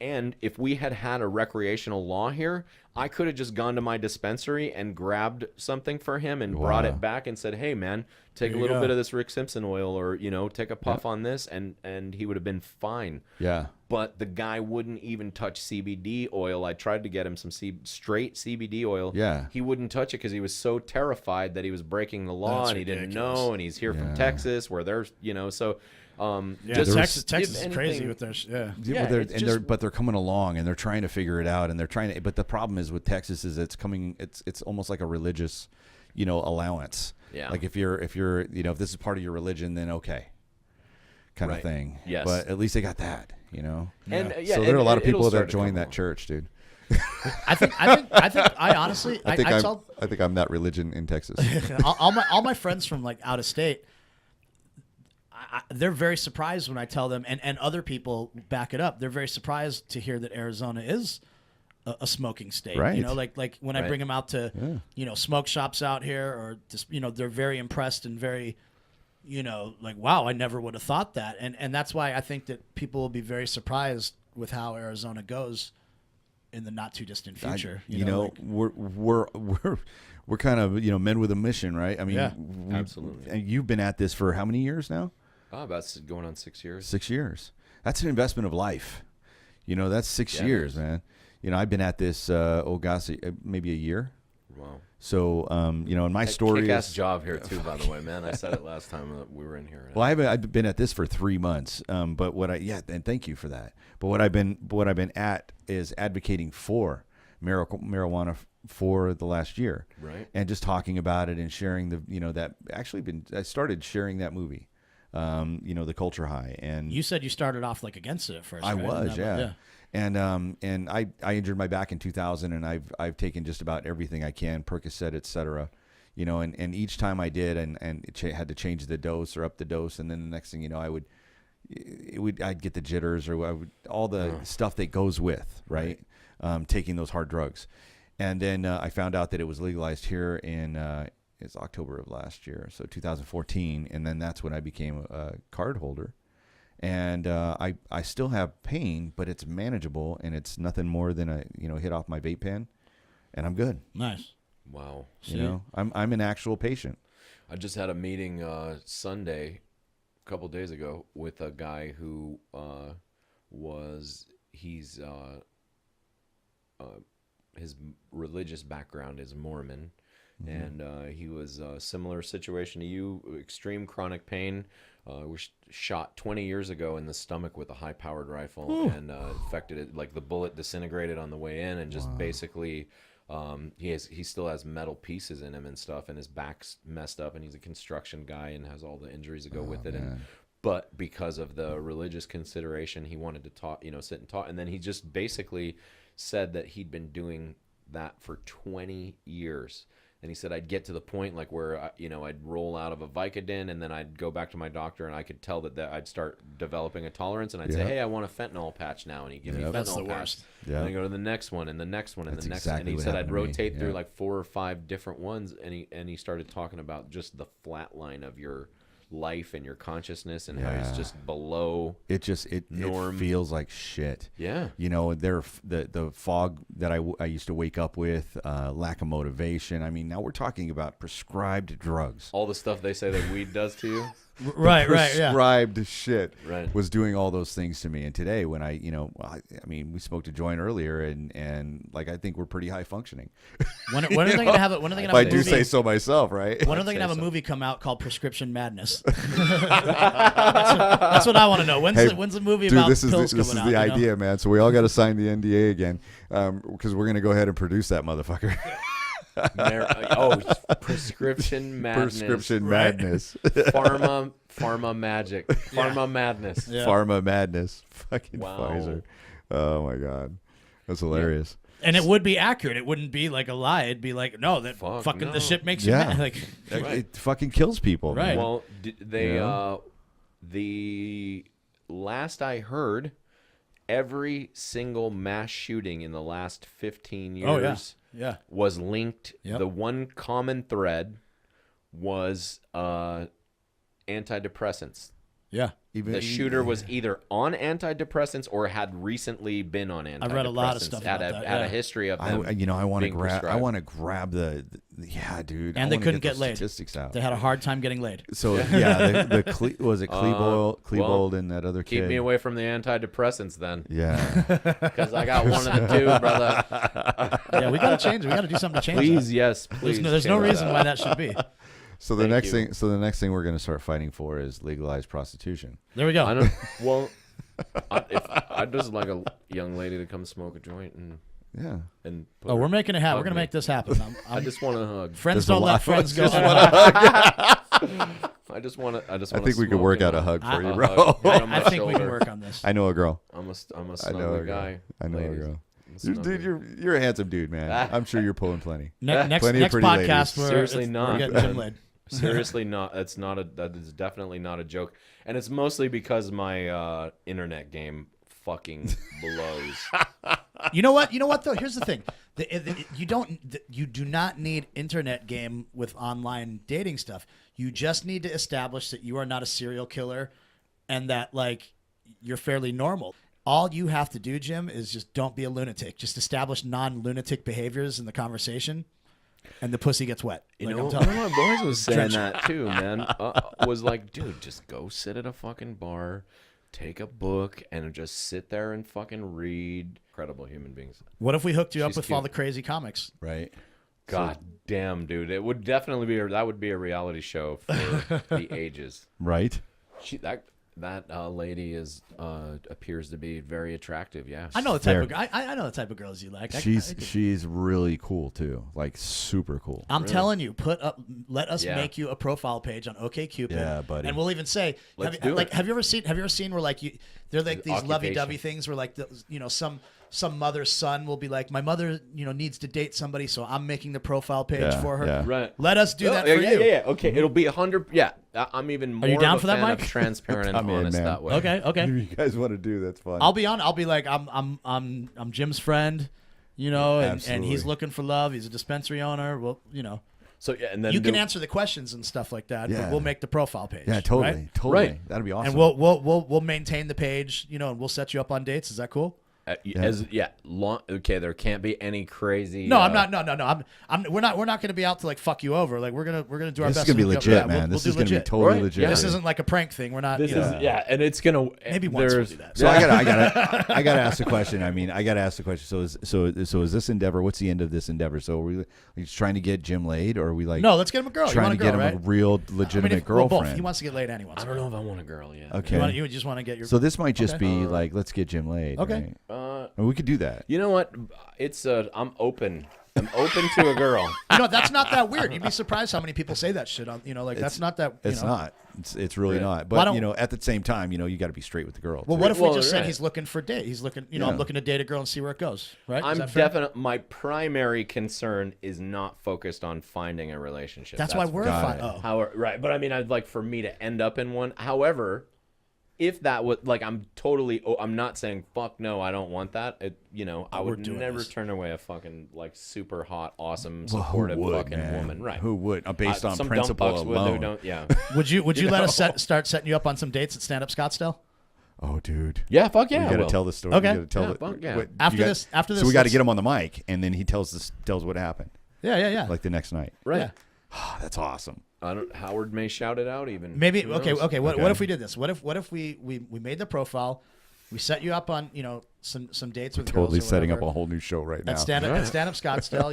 And if we had had a recreational law here, I could have just gone to my dispensary and grabbed something for him and brought it back and said, "Hey, man, take There a you little go. bit of this Rick Simpson oil, or take a puff on this," and he would have been fine. Yeah. But the guy wouldn't even touch CBD oil. I tried to get him some straight CBD oil. Yeah. He wouldn't touch it because he was so terrified that he was breaking the law, That's and he didn't ridiculous. know. And he's here from Yeah. Texas, where there's so. Yeah, just Texas if is crazy anything- with their Yeah, Yeah, but they're, it's and just- but they're coming along and they're trying to figure it out and they're trying to. But the problem is with Texas is it's almost like a religious, allowance. Yeah. Like if you're if this is part of your religion, then okay, kind of Right. thing. Yes. But at least they got that. And So there are a lot of it'll people that start to join come that along. church, dude. I honestly, I think tell I think I'm that religion in Texas. all my friends from like out of state, they're very surprised when I tell them, and other people back it up. They're very surprised to hear that Arizona is a smoking state. Right. Like when I Right. bring them out to, smoke shops out here, or just, they're very impressed and very, like, wow, I never would have thought that. And that's why I think that people will be very surprised with how Arizona goes in the not too distant future. We're kind of men with a mission, right? I mean, Yeah. Absolutely. And you've been at this for how many years now? About going on 6 years. 6 years. That's an investment of life. That's 6 Yeah, it years, is. man. I've been at this, maybe a year. Wow. So, and my story Kick-ass is. job here too, by the way, man. I said it last time that we were in here. Well, I've been at this for 3 months. But and thank you for that. But what I've been at is advocating for marijuana for the last year, Right. And just talking about it and sharing I started sharing that movie, The Culture High, and You said you started off like against it at first. I right? was, And yeah. And I injured my back in 2000, and I've taken just about everything I can, Percocet, etc. And each time I did, and had to change the dose or up the dose, and then the next thing I'd get the jitters or all the stuff that goes with taking those hard drugs, and then I found out that it was legalized here in it's October of last year, so 2014, and then that's when I became a card holder. And I still have pain, but it's manageable, and it's nothing more than a hit off my vape pen, and I'm good. Nice. Wow. I'm an actual patient. I just had a meeting Sunday, a couple days ago, with a guy who his religious background is Mormon, and he was a similar situation to you, extreme chronic pain. Was shot 20 years ago in the stomach with a high-powered rifle, and affected it. Like the bullet disintegrated on the way in, and just basically, he still has metal pieces in him and stuff, and his back's messed up, and he's a construction guy and has all the injuries that go with it. But because of the religious consideration, he wanted to talk, sit and talk, and then he just basically said that he'd been doing that for 20 years. And he said, I'd get to the point like where, I'd roll out of a Vicodin, and then I'd go back to my doctor, and I could tell that I'd start developing a tolerance, and I'd say, hey, I want a fentanyl patch now, and he'd give me a fentanyl That's the patch. worst. And I go to the next one, and the next one, and the next one. And exactly he what said I'd happened to me. rotate through like 4 or 5 different ones, and he started talking about just the flat line of your life and your consciousness, and how he's just below it norm. It feels like shit. Yeah. The fog that I used to wake up with, lack of motivation. I mean, now we're talking about prescribed drugs. All the stuff they say that weed does to you. Right, prescribed shit Right. was doing all those things to me. And today, when I we smoked a joint earlier, and like I think we're pretty high functioning. When are they going to have it? When are they going to If have I a do movie? say so myself, right? When are they going to have a movie come out called Prescription Madness? That's what I want to know. When's the movie about this pills is coming out? the idea, man. So we all got to sign the NDA again, because we're going to go ahead and produce that motherfucker. Prescription madness. Prescription madness. Pharma magic. Pharma madness. Yeah. Pharma madness. Fucking Wow. Pfizer. Oh my god, that's hilarious. And it would be accurate. It wouldn't be like a lie. It'd be like, no, that fucking the shit makes you mad. Like, It fucking kills people. Right. Man. Well, the last I heard, every single mass shooting in the last 15 years yeah. was linked. Yep. The one common thread was antidepressants. Yeah. The shooter was either on antidepressants or had recently been on antidepressants. I read a lot of stuff about that. Had a history of them. I want to being grab. I prescribed. want to grab the dude. And I they wanna couldn't get get those laid. Statistics out. They had a hard time getting laid. So was it Klebold and that other kid? Keep me away from the antidepressants then. Yeah. Because I got one of the two, brother. Yeah, we got to change it. We got to do something to change Please, that. yes, please. There's no reason why that should be. So the Thank next you. thing we're going to start fighting for is legalized prostitution. There we go. I don't. Well, I'd just like a young lady to come smoke a joint and Yeah. put Oh, her- we're making it happen. hug We're gonna me. make this happen. I just want to hug. Friends There's a don't let lot- friends go. just I just want to. I think we could work out a hug for you, bro. I think we can work on this. I know a girl. I'm a I know a snuggly guy. girl. I know a ladies. girl. I'm a Dude, snuggly. you're a handsome dude, man. I'm sure you're pulling plenty. Next Plenty of pretty podcast, ladies. Seriously we're not. getting Jim laid. Seriously not. That is definitely not a joke, and it's mostly because my internet game fucking blows. You know what? Though, here's the thing: you do not need internet game with online dating stuff. You just need to establish that you are not a serial killer, and that like you're fairly normal. All you have to do, Jim, is just don't be a lunatic. Just establish non-lunatic behaviors in the conversation, and the pussy gets wet. You Like, know, I'm telling one of my boys was saying that too, man. Was like, dude, just go sit at a fucking bar, take a book, and just sit there and fucking read. Incredible human beings. What if we hooked you up She's with cute. all the crazy comics? Right. God damn, dude, it would definitely be that would be a reality show for the ages. Right. That lady appears to be very attractive. Yeah, I know the type of I know the type of girls you like. She's really cool too, like super cool. I'm telling you, let us Yeah. make you a profile page on OkCupid. Yeah, buddy. And we'll even say, Let's do it. have you ever seen where like they're like these Occupation. lovey-dovey things where like some mother's son will be like, my mother needs to date somebody, so I'm making the profile page Yeah, for her. yeah. right. Let us do that for you. Yeah. Okay, it'll be 100. Yeah, I'm even more. you down of a for that, fan Mike? Of transparent and I'm in, honest man. that way. Okay. If you guys want to do that's fun. I'll be on. I'll be like, I'm Jim's friend, and he's Absolutely. looking for love. He's a dispensary owner. Well, So yeah, and then you can answer the questions and stuff like that. Yeah. But we'll make the profile page. Yeah, totally, right? totally. Right. That'd be awesome. And we'll maintain the page, and we'll set you up on dates. Is that cool? Okay, there can't be any crazy. No, I'm not. No. We're not going to be out to like fuck you over. Like we're gonna do our This best. is gonna be to hook you legit, up. man. We'll This do is gonna be legit. totally Right? legit. Yeah. This isn't like a prank thing. We're not. This you know, is and it's gonna maybe once there's- we'll do that. So I gotta ask the question. I mean, I gotta ask the question. So is this endeavor? What's the end of this endeavor? So are we just trying to get Jim laid, or are we like No, let's get him a girl. You trying want to a get girl, him right? a real legitimate Well, girlfriend? both. He wants to get laid and he wants. I don't know if I want a girl yet. Okay. You just want to get your. So this might just Okay. be like, let's get Jim laid. Okay. Right? And we could do that. You know what? It's I'm open. I'm open to a girl. You know, that's not that weird. You'd be surprised how many people say that shit. That's not that. It's not. It's really not. Why But don't- at the same time, you got to be straight with the girl. Well, too. what if we Well, just said right. he's looking for date? He's looking. Yeah. I'm looking to date a girl and see where it goes. Right? Is I'm that fair? definitely. My primary concern is not focused on finding a relationship. That's why we're Got fine. it. Oh. How, right, but I mean, I'd like for me to end up in one. However, if that would I'm not saying fuck no, I don't want that. I we're would doing never this. turn away a fucking like super hot, awesome, Well, who supportive would, fucking man? woman. Right? Who would? Based on some principle dumb fucks would who alone. don't. Yeah. Would you let us start setting you up on some dates at Stand Up Scottsdale? Oh, dude. Yeah. Fuck yeah. We I got to will. tell the story. Okay. We gotta tell Yeah, the- fuck yeah. what- After you got- this, So we got to let's- get him on the mic, and then he tells what happened, Yeah. like the next night. Right. Yeah. Oh, that's awesome. Howard may shout it out even. Maybe Who okay. knows? Okay. What Okay. if we did this? What if we made the profile? We set you up on some dates with Totally girls or setting up whatever. a whole new show right now. At stand up Scottsdale,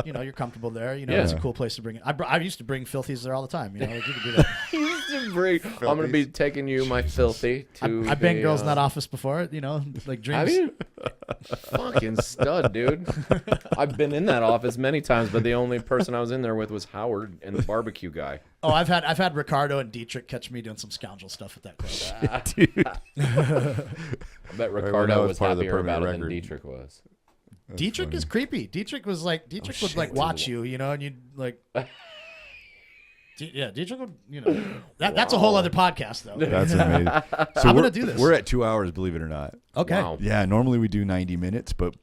because you're comfortable there. Yeah. It's a cool place to bring it. I used to bring filthies there all the time. Like you could do that. I'm gonna be taking you, my filthy. To I've been the, girls in that office before. Like dreams. Have you? Fucking stud, dude. I've been in that office many times, but the only person I was in there with was Howard and the barbecue guy. Oh, I've had Ricardo and Dietrich catch me doing some scoundrel stuff at that club. Dude. I bet when I Ricardo was was part of the happier about it permanent than record. Dietrich was. Dietrich is creepy. Dietrich would like watch you, and you'd like. Yeah, Dietrich would, that's a whole other podcast though. That's amazing. So I'm we're gonna do this. We're at 2 hours, believe it or not. Okay. Wow. Yeah, normally we do 90 minutes, but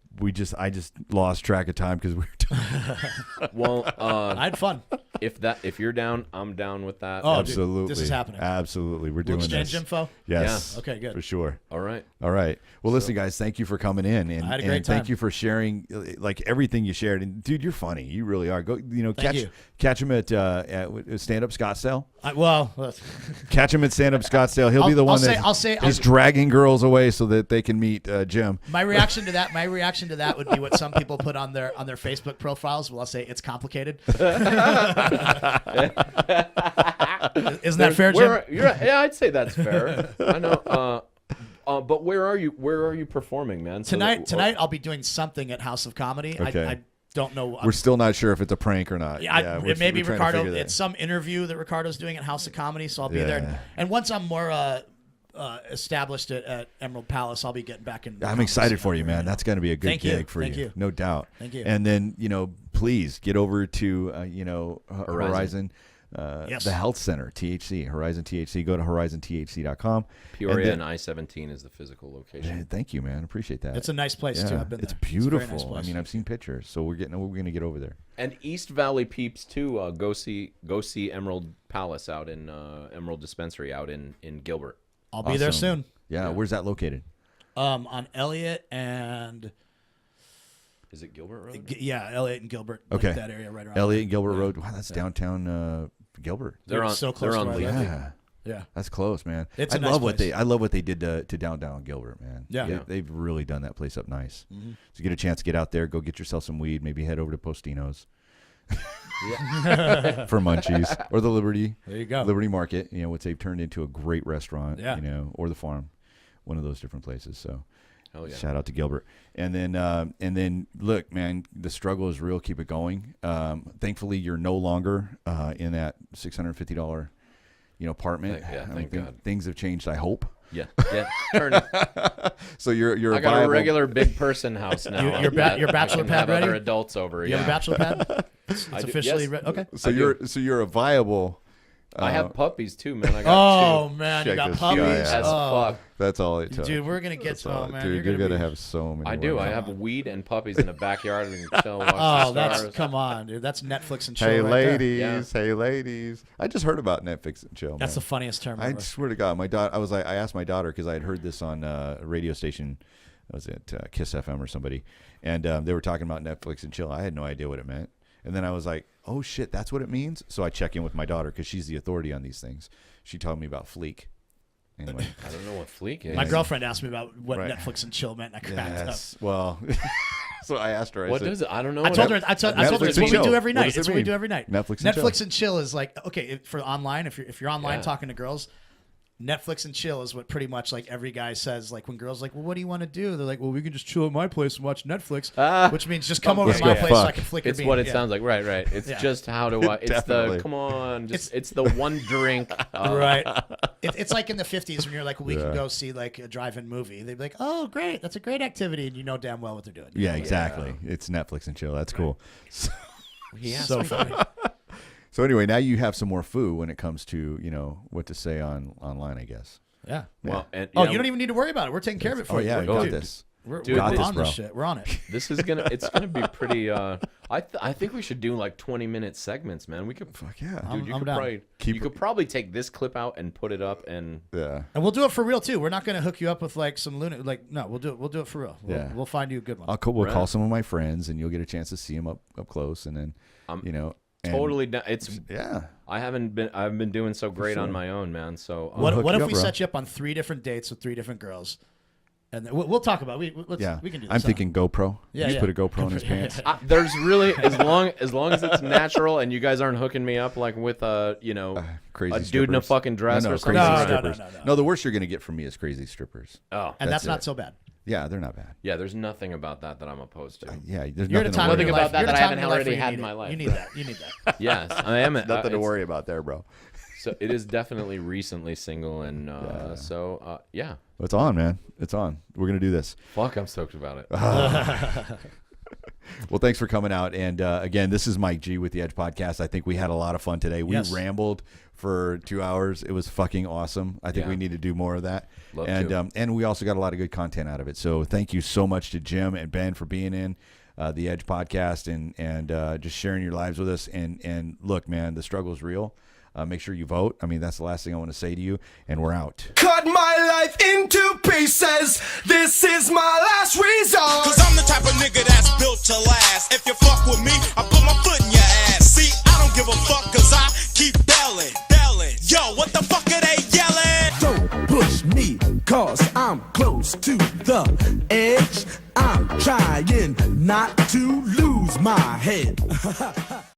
I just lost track of time because we were Well, I had fun. if you're down, I'm down with that. Oh, dude, absolutely. this is happening. Absolutely, we're We'll doing exchange this. info. Yes. Yeah. Okay, good. For sure. All right. All right. Well, listen, guys, thank you for coming in, and, I had a great and thank time. you for sharing like everything you shared. And dude, you're funny. You really are. Go, you. catch him at Stand Up Scottsdale. Well, Catch him at Stand Up Scottsdale. He'll be the one that I'll is dragging girls away so that they can meet Jim. My reaction to that would be what some people put on their Facebook profiles. Well, I'll say it's complicated. Isn't that fair, Jim? Yeah, I'd say that's fair. I know. But where are you? Where are you performing, man? So Tonight I'll be doing something at House of Comedy. Okay. I don't know. We're still not sure if it's a prank or not. It may be we're trying to Ricardo. figure that. It's some interview that Ricardo's doing at House of Comedy, so I'll be Yeah. there. And once I'm more established at Emerald Palace, I'll be getting back in. I'm excited for you, man. That's going to be a good Thank you. gig for Thank you. you. No doubt. Thank you. And then, please get over to, Horizon. Yes. The Health Center, THC, Horizon THC. Go to horizonthc.com. Peoria and I-17 is the physical location. Thank you, man. Appreciate that. It's a nice place too. I've been It's there. beautiful. It's a very nice place. I mean, I've seen pictures, so we're going to get over there. And East Valley peeps too. Go see Emerald Palace out in Emerald Dispensary out in Gilbert. I'll be there Awesome. soon. Yeah, where's that located? On Elliott and Is it Gilbert Road? yeah, Elliott and Gilbert. Okay. Like that area right around. Elliott and Gilbert Road. Wow, that's downtown Gilbert. They're on. so close They're to on where I Lee. live. Yeah. Yeah. That's close, man. It's a I nice love what place. I love what they did to downtown Gilbert, man. Yeah. Yeah. They've really done that place up nice. Mm-hmm. So get a chance to get out there, go get yourself some weed, maybe head over to Postino's for munchies or the Liberty. There you go. Liberty Market, which they've turned into a great restaurant, Yeah. or the farm, one of those different places. So Hell yeah. shout out to Gilbert. And then look, man, the struggle is real. Keep it going. Thankfully, you're no longer in that $650 apartment. Thank God. Things have changed, I hope. Yeah. Turn it. So you're I got viable, a regular big person house now. Your bachelor I can pad have ready? other adults over. You have a bachelor pad? It's I do- officially yes. okay. So I you're a viable. I have puppies too, man. I got Oh two. man, you Check got this puppies. guy As Oh. fuck. That's all it took. Dude, we're gonna get That's all. man. Dude, you're gonna be- have so many. I do. women. I have weed and puppies in the backyard and chill. Watch Oh, the that's stars. come on, dude. That's Netflix and chill. Hey right ladies, there. hey ladies. I just heard about Netflix and chill. That's the man. funniest term I ever. swear to God, my daughter. I asked my daughter because I had heard this on a radio station I was at Kiss FM or somebody, and they were talking about Netflix and chill. I had no idea what it meant. And then I was like, oh, shit, that's what it means? So I check in with my daughter because she's the authority on these things. She told me about Fleek. Anyway. I don't know what Fleek is. My girlfriend asked me about what Netflix and chill meant, and I cracked up. Well, so I asked her. What does it? I don't know. I told her it's what we do every night. It's what we do every night. Netflix and chill is like, okay, for online, if you're online talking to girls, Netflix and chill is what pretty much like every guy says. Like when girls like, well, what do you want to do? They're like, well, we can just chill at my place and watch Netflix, which means just come over to my place so I can flick your bean. It's what it sounds like. Right. It's just how do I? It's the come on. It's the one drink. Right. It's like in the 50s when you're like, well, we can go see like a drive-in movie. They'd be like, oh, great, that's a great activity, and you know damn well what they're doing. Yeah, exactly. It's Netflix and chill. That's cool. So funny. So anyway, now you have some more foo when it comes to what to say online, I guess. Yeah. Well, and, you don't even need to worry about it. We're taking care of it for you. Oh yeah, got this. We're got on this, this shit. We're on it. It's gonna be pretty. I think we should do like 20-minute segments, man. We could. Fuck yeah, dude. I'm You could probably take this clip out and put it up, and yeah. And we'll do it for real too. We're not gonna hook you up with like some lunatic. Like no, we'll do it. We'll do it for real. We'll find you a good one. We'll call some of my friends, and you'll get a chance to see them up close, and then totally. It's yeah. I've been doing so great on my own, man. So what if we set you up on 3 different dates with 3 different girls? And then we'll talk about it. We can do this. I'm thinking GoPro. Yeah, Just put a GoPro in his pants. There's really as long as it's natural and you guys aren't hooking me up like with crazy a dude in a fucking dress or something. No, the worst you're gonna get from me is crazy strippers. Oh, and that's not so bad. Yeah, they're not bad. Yeah, there's nothing about that I'm opposed to. Yeah, there's You're nothing about that I haven't already had in my life. You need that. Yes, I am. Nothing to worry about there, bro. So it is definitely recently single, and yeah. It's on, man. It's on. We're gonna do this. Fuck, I'm stoked about it. Well, thanks for coming out. And again, this is Mike G with the Edge Podcast. I think we had a lot of fun today. We rambled for 2 hours. It was fucking awesome. I think we need to do more of that. And we also got a lot of good content out of it. So thank you so much to Jim and Ben for being in the Edge Podcast and just sharing your lives with us. And look, man, the struggle is real. Make sure you vote. I mean, that's the last thing I want to say to you. And we're out. Cut my life into pieces. This is my last resort. Cause I'm the type of nigga that's built to last. If you fuck with me, I put my foot in your ass. See, I don't give a fuck cause I keep belling. Yo, what the fuck are they yelling? Don't push me cause I'm close to the edge. I'm trying not to lose my head.